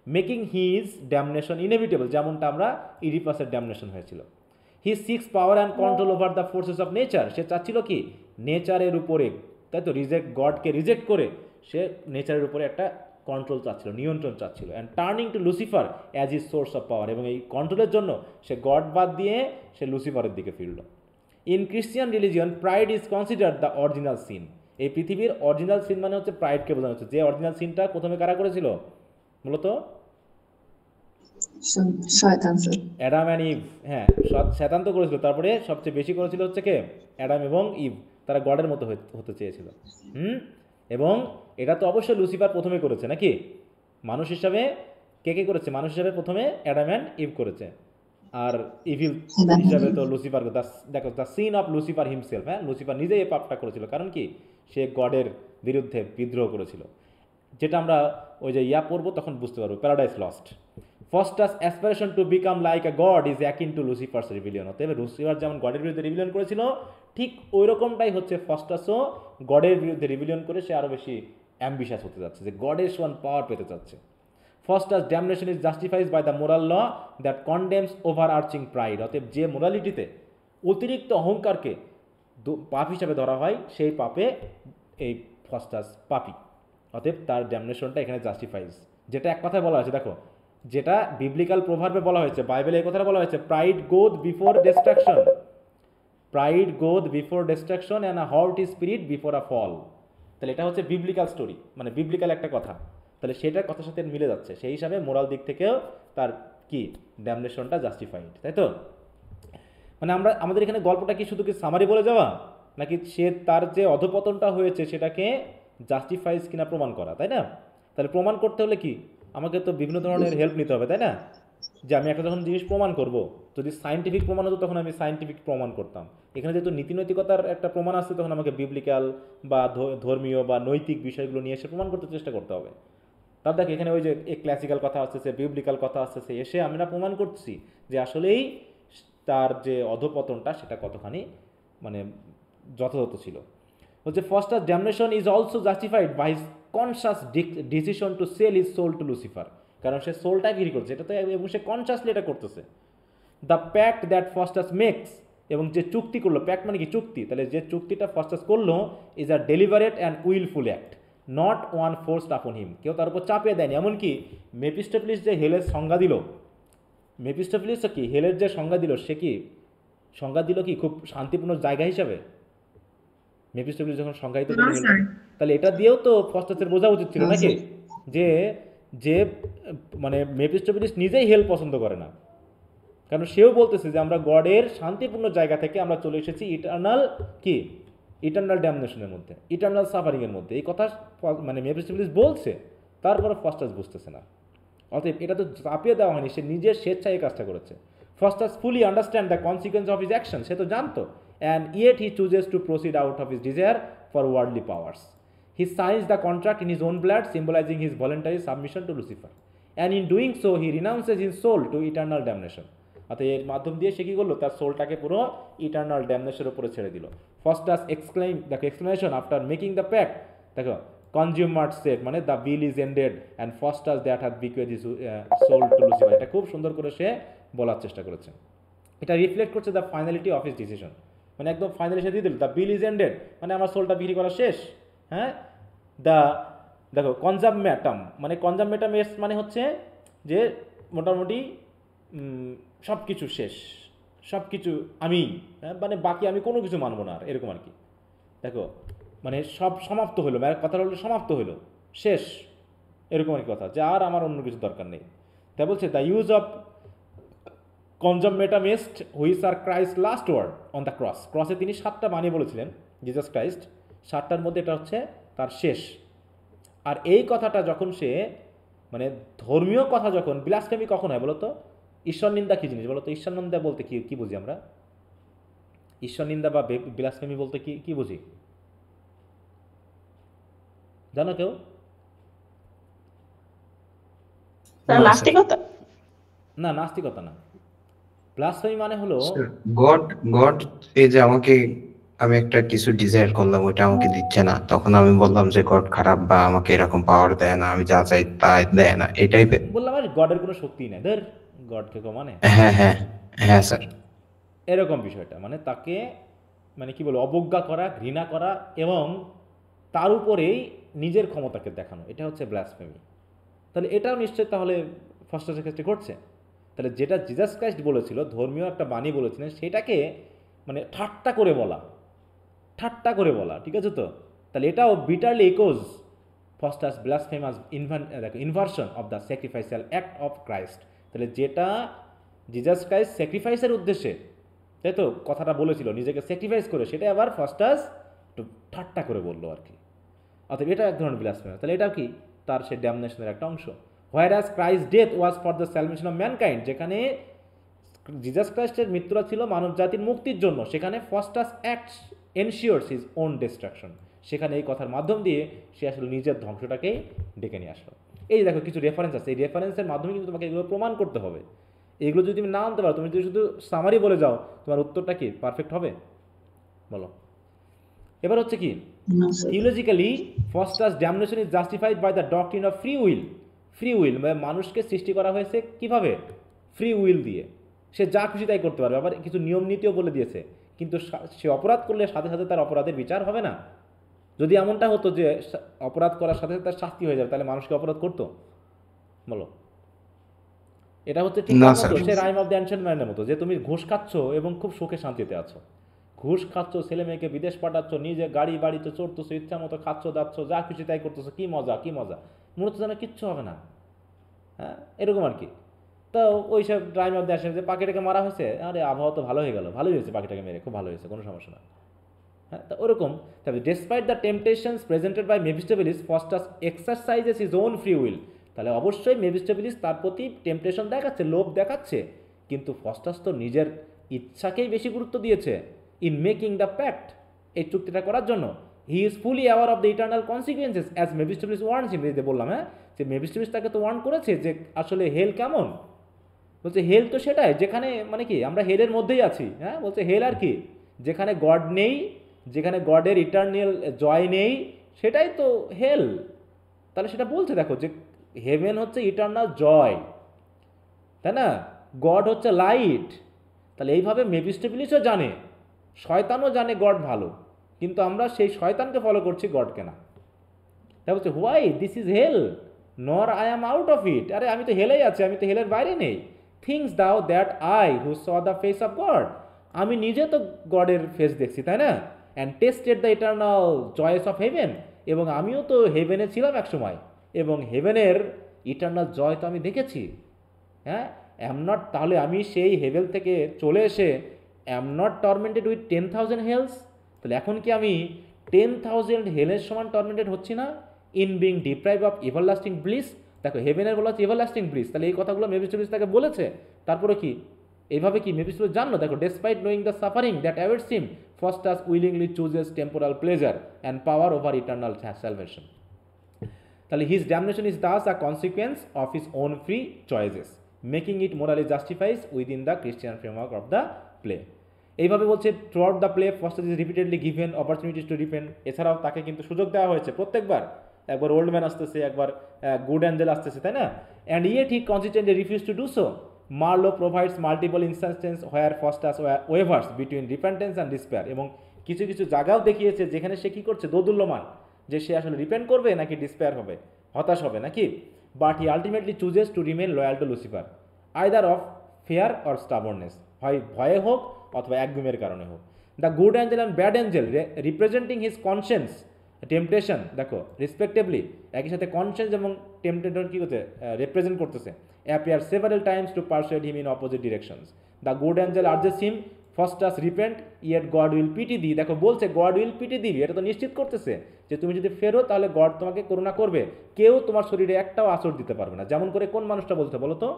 মেকিং হিজ ড্যামনেশন ইনএভিটেবল, যেমনটা আমরা ইডিপাসের ড্যামনেশন হয়েছিল। He seeks power and control over the forces of nature, সে চাচ্ছিল কি নেচারের উপরে, তাই তো, গডকে রিজেক্ট করে সে নেচারের উপরে একটা কন্ট্রোল চাচ্ছিল, নিয়ন্ত্রণ চাচ্ছিল। And turning to Lucifer as his source of power, এবং এই কন্ট্রোলের জন্য সে গড বাদ দিয়ে সে লুসিফারের দিকে ফিরল। In Christian religion pride is considered the original sin. এই পৃথিবীর অরিজিনাল সিন মানে হচ্ছে প্রাইডকে বোঝানো হচ্ছে। যে অরিজিনাল সিনটা প্রথমে কারা করেছিল মূলত, অ্যাডাম অ্যান্ড ইভ। হ্যাঁ, শয়তান তো করেছিল, তারপরে সবচেয়ে বেশি করেছিল হচ্ছে কে, অ্যাডাম এবং ইভ। তারা গডের মতো হতে চেয়েছিল। এবং এটা তো অবশ্যই লুসিফার প্রথমে করেছে নাকি, মানুষ হিসাবে কে করেছে, মানুষ হিসাবে প্রথমে অ্যাডাম অ্যান্ড ইভ করেছে, আর ইভিল হিসাবে তো লুসিফার। দেখো the sin of Lucifer himself, হ্যাঁ, লুসিফার নিজেই এই পাপটা করেছিল। কারণ কি, সে গডের বিরুদ্ধে বিদ্রোহ করেছিল, যেটা আমরা ওই যে পড়বো তখন বুঝতে পারবো, Paradise Lost. Faustus aspiration to become like a god is akin to Lucifer's rebellion. অতএব লুসিফার যেমন গডের বিরুদ্ধে রিভিলিয়ন করেছিল, ঠিক ওই রকমটাই হচ্ছে ফস্টাসও গডের বিরুদ্ধে রিভিলিয়ন করে সে আরও বেশি অ্যাম্বিশাস হতে যাচ্ছে, যে গডের সমান পাওয়ার পেতে চাচ্ছে। Faustus damnation is justified by the moral law that condemns overarching pride. অতএব যে মোরালিটিতে অতিরিক্ত অহংকারকে পাপ হিসাবে ধরা হয়, সেই পাপে এই ফস্টাস পাপী, অতএব তার ড্যামনেশনটা এখানে জাস্টিফাইজ। যেটা এক কথায় বলা হয়েছে, দেখো যেটা বিবলিক্যাল প্রভাবে বলা হয়েছে, বাইবেলে এই কথাটা বলা হয়েছে, pride goeth before destruction, pride goeth before destruction and a haughty spirit before a fall. তাহলে এটা হচ্ছে বিবলিক্যাল স্টোরি, মানে বিবলিক্যাল একটা কথা, তাহলে সেটার কথার সাথে মিলে যাচ্ছে। সেই হিসাবে মোরাল দিক থেকেও তার কি ড্যামনেশনটা জাস্টিফাইড, তাই তো? মানে আমাদের এখানে গল্পটা কি শুধু কি সামারি বলে যাওয়া, নাকি সে তার যে অধপতনটা হয়েছে সেটাকে জাস্টিফাইজ কিনা প্রমাণ করা, তাই না? তাহলে প্রমাণ করতে হলে কি আমাকে তো বিভিন্ন ধরনের হেল্প নিতে হবে, তাই না? যে আমি একটা যখন জিনিস প্রমাণ করব, যদি সায়েন্টিফিক প্রমাণ হতো তখন আমি সায়েন্টিফিক প্রমাণ করতাম। এখানে যেহেতু নীতিনৈতিকতার একটা প্রমাণ আসছে, তখন আমাকে বিবলিক্যাল বা ধর্মীয় বা নৈতিক বিষয়গুলো নিয়ে এসে প্রমাণ করতে চেষ্টা করতে হবে। তার দেখ এখানে ওই যে ক্লাসিক্যাল কথা আসতেছে, বিবলিক্যাল কথা আসতেছে, এসে আমরা প্রমাণ করছি যে আসলেই তার যে অধপতনটা সেটা কতখানি মানে যথাযথ ছিল। হচ্ছে Faustus damnation is also justified by his conscious decision to sell his soul to Lucifer, কারণ সে সোলটা বিক্রি করছে, এটা তো, এবং সে কনসাসলি এটা করতেছে। The pact that Faustus makes, এবং যে চুক্তি করলো, প্যাক্ট মানে কি চুক্তি, তাহলে যে চুক্তিটা ফস্টাস করলো is a delivered and wilful act, not one forced আপন হিম, কেউ তার উপর চাপিয়ে দেয়নি। এমনকি মেপিস্টোফেলিস যে হেলের সংজ্ঞা দিল, মেপিস্টোফেলিস কি হেলের যে সংজ্ঞা দিল, সে কি সংজ্ঞা দিল কি খুব শান্তিপূর্ণ জায়গা হিসাবে? মেপিস্টোফেলিস যখন সংজ্ঞায়িত করে, তাহলে এটা দিয়েও তো ফস্টাসের বোঝা উচিত ছিল নাকি, যে যে মানে মেপিস্টোফেলিস নিজেই হেল পছন্দ করে না, কারণ সেও বলতেছে যে আমরা গডের শান্তিপূর্ণ জায়গা থেকে আমরা চলে এসেছি ইটারনাল কি, ইটারনাল ড্যামনেশনের মধ্যে, ইটারনাল সাফারিংয়ের মধ্যে। এই কথা মানে মেপিস্টোফেলিস বলছে, তারপরে ফস্টাস বুঝতেছে না। অতএব এটা তো চাপিয়ে দেওয়া হয়নি, সে নিজের স্বেচ্ছায় এই কাজটা করেছে। Faustus fully understand the consequence of his action, সে তো জানতো, and yet he chooses to proceed out of his desire for worldly powers. He signs the contract in his own blood, symbolising his voluntary submission to Lucifer, and in doing so he renounces his soul to eternal damnation. অর্থাৎ এর মাধ্যম দিয়ে সে কী করলো, তার সোলটাকে পুরো ইটারনাল ড্যামনেশনের উপরে ছেড়ে দিল। ফস্টাস দেখো explanation after making the pact, দেখো কনজিউমার সেট মানে the bill is ended and Faustus that have bequeathed his soul to Lucifer, এটা খুব সুন্দর করে সে বলার চেষ্টা করেছে। এটা রিফ্লেক্ট করছে the finality of his decision, মানে একদম ফাইনালি সে দিয়ে দিল দ্য বিল ইজ এন্ডেড, মানে আমার সোলটা বিক্রি করা শেষ। হ্যাঁ, দেখো কনজামমেটাম মানে কনজামমেটাম এস মানে হচ্ছে যে মোটামুটি সব কিছু শেষ, সব কিছু আমি, হ্যাঁ মানে বাকি আমি কোনো কিছু মানবো না আর, এরকম আর কি। দেখো মানে সব সমাপ্ত হলো, কথা হলো সমাপ্ত হলো, শেষ, এরকম আর কি কথা, যে আর আমার অন্য কিছু দরকার নেই। তাই বলছে the use of consummatum est which are Christ last word on the cross, ক্রসে তিনি 7টা বাণী বলেছিলেন জিজাস ক্রাইস্ট, 7টার মধ্যে এটা হচ্ছে তার শেষ। আর এই কথাটা যখন সে মানে ধর্মীয় কথা যখন ব্লাসফেমি কখন হয় বলো তো? ঈশ্বর নিন্দা কী জিনিস বলো তো? ঈশ্বর নিন্দা বলতে কি বুঝি আমরা? ঈশ্বর নিন্দা বা ব্লাসফেমি বলতে কি বুঝি জানো কেউ? নাস্তিকতা? না, নাস্তিকতা না। ব্লাসফেমি মানে হলো গড এই যে আমাকে, আমি একটা কিছু ডিজায়ার করলাম ওইটা আমাকে দিচ্ছে না, তখন আমি বললাম যে গড খারাপ বা আমাকে এরকম পাওয়ার দেয় না, আমি যা চাই তাই দেয় না, এটাই বললাম। আর গডের কোনো শক্তি নেই, ধর গডকে মানে হ্যাঁ স্যার, এরকম বিষয়টা মানে তাকে মানে কি বলবো, অবজ্ঞা করা, ঘৃণা করা এবং তার উপরেই নিজের ক্ষমতাকে দেখানো, এটা হচ্ছে ব্লাসফেমি। তাহলে এটাও নিশ্চয় তাহলে ফস্টাসের ক্ষেত্রে ঘটছে। তাহলে যেটা জিজাস ক্রাইস্ট বলেছিল, ধর্মীয় একটা বাণী বলেছিলেন, সেটাকে মানে ঠাট্টা করে বলা, ঠিক আছে তো? তাহলে এটাও bitterly echoes Faustus blasphemous inversion of the sacrificial act of Christ. তাহলে যেটা জিজাস ক্রাইস্ট স্যাক্রিফাইসের উদ্দেশ্যে, তাই তো কথাটা বলেছিল, নিজেকে স্যাক্রিফাইস করে, সেটা আবার ফস্টাস একটু ঠাট্টা করে বললো আর কি। অর্থাৎ এটা এক ধরনের ব্লাসফেমি। তাহলে এটাও কি তার সেই ড্যামনেশনের একটা অংশ। Whereas Christ death was for the salvation of mankind, যেখানে জিজাস ক্রাইস্টের মৃত্যুটা ছিল মানব জাতির মুক্তির জন্য, সেখানে Faustus acts ensures his own destruction, সেখানে এই কথার মাধ্যম দিয়ে সে আসলে নিজের ধ্বংসটাকেই ডেকে নিয়ে আসলো। এই দেখো কিছু রেফারেন্স আছে, এই রেফারেন্সের মাধ্যমে কিন্তু তোমাকে এগুলো প্রমাণ করতে হবে। এগুলো যদি তুমি না আনতে পারো, তুমি যদি শুধু সামারি বলে যাও, তোমার উত্তরটা কি পারফেক্ট হবে বলো? এবার হচ্ছে কি, theologically Faustus's damnation is justified by the doctrine of free will. Free will মানে মানুষকে সৃষ্টি করা হয়েছে কিভাবে? ফ্রি উইল দিয়ে। সে যা খুশি তাই করতে পারবে, আবার কিছু নিয়ম নীতিও বলে দিয়েছে। কিন্তু সে অপরাধ করলে সাথে সাথে তার অপরাধের বিচার হবে না। যদি এমনটা হতো যে অপরাধ করার সাথে সাথে তার শাস্তি হয়ে যাবে, তাহলে মানুষকে অপরাধ করতো বলো? এটা হচ্ছে ঠিক সে রাইম অফ দ্য অ্যানশিয়েন্ট ম্যানের মতো, যে তুমি ঘুষ খাচ্ছ এবং খুব সুখে শান্তিতে আছো। ঘুষ খাচ্ছ, ছেলে মেয়েকে বিদেশ পাঠাচ্ছ, নিজে গাড়ি বাড়িতে চড়তেছো, ইচ্ছা মতো খাচ্ছ দাচ্ছ, যা খুশি তাই করতেছো, কি মজা কি মজা, মনে হচ্ছে যেন কিচ্ছু হবে না। হ্যাঁ, এরকম আর কি। তো ওই সব রাইম অফ দ্য অ্যানশিয়েন্ট, যে পাখিটাকে মারা হয়েছে, আরে আবহাওয়া তো ভালো হয়ে গেল, ভালোই হয়েছে পাখিটাকে মেরে, খুব ভালো হয়েছে, কোনো সমস্যা না। হ্যাঁ, তো ওরকম। তবে despite the temptations presented by Mephistopheles, Faustus's exercises his own free will. তাহলে অবশ্যই মেফিস্টোফেলিস তার প্রতি টেম্পটেশন দেখাচ্ছে, লোভ দেখাচ্ছে, কিন্তু ফস্টার্স তো নিজের ইচ্ছাকেই বেশি গুরুত্ব দিয়েছে ইন মেকিং দ্য প্যাক্ট, এই চুক্তিটা করার জন্য। He is fully aware of the eternal consequences as Mephistopheles warns him. যে বললাম, হ্যাঁ, যে মেফিস্টোফেলিস তাকে তো ওয়ার্ন করেছে যে আসলে হেল কেমন। বলছে হেল তো সেটাই যেখানে মানে কি আমরা হেলের মধ্যেই আছি। হ্যাঁ, বলছে হেল আর কি, যেখানে গড নেই, যেখানে গডের ইটার্নাল জয় নেই, সেটাই তো হেল। তাহলে সেটা বলছে দেখো যে হেভেন হচ্ছে ইটার্নাল জয়, তাই না? গড হচ্ছে লাইট। তাহলে এইভাবে মেফিস্টোফেলিসও জানে, শয়তানও জানে গড ভালো, কিন্তু আমরা সেই শয়তানকে ফলো করছি, গডকে না। তাই বলছে why this is hell nor I am out of it. আরে আমি তো হেলেই আছি, আমি তো হেলের বাইরে নেই। Think'st thou that I who saw the face of God, আমি নিজে তো গডের ফেস দেখছি, তাই না? And tasted the eternal joys of heaven, এবং আমিও তো হেভেনে ছিলাম এক সময়, এবং হেভেনের ইটার্নাল জয় তো আমি দেখেছি। হ্যাঁ, অ্যাম নট, তাহলে আমি সেই হেভেল থেকে চলে এসে অ্যাম নট টর্মেন্টেড উইথ 10,000 হেলস। তাহলে এখন কি আমি 10,000 হেলের সমান টর্মেন্টেড হচ্ছি না? In being deprive of everlasting bliss. দেখো হেভেনের বলা হচ্ছে এভারলাস্টিং ব্লিস, তাহলে এই কথাগুলো মেফিস্টোফেলিস তাকে বলেছে। তারপরে কি এইভাবে কি মেফিস্টোফেলিস জানলো? দেখো despite knowing the suffering that awaits him, Faustus's willingly chooses temporal pleasure and power over eternal salvation. তাহলে his damnation is thus a consequence of his own free choices, making it morally justifies within the Christian framework of the play. এইভাবে বলছে throughout the play Faustus is repeatedly given opportunities to repent. এছাড়াও তাকে কিন্তু সুযোগ দেওয়া হয়েছে প্রত্যেকবার, একবার ওল্ড ম্যান আসতেছে, একবার গুড অ্যাঞ্জেল আসতেছে, তাই না? And yet he consistently refuse to do so. Marlowe provides multiple instances where Faustus's wavers between repentance and despair, এবং কিছু কিছু জায়গাও দেখিয়েছে যেখানে সে কী করছে, দোদুল্যমান, যে সে আসলে রিপেন্ট করবে নাকি ডিসপেয়ার হবে, হতাশ হবে নাকি। But he ultimately chooses to remain loyal to Lucifer, either of fear or stubbornness, হয় ভয়ে হোক অথবা একগুমের কারণে হোক। The good angel and bad angel representing his conscience temptation, দেখো রেসপেক্টিভলি একই সাথে কনসিয়েন্স এবং টেম্পটেশন কী করতে রিপ্রেজেন্ট করতেছে, appear several times to persuade him in opposite directions. The good angel urges him Faustus's repent yet God will pity thee. দেখো বলছে গড উইল পিটি দিবি, এটা তো নিশ্চিত করতেছে যে তুমি যদি ফেরো তাহলে গড তোমাকে করুণা করবে, কেউ তোমার শরীরে একটাও আঁচড় দিতে পারবে না। যেমন করে কোন মানুষটা বলতে বলো তো,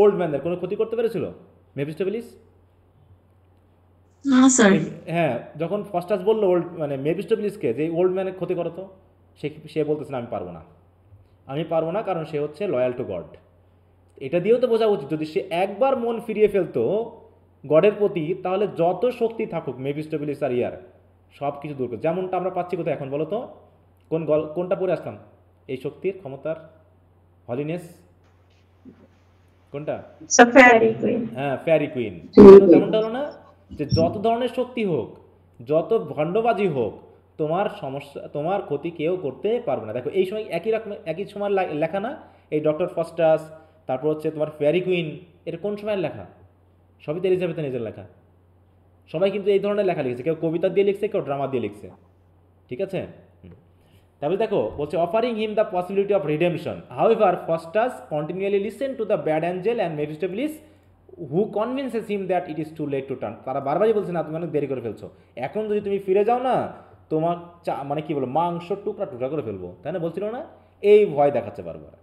ওল্ড ম্যানদের কোনো ক্ষতি করতে পেরেছিল মেফিস্টোফেলিস? না স্যার। হ্যাঁ, যখন ফস্টার্স বললো ওল্ড মানে মেফিস্টোফেলিসকে যে ওল্ড ম্যানের ক্ষতি করো তো, সে বলতেছে না আমি পারবো না, আমি পারবো না, কারণ সে হচ্ছে লয়াল টু গড। এটা দিয়েও তো বোঝা উচিত যদি সে একবার মন ফিরিয়ে ফেলতো গডের প্রতি, তাহলে যত শক্তি থাকুক মেফিস্টোফেলিস আর ইয়ার সব কিছু দূর করে। যেমনটা আমরা পাচ্ছি কোথায় এখন বলো তো, কোনটা পড়ে আসলাম এই শক্তির ক্ষমতার হলিনেস, কোনটা? হ্যাঁ, ফেয়ারি কুইন। তেমনটা হলো না যে যত ধরনের শক্তি হোক, যত ভণ্ডবাজি হোক, তোমার সমস্যা, তোমার ক্ষতি কেউ করতে পারবে না। দেখো এই সময় একই সময় লেখা না, এই ডক্টর ফস্টার্স, তারপর হচ্ছে তোমার ফেয়ারি কুইন, এটা কোন সময়ের লেখা? সবই তো এলিজাবেথের নিজের লেখা। সবাই কিন্তু এই ধরনের লেখা লিখছে, কেউ কবিতা দিয়ে লিখছে, কেউ ড্রামা দিয়ে লিখছে, ঠিক আছে? তাহলে দেখো বলছে offering him the possibility of redemption, however Faustus's continually listen to the bad angel and Mephistopheles who convinces him that it is too late to turn. তারা বারবারই বলছে না তুমি অনেক দেরি করে ফেলছো, এখন যদি তুমি ফিরে যাও না তোমার মানে কি বলো মাংস টুকরা টুকরা করে ফেলবো, তাই না? বলছিল না, এই ভয় দেখাচ্ছে বারবার।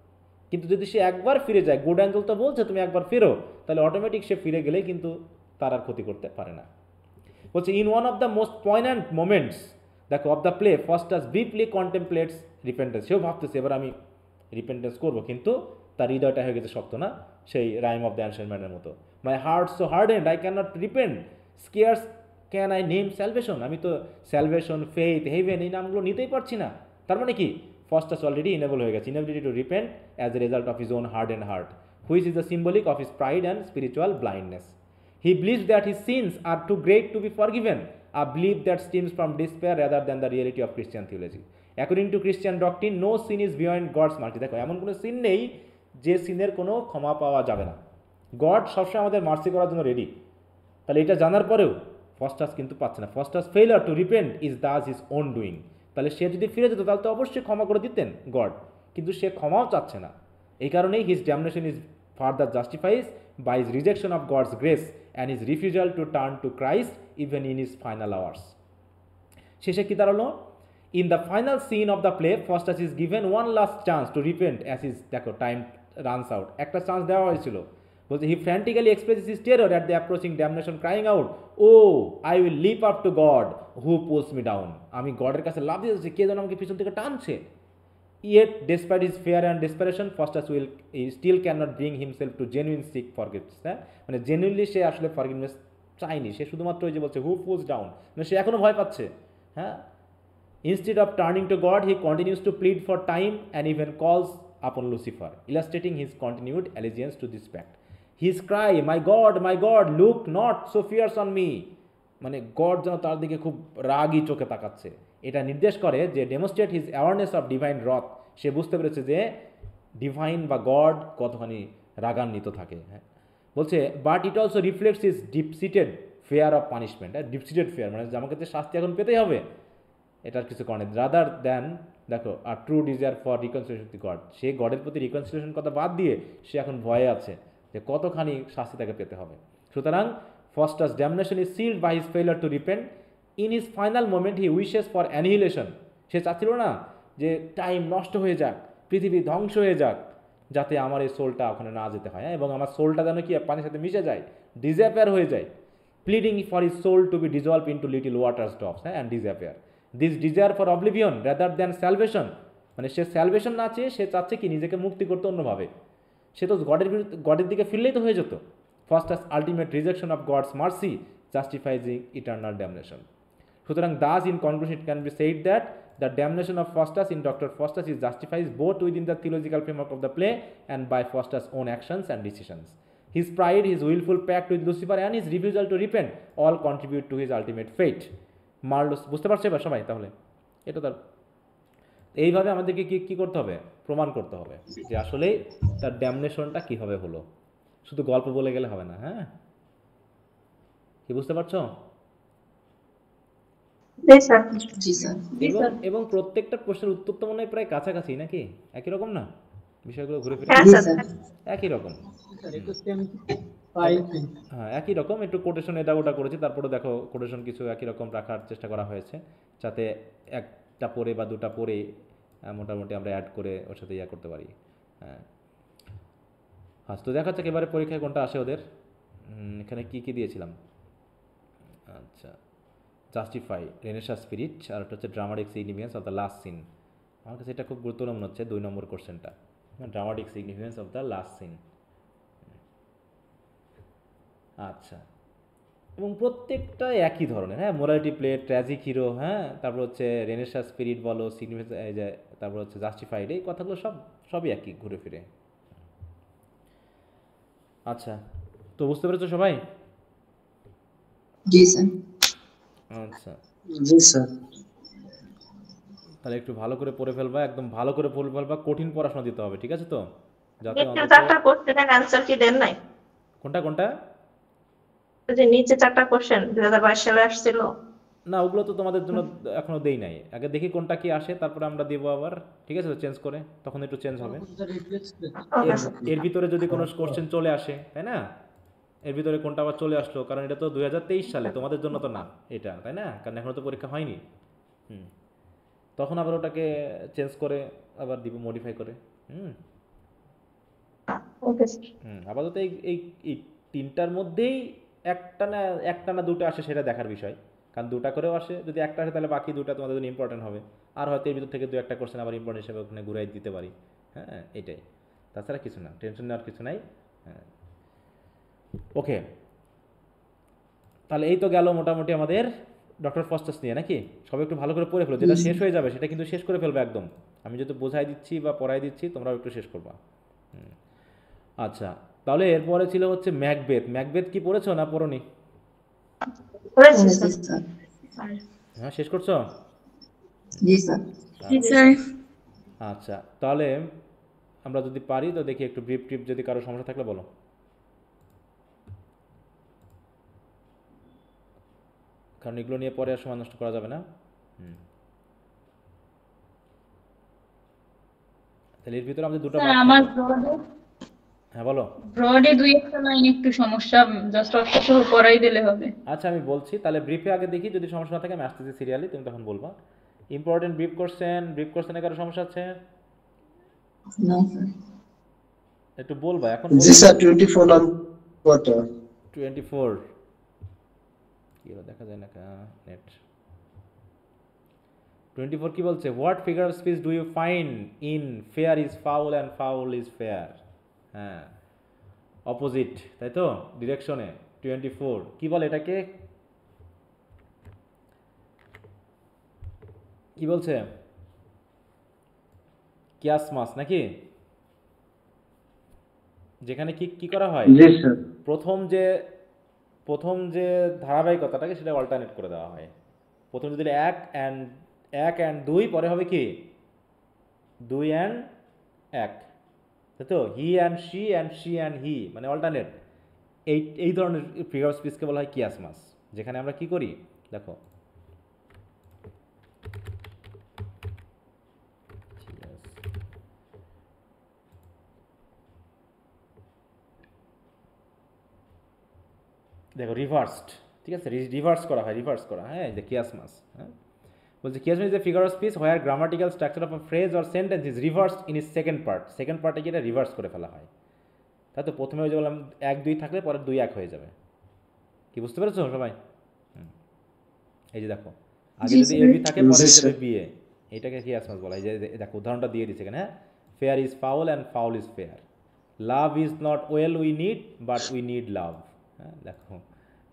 কিন্তু যদি সে একবার ফিরে যায়, গুড অ্যাঞ্জেল তো বলছে তুমি একবার ফেরো, তাহলে অটোমেটিক সে ফিরে গেলেই কিন্তু তার আর ক্ষতি করতে পারে না। বলছে in one of the most poignant moments দেখো of the play Faustus's deeply contemplates repentance. সেও ভাবতেছে এবার আমি রিপেন্টেন্স করবো, কিন্তু তার হৃদয়টা হয়ে গেছে শক্ত, না সেই রাইম অফ দ্য অ্যানশিয়েন্ট ম্যানের মতো। My heart so হার্ডেন্ড I can not repent, scarce can I name salvation, আমি তো স্যালভেশন, ফেইথ, হেভেন এই নামগুলো নিতেই পারছি না। তার মানে কি, ফস্টাস অলরেডি ইনেবল হয়ে গেছে, inability to repent as a result of his own hard and heart, which is the symbolic of his pride and spiritual blindness. He believes that his sins are too great to be forgiven, a belief that stems from despair rather than the reality of Christian theology. According to Christian doctrine, no sin is beyond God's mercy. দেখো, এমন কোনো সিন নেই যে সিনের কোনো ক্ষমা পাওয়া যাবে না। গড সবসময় আমাদের মার্সি করার জন্য রেডি। তাহলে এটা জানার পরেও ফস্টাস কিন্তু পাচ্ছে না। Faustus failure two repent is Das his own doing. তাহলে সে যদি ফিরে যেত তাহলে তো অবশ্যই ক্ষমা করে দিতেন গড, কিন্তু সে ক্ষমাও চাচ্ছে না। এই কারণেই his damnation is further justifies by his rejection of God's grace and his refusal to turn to Christ even in his final hours. শেষে কি দাঁড়ালো? In the final scene of the play, Faustus is given one last chance to repent as his দেখো time runs out. একটা চান্স দেওয়া হয়েছিল, বলছে he frantically expresses his terror at the approaching damnation, crying out, oh I will leap up to God who pulls me down. আমি গডের কাছে লাফ দিয়ে যাচ্ছি, কে যেন আমাকে পিছন থেকে টানছে। Yet, despite his fear and desperation, Faustus still cannot bring himself to genuine seek forgiveness. মানে জেনুইনলি সে আসলে ফরগিভনেস চায়নি, সে শুধুমাত্র ওই যে বলছে হু পুলস ডাউন, মানে সে এখনো ভয় পাচ্ছে। হ্যাঁ, instead of turning to God he continues to plead for time and even calls upon Lucifer, illustrating his continued allegiance to this pact. His cry my God look not so fierce on me, মানে গড যেন তার দিকে খুব রাগী চোখে তাকাচ্ছে। এটা নির্দেশ করে যে demonstrate his awareness of divine রথ, সে বুঝতে পেরেছে যে ডিভাইন বা গড কতখানি রাগান্বিত থাকে। হ্যাঁ, বলছে but it also reflects his deep seated fair of punishment. Deep seated fair মানে আমাকে তো শাস্তি এখন পেতেই হবে, এটার কিছু কারণে রাদার দ্যান দেখো are true desire for reconciliation with God, সে গডের প্রতি রিকনসিলিয়েশন কথা বাদ দিয়ে সে এখন ভয়ে আছে যে কতখানি শাস্তি তাকে পেতে হবে। সুতরাং Faustus' damnation is sealed by his failure to repent. In his final moment he wishes for annihilation. সে চাচ্ছিল না যে টাইম নষ্ট হয়ে যাক, পৃথিবী ধ্বংস হয়ে যাক, যাতে আমার এই সোলটা ওখানে না যেতে হয়, এবং আমার সোলটা যেন কি পানির সাথে মিশে যায়, ডিসঅ্যাপিয়ার হয়ে যায়। Pleading for his soul to be dissolve into little water drops and disappear. This desire for oblivion rather than salvation, মানে সে স্যালভেশন না চেয়ে সে চাচ্ছে কি নিজেকে মুক্তি করতে অন্যভাবে। সে তো গডের দিকে ফিরলেই তো হয়ে যেত। Faustus' ultimate rejection of God's mercy justifies eternal damnation. সুতরাং thus in conclusion it can be said that the damnation of Faustus in Dr. Faustus is justified both within the theological framework of the play and by Faustus' own actions and decisions. His pride, his willful pact with Lucifer and his refusal to repent all contribute to his ultimate fate. Marlow's বুঝতে পারছে এবার সবাই? তাহলে এটা তার এইভাবে আমাদেরকে কি করতে হবে? প্রমাণ করতে হবে যে আসলে তার ড্যামনেশনটা কীভাবে হলো। শুধু গল্প বলে গেলে হবে না। হ্যাঁ, কি বুঝতে পারছো? এবং প্রত্যেকটা প্রশ্নের উত্তর তো মনে হয় প্রায় কাছাকাছি নাকি? একই রকম না বিষয়গুলো ঘুরে ফিরে? একই রকম, হ্যাঁ একই রকম। একটু কোটেশন এটা ওটা করেছি, তারপরে দেখো কোটেশন কিছু একই রকম রাখার চেষ্টা করা হয়েছে, যাতে একটা পড়ে বা দুটা পড়ে মোটামুটি আমরা অ্যাড করে ওর সাথে ইয়া করতে পারি। হ্যাঁ, আচ্ছা, তো দেখা যাক এবারে পরীক্ষায় কোনটা আসে ওদের। এখানে কি কি দিয়েছিলাম? আচ্ছা, জাস্টিফাই, রেনেসাঁ স্পিরিট, আর একটা হচ্ছে dramatic significance of the last scene. আমার কাছে এটা খুব গুরুত্বপূর্ণ মনে হচ্ছে 2 নম্বর কোশ্চেনটা, dramatic significance of the last scene. আচ্ছা, এবং প্রত্যেকটা একই ধরনের। হ্যাঁ, মোরালিটি প্লে, ট্র্যাজিক হিরো, হ্যাঁ, তারপর হচ্ছে রেনেসাঁ স্পিরিট বলো, সিগনিফিকেন্স, এই যে তারপর হচ্ছে জাস্টিফাইড, এই কথাগুলো সবই একই ঘুরে ফিরে। আচ্ছা, তো বুঝতে পেরেছো সবাই? জি স্যার। আচ্ছা জি স্যার। তাহলে একটু ভালো করে পড়ে ফেলবা, একদম ভালো করে পড়ে ফেলবা, কঠিন পড়াশোনা দিতে হবে, ঠিক আছে তো? যাতে চারটা কোশ্চেনের आंसर কি দেন নাই? কোনটা? যে নিচে 4টা কোশ্চেন 2022 সালে আসছিল না, ওগুলো তো তোমাদের জন্য এখনো দেই নাই। আগে দেখি কোনটা কি আসে, তারপরে আমরা দেবো আবার, ঠিক আছে? চেঞ্জ করে, তখন একটু চেঞ্জ হবে। এর ভিতরে যদি কোনো কোশ্চেন চলে আসে, তাই না? এর ভিতরে কোনটা আবার চলে আসলো, কারণ এটা তো 2023 সালে, তোমাদের জন্য তো না এটা, তাই না? কারণ এখনো তো পরীক্ষা হয়নি। তখন আবার ওটাকে চেঞ্জ করে আবার দিব, মডিফাই করে। আপাতত এই 3টার মধ্যেই একটা না দুটো আসে সেটা দেখার বিষয়, কারণ 2টা করেও আসে। যদি একটা আসে তাহলে বাকি 2টা তোমাদের জন্য ইম্পর্টেন্ট হবে, আর হয়তো এর ভিতর থেকে 2-1টা কোশ্চেন আবার ইম্পর্টেন্ট হিসেবে ওখানে ঘুরাই দিতে পারি, হ্যাঁ এটাই, তাছাড়া কিছু না, টেনশন নেওয়ার কিছু নাই। হ্যাঁ ওকে, তাহলে এই তো গেল মোটামুটি আমাদের ডক্টর ফস্টাস নিয়ে, নাকি? সবাই একটু ভালো করে পড়ে ফেলো, যেটা শেষ হয়ে যাবে সেটা কিন্তু শেষ করে ফেলবে একদম। আমি যেহেতু বোঝাই দিচ্ছি বা পড়াই দিচ্ছি, তোমরাও একটু শেষ করবা। আচ্ছা, তাহলে এরপরে ছিল হচ্ছে ম্যাকবেথ। ম্যাকবেথ কি পড়েছো না পড়োনি? হ্যাঁ শেষ করছো? জি স্যার। আচ্ছা, তাহলে আমরা যদি পারি তো দেখি একটু ব্রিফ ট্রিপ, যদি কারো সমস্যা থাকলে বলো, কারণ এগুলো নিয়ে পরে আর সময় নষ্ট করা যাবে না। তাহলে এর ভিতরে আমাদের দুটো আমার হ্যাঁ বলো। ব্রডে দুই একটা লাইন একটু সমস্যা, জাস্ট অর্থ পড়াই দিলে হবে। আচ্ছা আমি বলছি, তাহলে ব্রিফে আগে দেখি, যদি সমস্যা না থাকে আমি আসতেছি সিরিয়ালি, তুমি তখন বলবা। ইম্পর্টেন্ট ব্রিফ কোশ্চেনে কারো সমস্যা আছে? না স্যার। একটু বলবা এখন। জি স্যার 24 নাম কত? 24 কি হলো দেখা যায় না নেট। 24 কি বলছে? What figure of speech do you find in fair is foul and foul is fair? হ্যাঁ অপোজিট, তাই তো, ডিরেকশনে। 24 কি বলে এটাকে? কি বলছে? কিয়াসমাস নাকি? যেখানে কি কি করা হয়, প্রথম যে ধারাবাহিকতাটাকে সেটা অল্টারনেট করে দেওয়া হয়। প্রথম যদি 1 অ্যান্ড 2, পরে হবে কি 2 অ্যান্ড 1, তাই তো। He and she and he, মানে অল্টারনেট। এই ধরনের ফিগার অফ স্পিচকে বলা হয় কিয়াসমাস। যেখানে আমরা কি করি দেখো, দেখো রিভার্সড, ঠিক আছে, রিভার্স করা হয়, হ্যাঁ, যে কিয়াসমাস। হ্যাঁ বলছে chiasmus is a figure of speech where grammatical structure of a phrase or sentence is reversed in is second পার্টে গিয়ে রিভার্স করে ফেলা হয়। তাই তো, প্রথমে ওই যে বললাম 1 2 থাকলে পরে 2 1 হয়ে যাবে। কি বুঝতে পেরেছো সবাই? এই যে দেখো, আগে যদি এবি থাকে পরে যাবে বিএ, এটাকে কিয়াসমাস বলা হয়। যে দেখো উদাহরণটা দিয়ে দিচ্ছে এখানে, হ্যাঁ, fair is foul and foul is fair, love is not well we need but we need love. হ্যাঁ দেখো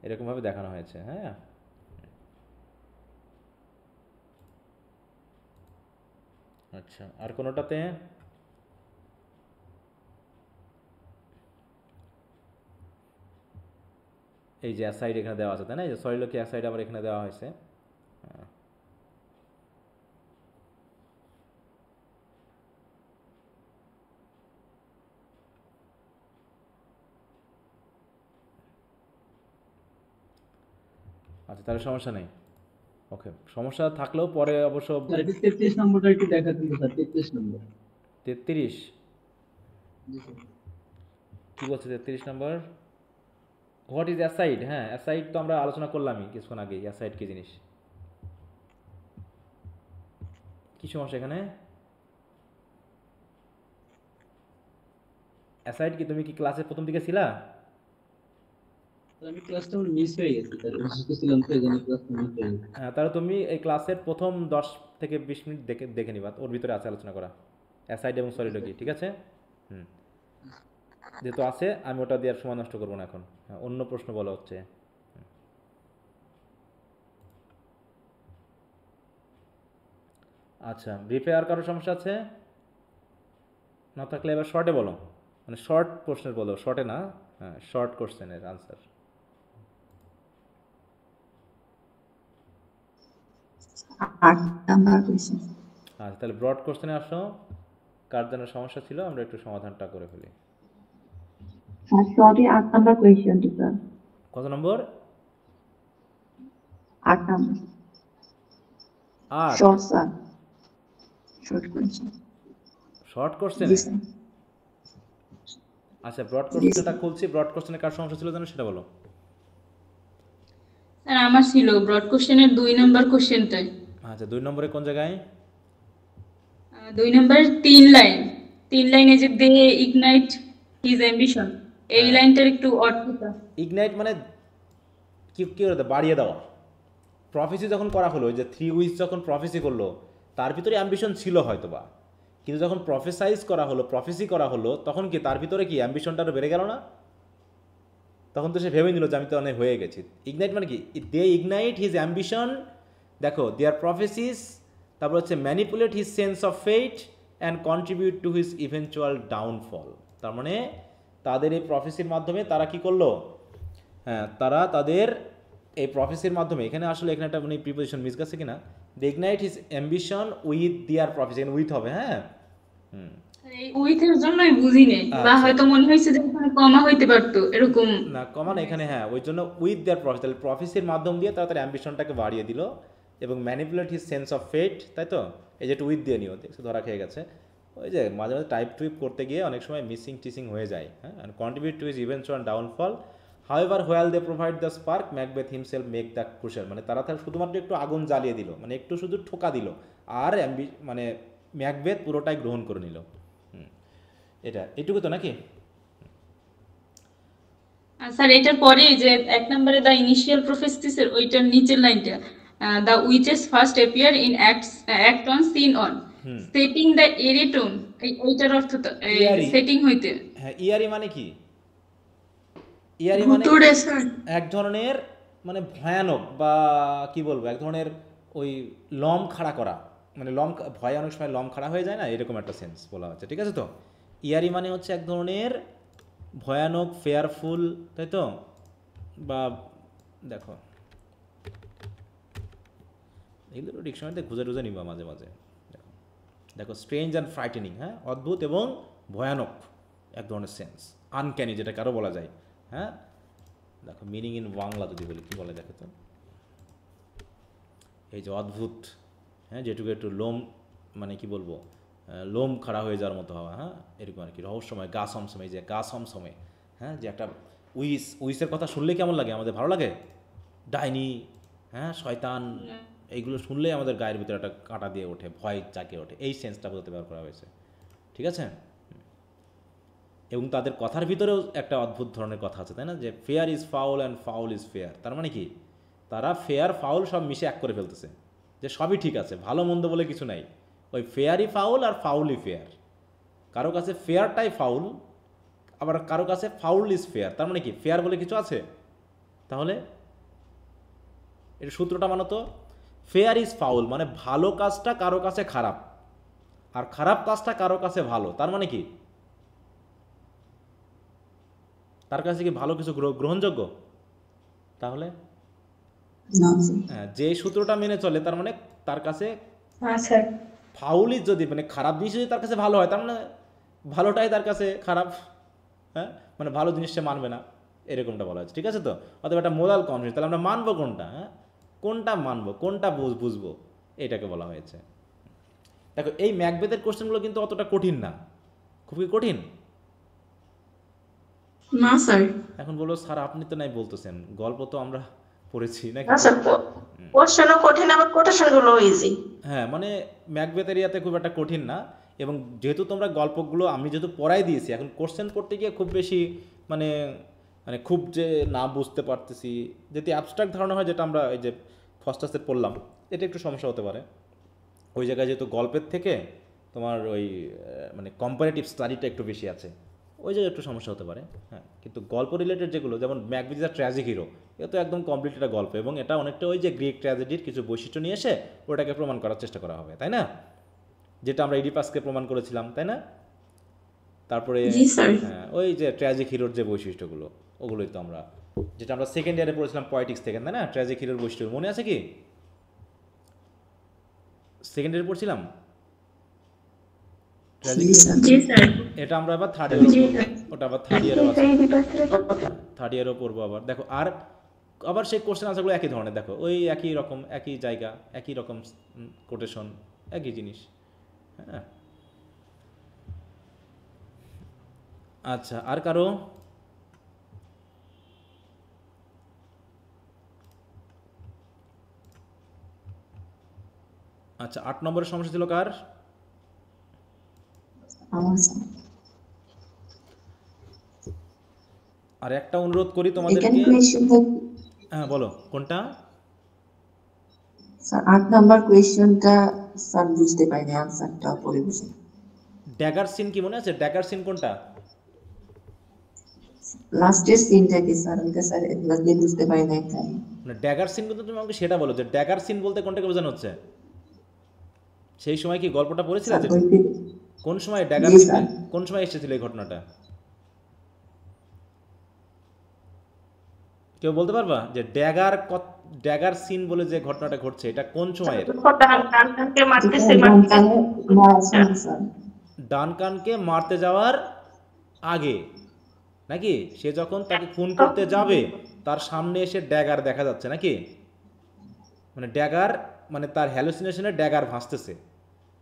এরকমভাবে দেখানো হয়েছে। হ্যাঁ আচ্ছা, আর কোনোটাতে? এই যে অ্যাসাইড এখানে দেওয়া আছে, তাই না? এই যে সলিলোকি অ্যাসাইড আবার এখানে দেওয়া হয়েছে। আচ্ছা তাহলে সমস্যা নেই। ওকে, সমস্যা থাকলেও পরে অবশ্য 33 নম্বরটা একটু দেখা দিন স্যার। 33 নম্বর। 33 কি বলছে? 33 নম্বর হোয়াট ইজ অ্যাসাইড? হ্যাঁ অ্যাসাইড তো আমরা আলোচনা করলামই কিছুক্ষণ আগে। অ্যাসাইড কি জিনিস, কি সমস্যা এখানে? অ্যাসাইড কি, তুমি কি ক্লাসের প্রথম দিকে ছিলা? আমি ক্লাসটা মিস হয়ে গেছে স্যার, অসুস্থ ছিলাম তো এইজন্য ক্লাসটা মিস হয়ে গেছে। হ্যাঁ তাহলে তুমি এই ক্লাসের প্রথম 10 থেকে 20 মিনিট দেখে নিবা, ওর ভিতরে আছে আলোচনা করা অ্যাসাইড এবং সলিলোকি, ঠিক আছে? যেহেতু আছে আমি ওটা দিয়ে আর সময় নষ্ট করবো না এখন। হ্যাঁ অন্য প্রশ্ন বলা হচ্ছে। আচ্ছা ব্রিফে আর কারো সমস্যা আছে? না থাকলে এবার শর্টে বলো, মানে শর্ট প্রশ্নের বলো, শর্টে না, হ্যাঁ শর্ট কোশ্চেনের আনসার। আচ্ছা তাহলে ব্রড কোশ্চেনে আসো, কার জন্য সমস্যা ছিল আমরা একটু সমাধানটা করে ফেলি। Sorry 8 number question sir. কত নম্বর? 8 number. 8 short sir, short question. Short question? আচ্ছা ব্রড কোশ্চেনটা খুলছি। ব্রড কোশ্চেনে কার সমস্যা ছিল জানো সেটা বলো। স্যার আমার ছিল ব্রড কোশ্চেনের 2 নাম্বার কোশ্চেনটাই। আচ্ছা 2 নম্বরে কোন জায়গায়? 2 নাম্বার 3 লাইনে যে দে ইগনাইট হিজ অ্যাম্বিশন, এই লাইনটার একটু অর্থটা। ইগনাইট মানে কি করে বাড়িয়ে দেওয়া। প্রফেসি যখন করা হলো, যে 3 উইকস যখন প্রফেসি করলো, তার ভিতরে অ্যাম্বিশন ছিল হয়তোবা, কিন্তু যখন প্রফেসাইজ করা হলো, প্রফেসি করা হলো, তখন কি তার ভিতরে কি অ্যাম্বিশনটা আরও বেড়ে গেল না? তখন তো সে ভেবে নিল যে আমি তো অনেক হয়ে গেছি। ইগনাইট মানে কি, দে ইগনাইট হিজ অ্যাম্বিশন, দেখো দেয়ার প্রফেসিস, তারপর হচ্ছে manipulate his sense of fate and contribute to his eventual downfall. তার মানে তাদের এই প্রফেসির মাধ্যমে তারা কি করলো, হ্যাঁ তারা তাদের এই প্রফেসির মাধ্যমে, এখানে আসলে এখানে একটা মানে প্রিপোজিশন মিস গেছে কিনা, they ignite his ambition with their prophecy, এখানে উইথ হবে, হ্যাঁ উইথের জন্যই বুঝি নেই, বা হয়তো মনে হয়েছে যে এখানে কমা হইতে পারতো এরকম না, কমা না এখানে, হ্যাঁ ওই জন্য উইথ দেয়ার প্রফেসি, তাহলে প্রফেসির মাধ্যম দিয়ে তারা তার অ্যাম্বিশনটাকে বাড়িয়ে দিল এবং manipulate his sense of fate, তাই তো, এই যে একটু উইথ দিয়ে নিও, দেখছো ধরা খেয়ে গেছে, ওই যে মাঝে মাঝে টাইপ টুইপ করতে গিয়ে অনেক সময় মিসিং টিসিং হয়ে যায়, হ্যাঁ, and contribute to his eventual downfall. However while they provide the spark Macbeth himself make the crusher, মানে তারা তার শুধুমাত্র একটু আগুন জ্বালিয়ে দিল, মানে একটু শুধু ঠোকা দিল, আর মানে ম্যাকবেথ পুরোটাই গ্রহণ করে নিল। এটা এইটুকু তো নাকি? স্যার এটার পরে যে এক নম্বরে দ্য ইনিশিয়াল প্রফেসিসের ওইটার নিচের লাইনটা, the witches first appear in act one scene on setting the eerie tone, ওইটার অর্থ সেটিং হইতে, হ্যাঁ ইয়ারি মানে কি, ইয়ারি মানে এক ধরনের মানে ভয়ানক, বা কি বলবো, এক ধরনের ওই লম খাড়া করা, মানে ভয় অনেক সময় লম খাড়া হয়ে যায় না, এরকম একটা সেন্স বলা হচ্ছে, ঠিক আছে তো। ইয়ারি মানে হচ্ছে এক ধরনের ভয়ানক, ফেয়ারফুল, তাই তো, বা দেখো এগুলো ডিকশনারিতে খুঁজে টুজে নিবা মাঝে মাঝে, দেখো দেখো স্ট্রেঞ্জ অ্যান্ড ফ্রাইটেনিং, হ্যাঁ অদ্ভুত এবং ভয়ানক এক ধরনের সেন্স, আনক্যানি যেটা কারো বলা যায়, হ্যাঁ দেখো মিনিং ইন বাংলা যদি বলি কী বলে, দেখো তো এই যে অদ্ভুত, হ্যাঁ যেটুকু একটু লোম মানে কি বলবো, লোম খাড়া হয়ে যাওয়ার মতো হওয়া, হ্যাঁ এরকম আর কি, রহস্যময়, গা সমসময়, যে গা সমসময়, হ্যাঁ যে একটা উইসের কথা শুনলে কেমন লাগে, আমাদের ভালো লাগে, ডাইনি, হ্যাঁ শয়তান, এইগুলো শুনলেই আমাদের গায়ের ভিতরে একটা কাঁটা দিয়ে ওঠে, ভয় জাগে ওঠে, এই সেন্সটা বোঝাতে ব্যবহার করা হয়েছে, ঠিক আছে। এবং তাদের কথার ভিতরেও একটা অদ্ভুত ধরনের কথা আছে, তাই না, যে fair is foul and foul is fair, তার মানে কি তারা ফেয়ার ফাউল সব মিশে এক করে ফেলতেছে, যে সবই ঠিক আছে, ভালো মন্দ বলে কিছু নাই, ওই ফেয়ারই ফাউল আর ফাউলই ফেয়ার, কারো কাছে ফেয়ারটাই ফাউল, আবার কারো কাছে ফাউল ইজ ফেয়ার, তার মানে কি ফেয়ার বলে কিছু আছে, তাহলে এর সূত্রটা মানো তো, ফেয়ার ইজ ফাউল মানে ভালো কাজটা কারো কাছে খারাপ, আর খারাপ কাজটা কারো কাছে ভালো, তার মানে কি তার কাছে কি ভালো কিছু গ্রহণযোগ্য, তাহলে হ্যাঁ যে সূত্রটা মেনে চলে তার মানে তার কাছে ফাউলই, যদি মানে খারাপ জিনিস যদি তার কাছে ভালো হয়, তার মানে ভালোটাই তার কাছে খারাপ, হ্যাঁ মানে ভালো জিনিস সে মানবে না, এরকমটা বলা হয়েছে, ঠিক আছে তো। অথবা একটা মোরাল কনফিউশন, তাহলে আমরা মানবো কোনটা, হ্যাঁ কোনটা মানবো, কোনটা বুঝবো, এটাকে বলা হয়েছে। দেখো এই ম্যাকবেথের কোশ্চেনগুলো কিন্তু অতটা কঠিন না, খুব কি কঠিন না স্যার। এখন বলো স্যার আপনি তো নাই বলতেছেন, গল্প তো আমরা পড়েছি নাকি, কোশ্চেনও কঠিন, আবার কোটেশনগুলো ইজি, হ্যাঁ মানে ম্যাকবেথের ইয়াতে খুব একটা কঠিন না, এবং যেহেতু তোমরা গল্পগুলো আমি যেহেতু পড়াই দিয়েছি, এখন কোশ্চেন পড়তে গিয়ে খুব বেশি মানে মানে খুব যে না বুঝতে পারতেছি, যদি অ্যাবস্ট্রাক্ট ধারণা হয়, যেটা আমরা এই যে ফার্স্ট পড়লাম, এটা একটু সমস্যা হতে পারে, ওই জায়গায় যেহেতু গল্পের থেকে তোমার ওই মানে কম্পারেটিভ স্টাডিটা একটু বেশি আছে, ওই জায়গায় একটু সমস্যা হতে পারে, হ্যাঁ কিন্তু গল্প রিলেটেড যেগুলো, যেমন Macbeth is a tragic hero, এটা তো একদম কমপ্লিট একটা গল্প, এবং এটা অনেকটা ওই যে গ্রিক ট্র্যাজেডির কিছু বৈশিষ্ট্য নিয়ে এসে ওটাকে প্রমাণ করার চেষ্টা করা হবে, তাই না, যেটা আমরা ইডিপাসকে প্রমাণ করেছিলাম, তাই না, তারপরে হ্যাঁ ওই যে ট্র্যাজিক হিরোর যে বৈশিষ্ট্যগুলো, ওগুলোই তো আমরা, যেটা আমরা সেকেন্ড ইয়ারে পড়েছিলাম পয়েটিক্স থেকে, তাই না, ট্র্যাজিক হিরোর বৈশিষ্ট্য মনে আছে কি, সেকেন্ড ইয়ারে পড়ছিলাম, এটা আমরা আবার থার্ড ইয়ারে, ওটা আবার থার্ড ইয়ারও পড়বো আবার, দেখো আর আবার সেই কোশ্চেন আনসারগুলো একই ধরনের, দেখো ওই একই রকম, একই জায়গা, একই রকম কোটেশন, একই জিনিস, হ্যাঁ আচ্ছা আর কারো, আচ্ছা 8 নম্বরের সমস্যা ছিল কার, আর একটা অনুরোধ করি তোমাদেরকে, হ্যাঁ বলো কোনটা, স্যার 8 নাম্বার কোশ্চেনটা স্যার বুঝতে পারিনি, আনসারটা পড়ে বুঝি। ড্যাগার সিন কি মনে আছে? ড্যাগার সিন কোনটা? লাস্টের সিনটা কি স্যার? ওইটা স্যার এগুলো বুঝতে পারি না তাই। মানে ড্যাগার সিন কিন্তু তুমি আমাকে সেটা বলো যে ড্যাগার সিন বলতে কোনটাকে বোঝানো হচ্ছে? সেই সময় কি গল্পটা পড়েছিলে স্যার যে বইতে কোন সময় ড্যাগার জি সিন স্যার। কোন সময় এসেছিল এই ঘটনাটা? কেউ বলতে পারবা যে ড্যাগার সিন বলে যে ঘটনাটা ঘটছে এটা কোন সময়ের? ডানকানকে মারতেছে ডানকানকে মারতে যাওয়ার আগে নাকি? সে যখন তাকে খুন করতে যাবে তার সামনে এসে ড্যাগার দেখা যাচ্ছে নাকি? মানে ড্যাগার মানে তার হ্যালুসিনেশনে ড্যাগার ভাসতেছে।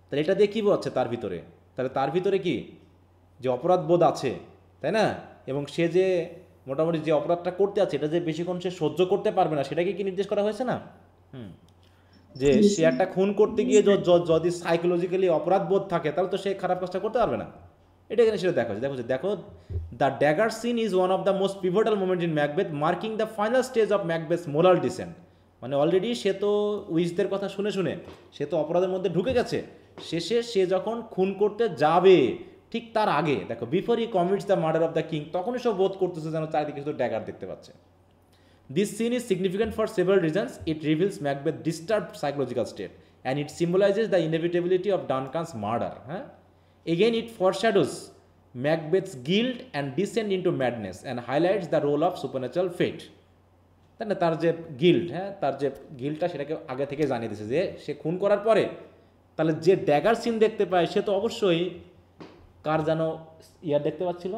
তাহলে এটা দিয়ে কী বোঝাচ্ছে তার ভিতরে? তাহলে তার ভিতরে কি যে অপরাধ বোধ আছে, তাই না? এবং সে যে মোটামুটি যে অপরাধটা করতে আছে এটা যে বেশিক্ষণ সে সহ্য করতে পারবে না সেটাকে কি নির্দেশ করা হয়েছে না? যে সে একটা খুন করতে গিয়ে যদি সাইকোলজিক্যালি অপরাধ বোধ থাকে তাহলে তো সে খারাপ কাজটা করতে পারবে না। এটা এখানে সেটা দেখো the dagger scene is one of the most pivotal moment in Macbeth, marking the final stage of Macbeth's moral descent. মানে অলরেডি সে তো উইজদের কথা শুনে সে তো অপরাধের মধ্যে ঢুকে গেছে। শেষে সে যখন খুন করতে যাবে ঠিক তার আগে দেখো, before he commits the murder of the king, তখনই সব বোধ করতেছে যেন চারিদিকে শুধু ড্যাগার দেখতে পাচ্ছে। This scene is significant for several reasons. It reveals Macbeth's disturbed psychological state and it symbolizes the inevitability of Duncan's murder. Again, it foreshadows Macbeth's guilt and descent into madness and highlights the role of supernatural fate. তাই না? তার যে গিল্ট, তার যে গিল্টটা সেটাকে আগে থেকে জানিয়ে দিয়েছে যে সে খুন করার পরে তাহলে যে ড্যাগার সিন দেখতে পায় সে তো অবশ্যই কার যেন দেখতে পাচ্ছিল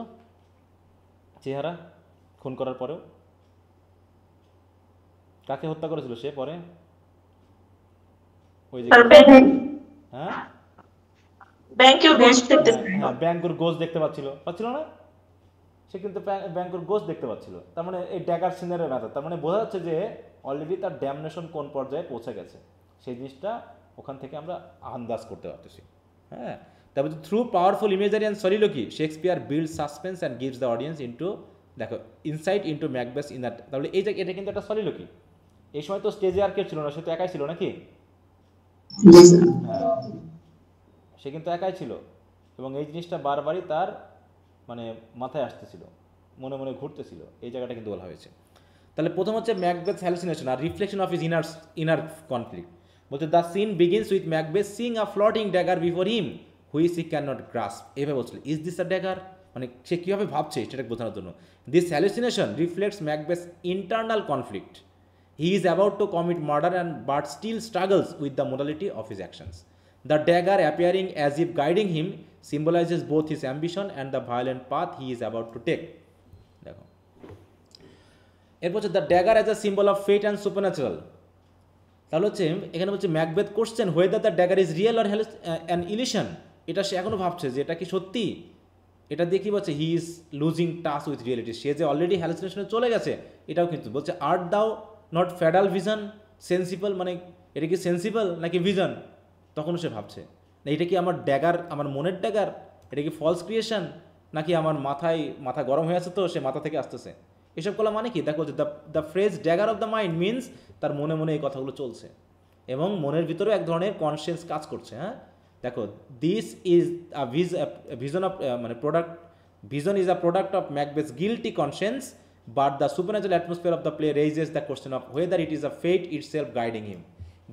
চেহারা খুন করার পরেও। কাকে হত্যা করেছিল সে পরে? ওই যে ব্যাংকুর গোস্ট দেখতে পাচ্ছিল না? সে কিন্তু ব্যাংকুর গোস্ট দেখতে পাচ্ছিল। তার মানে এই ড্যাগার সিনের ম্যাটার, তার মানে বোঝা যাচ্ছে যে অলরেডি তার ড্যামনেশন কোন পর্যায়ে পৌঁছে গেছে সেই জিনিসটা ওখান থেকে আমরা আন্দাজ করতে পারতেছি। তারপর through powerful imagery and soliloquy Shakespeare build suspense and gives the audience into insight into Macbeth in that. তাহলে এটা কিন্তু একটা সলিলোকি। এই সময় তো স্টেজে আর কেউ ছিল না, সে তো একাই ছিল নাকি? সে কিন্তু একাই ছিল এবং এই জিনিসটা বারবারই তার মানে মাথায় আসতেছিল, মনে মনে ঘুরতেছিল। এই জায়গাটা কিন্তু বলা হয়েছে। তাহলে প্রথম হচ্ছে ম্যাকবেথ হ্যালুসিনেশন আর reflection of his inner conflict. বলতে the scene begins with Macbeth seeing a floating dagger before him which he can not grasp. এভাবে বলছিল ইজ দিস আ ড্যাগার, মানে সে কীভাবে ভাবছে সেটা বোঝানোর জন্য। This hallucination reflects ম্যাকবেথস internal conflict. He is about to commit murder but still struggles with the morality of his actions. The dagger appearing as if guiding him symbolizes both his ambition and the violent path he is about to take. দেখো এরপর হচ্ছে the dagger as a symbol of fate and supernatural. তাহলে হচ্ছে এখানে হচ্ছে Macbeth question whether the dagger is real or an illusion. এটা সে এখনও ভাবছে যে এটা কি সত্যি। এটা দিয়ে কী বলছে? He is losing touch with reality. সে যে অলরেডি হ্যালুসিনেশনে চলে গেছে এটাও কিন্তু বলছে আর্ট দাও নট ফ্যাডাল ভিজন সেন্সিবল, মানে এটা কি সেন্সিবল নাকি ভিজন? তখনও সে ভাবছে না এটা কি আমার ড্যাগার, আমার মনের ড্যাগার, এটা কি ফলস ক্রিয়েশন নাকি আমার মাথা গরম হয়ে আছে তো সে মাথা থেকে আসতেছে। এসব কলা মানে কি? দেখো the phrase dagger of the mind means তার মনে মনে এই কথাগুলো চলছে এবং মনের ভিতরেও এক ধরনের কনসিয়েন্স কাজ করছে। দেখো দিস ইজ ভিজন অফ মানে vision is a product of ম্যাকবেথস guilty conscience. But the supernatural atmosphere of the play raises the question of whether it is a fate itself guiding him.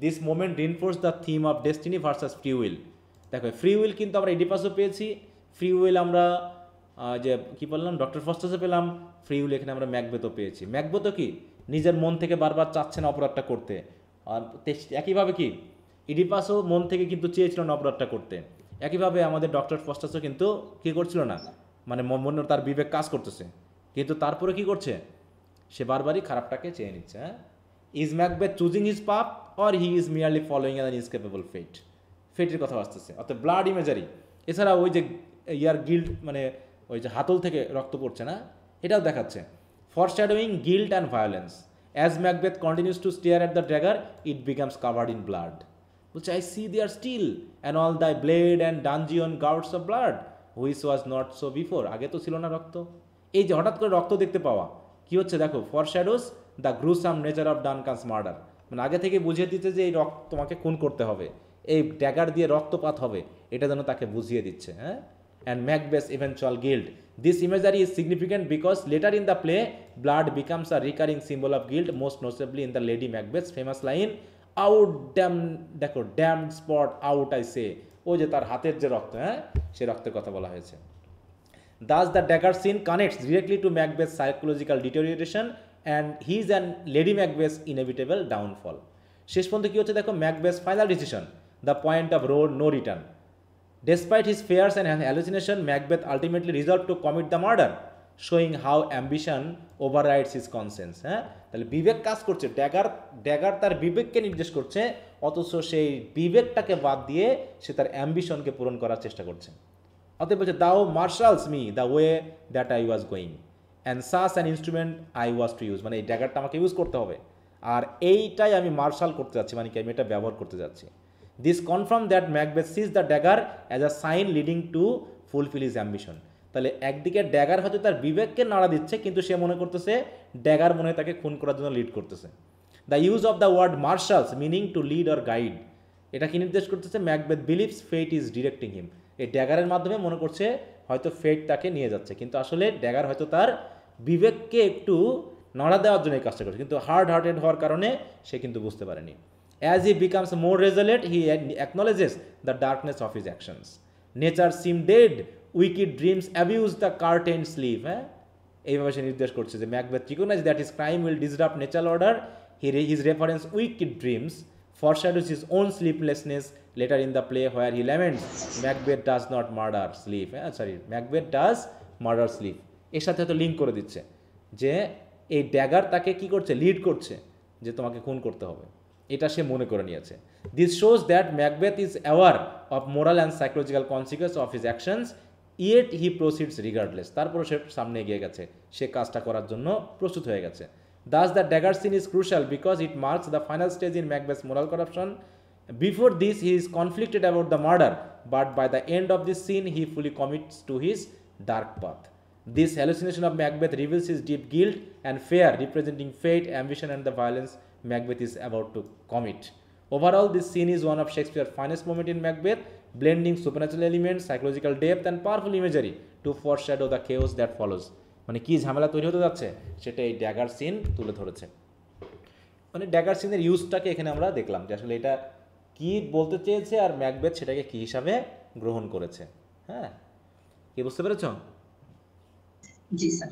This moment reinforces the theme of destiny versus free will. দেখো ফ্রি উইল কিন্তু আমরা ইডিপাসও পেয়েছি, ফ্রি উইল আমরা যে কী বললাম ডক্টর ফস্টাসে পেলাম, ফ্রি উইল এখানে আমরা ম্যাকবেথও পেয়েছি। ম্যাকবেথও কি নিজের মন থেকে বারবার চাচ্ছে না অপরাধটা করতে, আর একইভাবে কি ইডিপাসও মন থেকে কিন্তু চেয়েছিল না অপরাধটা করতে। একইভাবে আমাদের ডক্টর ফস্টাসও কিন্তু কী করছিল না, মানে মনে তার বিবেক কাজ করতেছে, কিন্তু তারপরে কি করছে সে বারবারই খারাপটাকে চেয়ে নিচ্ছে। Is Macbeth choosing his path or he is merely following an inescapable ফেটের কথা আসতেছে। অর্থাৎ ব্লাড ইমেজারি, এছাড়া ওই যে গিল্ট মানে ওই যে হাতল থেকে রক্ত পড়ছে না, এটাও দেখাচ্ছে। Foreshadowing guilt and violence as Macbeth continues to stare at the dagger it becomes covered in blood. বলছে I see there still and all the blade and dungeon gouts of blood which was not so before. আগে তো ছিল না রক্ত, এই যে হঠাৎ করে রক্ত দেখতে পাওয়া কি হচ্ছে দেখো foreshadows the gruesome nature of Duncan's murder. মানে আগে থেকে বুঝিয়ে দিচ্ছে যে এই রক্ত তোমাকে খুন করতে হবে, এই ড্যাগার দিয়ে রক্তপাত হবে, এটা যেন তাকে বুঝিয়ে দিচ্ছে। and Macbeth's eventual guilt. This imagery is significant because later in the play, blood becomes a recurring symbol of guilt, most notably in the Lady Macbeth's famous line, out damned spot out I say. ও যে তার হাতের যে রক্ত, হ্যাঁ, সে রক্তের কথা বলা হয়েছে। Thus the dagger scene connects directly to Macbeth's psychological deterioration and his and Lady Macbeth's inevitable downfall. শেষ পর্যন্ত কি হচ্ছে দেখো, Macbeth's final decision, the point of no return. Despite his fears and hallucination, Macbeth ultimately resolved to commit the murder, showing how ambition overrides his conscience. হ্যাঁ, তাহলে বিবেক কাজ করছে, ড্যাগার তার বিবেককে নির্দেশ করছে, অথচ সেই বিবেকটাকে বাদ দিয়ে সে তার অ্যাম্বিশনকে পূরণ করার চেষ্টা করছে। অতএব বলছে, thou marshals me the way that I was going and such an instrument I was to use, মানে এই ড্যাগারটা আমাকে ইউজ করতে হবে, আর এইটাই আমি মার্শাল করতে যাচ্ছি, মানে কি আমি এটা ব্যবহার করতে যাচ্ছি। This confirm that Macbeth sees the dagger as a sign leading to fulfil his ambition. তাহলে একদিকে ড্যাগার হয়তো তার বিবেককে নাড়া দিচ্ছে, কিন্তু সে মনে করতেছে ড্যাগার মনে হয় তাকে খুন করার জন্য লিড করতেছে। The use of the word marshals meaning to lead or guide, এটা কি নির্দেশ করতেছে? Macbeth believes fate is directing him. এই ড্যাগারের মাধ্যমে মনে করছে হয়তো ফেট তাকে নিয়ে যাচ্ছে, কিন্তু আসলে ড্যাগার হয়তো তার বিবেককে একটু নাড়া দেওয়ার জন্য এই কাজটা করছে, কিন্তু হার্ড হার্টেড হওয়ার কারণে সে কিন্তু বুঝতে পারেনি। As he becomes more resolute, he acknowledges the darkness of his actions. Nature seemed dead, wicked dreams abuse the curtained sleep. এইভাবে সে নির্দেশ করছে যে Macbeth recognize that his crime will disrupt natural order. His reference wicked dreams foreshadows his own sleeplessness later in the play where he laments Macbeth does not murder sleep. Macbeth does murder sleep. এর সাথে তো লিঙ্ক করে দিচ্ছে যে এই ড্যাগার তাকে কি করছে, লিড করছে যে তোমাকে খুন করতে হবে, এটা সে মনে করে নিয়েছে। This shows that Macbeth is aware of moral and psychological consequence of his actions, yet he proceeds regardless. তারপরে সে সামনে এগিয়ে গেছে, সে কাজটা করার জন্য প্রস্তুত হয়ে গেছে। Thus the dagger scene is crucial because it marks the final stage in Macbeth's moral corruption. Before this he is conflicted about the murder, but by the end of this scene he fully commits to his dark path. This hallucination of Macbeth reveals his deep guilt and fear, representing fate, ambition, and the violence Macbeth is about to commit. Overall, this scene is one of Shakespeare's finest moments in Macbeth, blending supernatural elements, psychological depth, and powerful imagery to foreshadow the chaos that follows. মানে কি ঝামেলা তৈরি হতে যাচ্ছে সেটা এই ড্যাগার সিন তুলে ধরেছে। মানে ড্যাগার সিনের ইউজটাকে এখানে আমরা দেখলাম যে আসলে এটা কি বলতে চেয়েছে আর ম্যাকবেথ সেটাকে কি হিসাবে গ্রহণ করেছে। হ্যাঁ, কি বুঝতে পেরেছ? জি স্যার।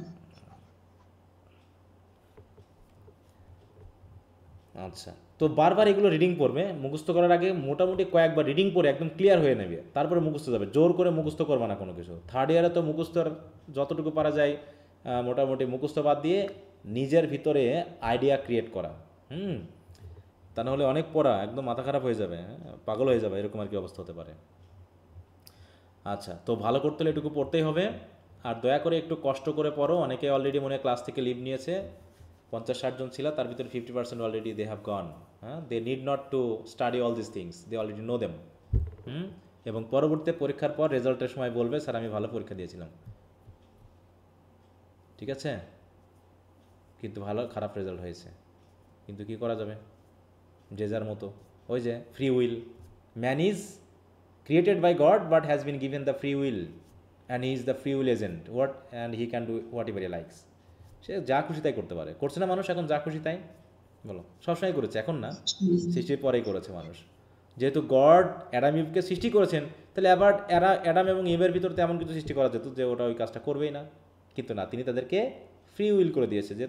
আচ্ছা, তো বারবার এগুলো রিডিং পড়বে, মুখস্থ করার আগে মোটামুটি কয়েকবার রিডিং পড়ে একদম ক্লিয়ার হয়ে নেবে, তারপরে মুখস্থ যাবে। জোর করে মুখস্থ করবে না কোনো কিছু। থার্ড ইয়ারে তো মুখস্থর যতটুকু পারা যায় মোটামুটি মুখস্থ বাদ দিয়ে নিজের ভিতরে আইডিয়া ক্রিয়েট করা। তা নাহলে অনেক পড়া একদম মাথা খারাপ হয়ে যাবে, পাগল হয়ে যাবে, এরকম আর কি অবস্থা হতে পারে। আচ্ছা, তো ভালো করতে হলে এটুকু পড়তেই হবে, আর দয়া করে একটু কষ্ট করে পড়ো। অনেকে অলরেডি মনে ক্লাস থেকে লিভ নিয়েছে, 50-60 জন ছিল, তার ভিতরে 50% অলরেডি দে হ্যাভ গন। হ্যাঁ, they need not to study all this things, they already know them. এবং পরবর্তী পরীক্ষার পর রেজাল্টের সময় বলবে স্যার আমি ভালো পরীক্ষা দিয়েছিলাম, ঠিক আছে, কিন্তু ভালো খারাপ রেজাল্ট হয়েছে, কিন্তু কি করা যাবে, যে যার মতো। ওই যে free will, man is created by God but has been given the free will and he is the free will agent and he can do whatever he likes. সে যা খুশি তাই করতে পারে। করছে না মানুষ এখন যা খুশি তাই? বলো, সবসময় করেছে, এখন না, সৃষ্টির পরেই করেছে মানুষ। যেহেতু গড অ্যাডাম ইভকে সৃষ্টি করেছেন, তাহলে আবার অ্যাডাম এবং ইভের ভিতরে তেমন কিছু সৃষ্টি করা যেত যে ওটা ওই কাজটা করবেই না, কিন্তু না, তিনি তাদেরকে ফ্রি উইল করে দিয়েছে, যে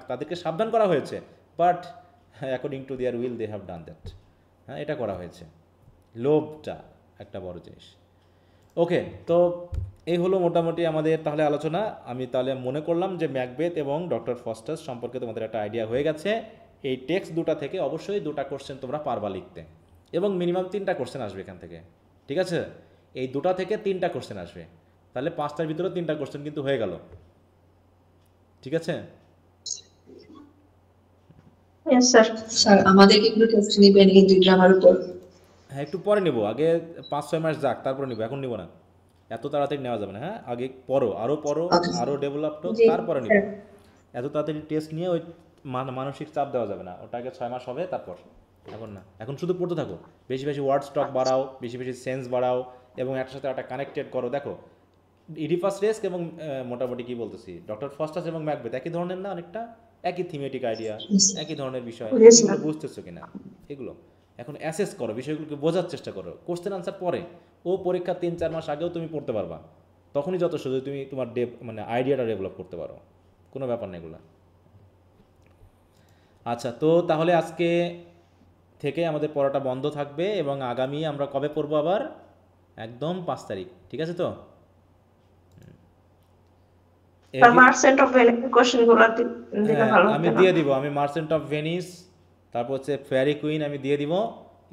তাদেরকে সাবধান করা হয়েছে, but according to their will they have done that. হ্যাঁ, এটা করা হয়েছে। লোভটা একটা বড় জিনিস। ওকে, তো এই হলো মোটামুটি আমাদের তাহলে আলোচনা। আমি তাহলে মনে করলাম যে ম্যাকবেথ এবং ডক্টর ফস্টাস সম্পর্কে তোমাদের একটা আইডিয়া হয়ে গেছে। এই টেক্সট দুটা থেকে অবশ্যই 2টা কোশ্চেন তোমরা পারবা লিখতে, এবং মিনিমাম 3টা কোশ্চেন আসবে এখান থেকে, ঠিক আছে? এই 2টা থেকে 3টা কোশ্চেন আসবে, তাহলে 5টার ভিতরে 3টা কোশ্চেন কিন্তু হয়ে গেল, ঠিক আছে? স্যার আমাদেরকে একটু টেস্ট নেবেন হিন্দি গ্রামার উপর? হ্যাঁ, একটু পরে নেবো, আগে 5-6 মাস যাক, তারপরে নেবো, এখন নেবো না, এত তাড়াতাড়ি নেওয়া যাবে না। হ্যাঁ, আগে পড়ো, আরও ডেভেলপ হোক, তারপরে নেবো। এত তাড়াতাড়ি টেস্ট নিয়ে ওই মানসিক চাপ দেওয়া যাবে না, ওটা আগে 6 মাস হবে তারপর, এখন না। এখন শুধু পড়তে থাকো, বেশি বেশি ওয়ার্ড স্টক বাড়াও, বেশি বেশি সেন্স বাড়াও, এবং একটার সাথে একটা কানেক্টেড করো। দেখো ইডিপাস রেস্ক এবং মোটামুটি কি বলতেছি ডক্টর ফস্টাস এবং ম্যাকবেথ একই ধরনের না, অনেকটা একই থিমেটিক আইডিয়া, একই ধরনের বিষয়, এগুলো বুঝতেছো কিনা এগুলো এখন অ্যাসেস করো, বিষয়গুলোকে বোঝার চেষ্টা করো। কোশ্চেন আনসার পরে ও পরীক্ষা 3-4 মাস আগেও তুমি পড়তে পারবা, তখনই যথেষ্ট যদি তুমি তোমার মানে আইডিয়াটা ডেভেলপ করতে পারো, কোনো ব্যাপার না এগুলো। আচ্ছা, তো তাহলে আজকে থেকে আমাদের পড়াটা বন্ধ থাকবে এবং আগামী আমরা কবে পড়বো আবার? একদম 5 তারিখ, ঠিক আছে তো? মার্চেন্ট অফ ভেনিস কোশ্চেনগুলো দিলে ভালো হতো। আমি দিয়ে দিব, আমি মার্চেন্ট অফ ভেনিস, তারপর হচ্ছে ফেয়ারি কুইন আমি দিয়ে দিব।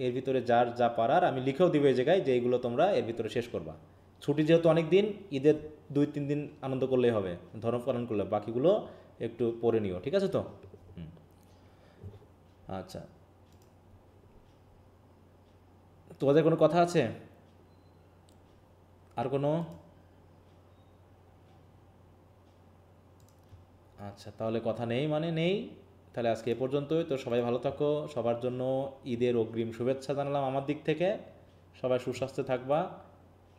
এর ভিতরে যার যা পারার আমি লিখেও দিব এই জায়গায় যে এইগুলো তোমরা এর ভিতরে শেষ করবা। ছুটি যেহেতু অনেক দিন, ঈদের 2-3 দিন আনন্দ করলেই হবে, ধর্ম পালন করলে, বাকিগুলো একটু পড়ে নিও, ঠিক আছে তো? আচ্ছা, তোমাদের কোনো কথা আছে? আর কোনো? আচ্ছা, তাহলে কথা নেই মানে নেই, তাহলে আজকে এ পর্যন্তই। তো সবাই ভালো থাকো, সবার জন্য ঈদের অগ্রিম শুভেচ্ছা জানালাম আমার দিক থেকে। সবাই সুস্বাস্থ্যে থাকবা,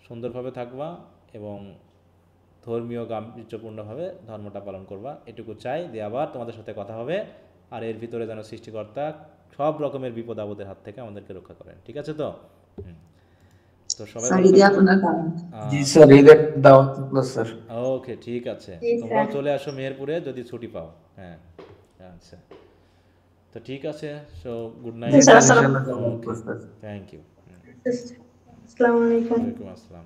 সুন্দরভাবে থাকবা এবং ধর্মীয় গাম্ভীর্যপূর্ণভাবে ধর্মটা পালন করবা, এটুকু চাই। দিয়ে আবার তোমাদের সাথে কথা হবে। আর এর ভিতরে যেন সৃষ্টিকর্তা সব রকমের বিপদ আপদের হাত থেকে আমাদেরকে রক্ষা করেন, ঠিক আছে তো? তো সবাই ওকে, ঠিক আছে, তোমরাও চলে আসো মেহেরপুরে যদি ছুটি পাও। হ্যাঁ, আচ্ছা, তো ঠিক আছে। So good night, thank you. আসসালামু আলাইকুম। ওয়ালাইকুম আসসালাম।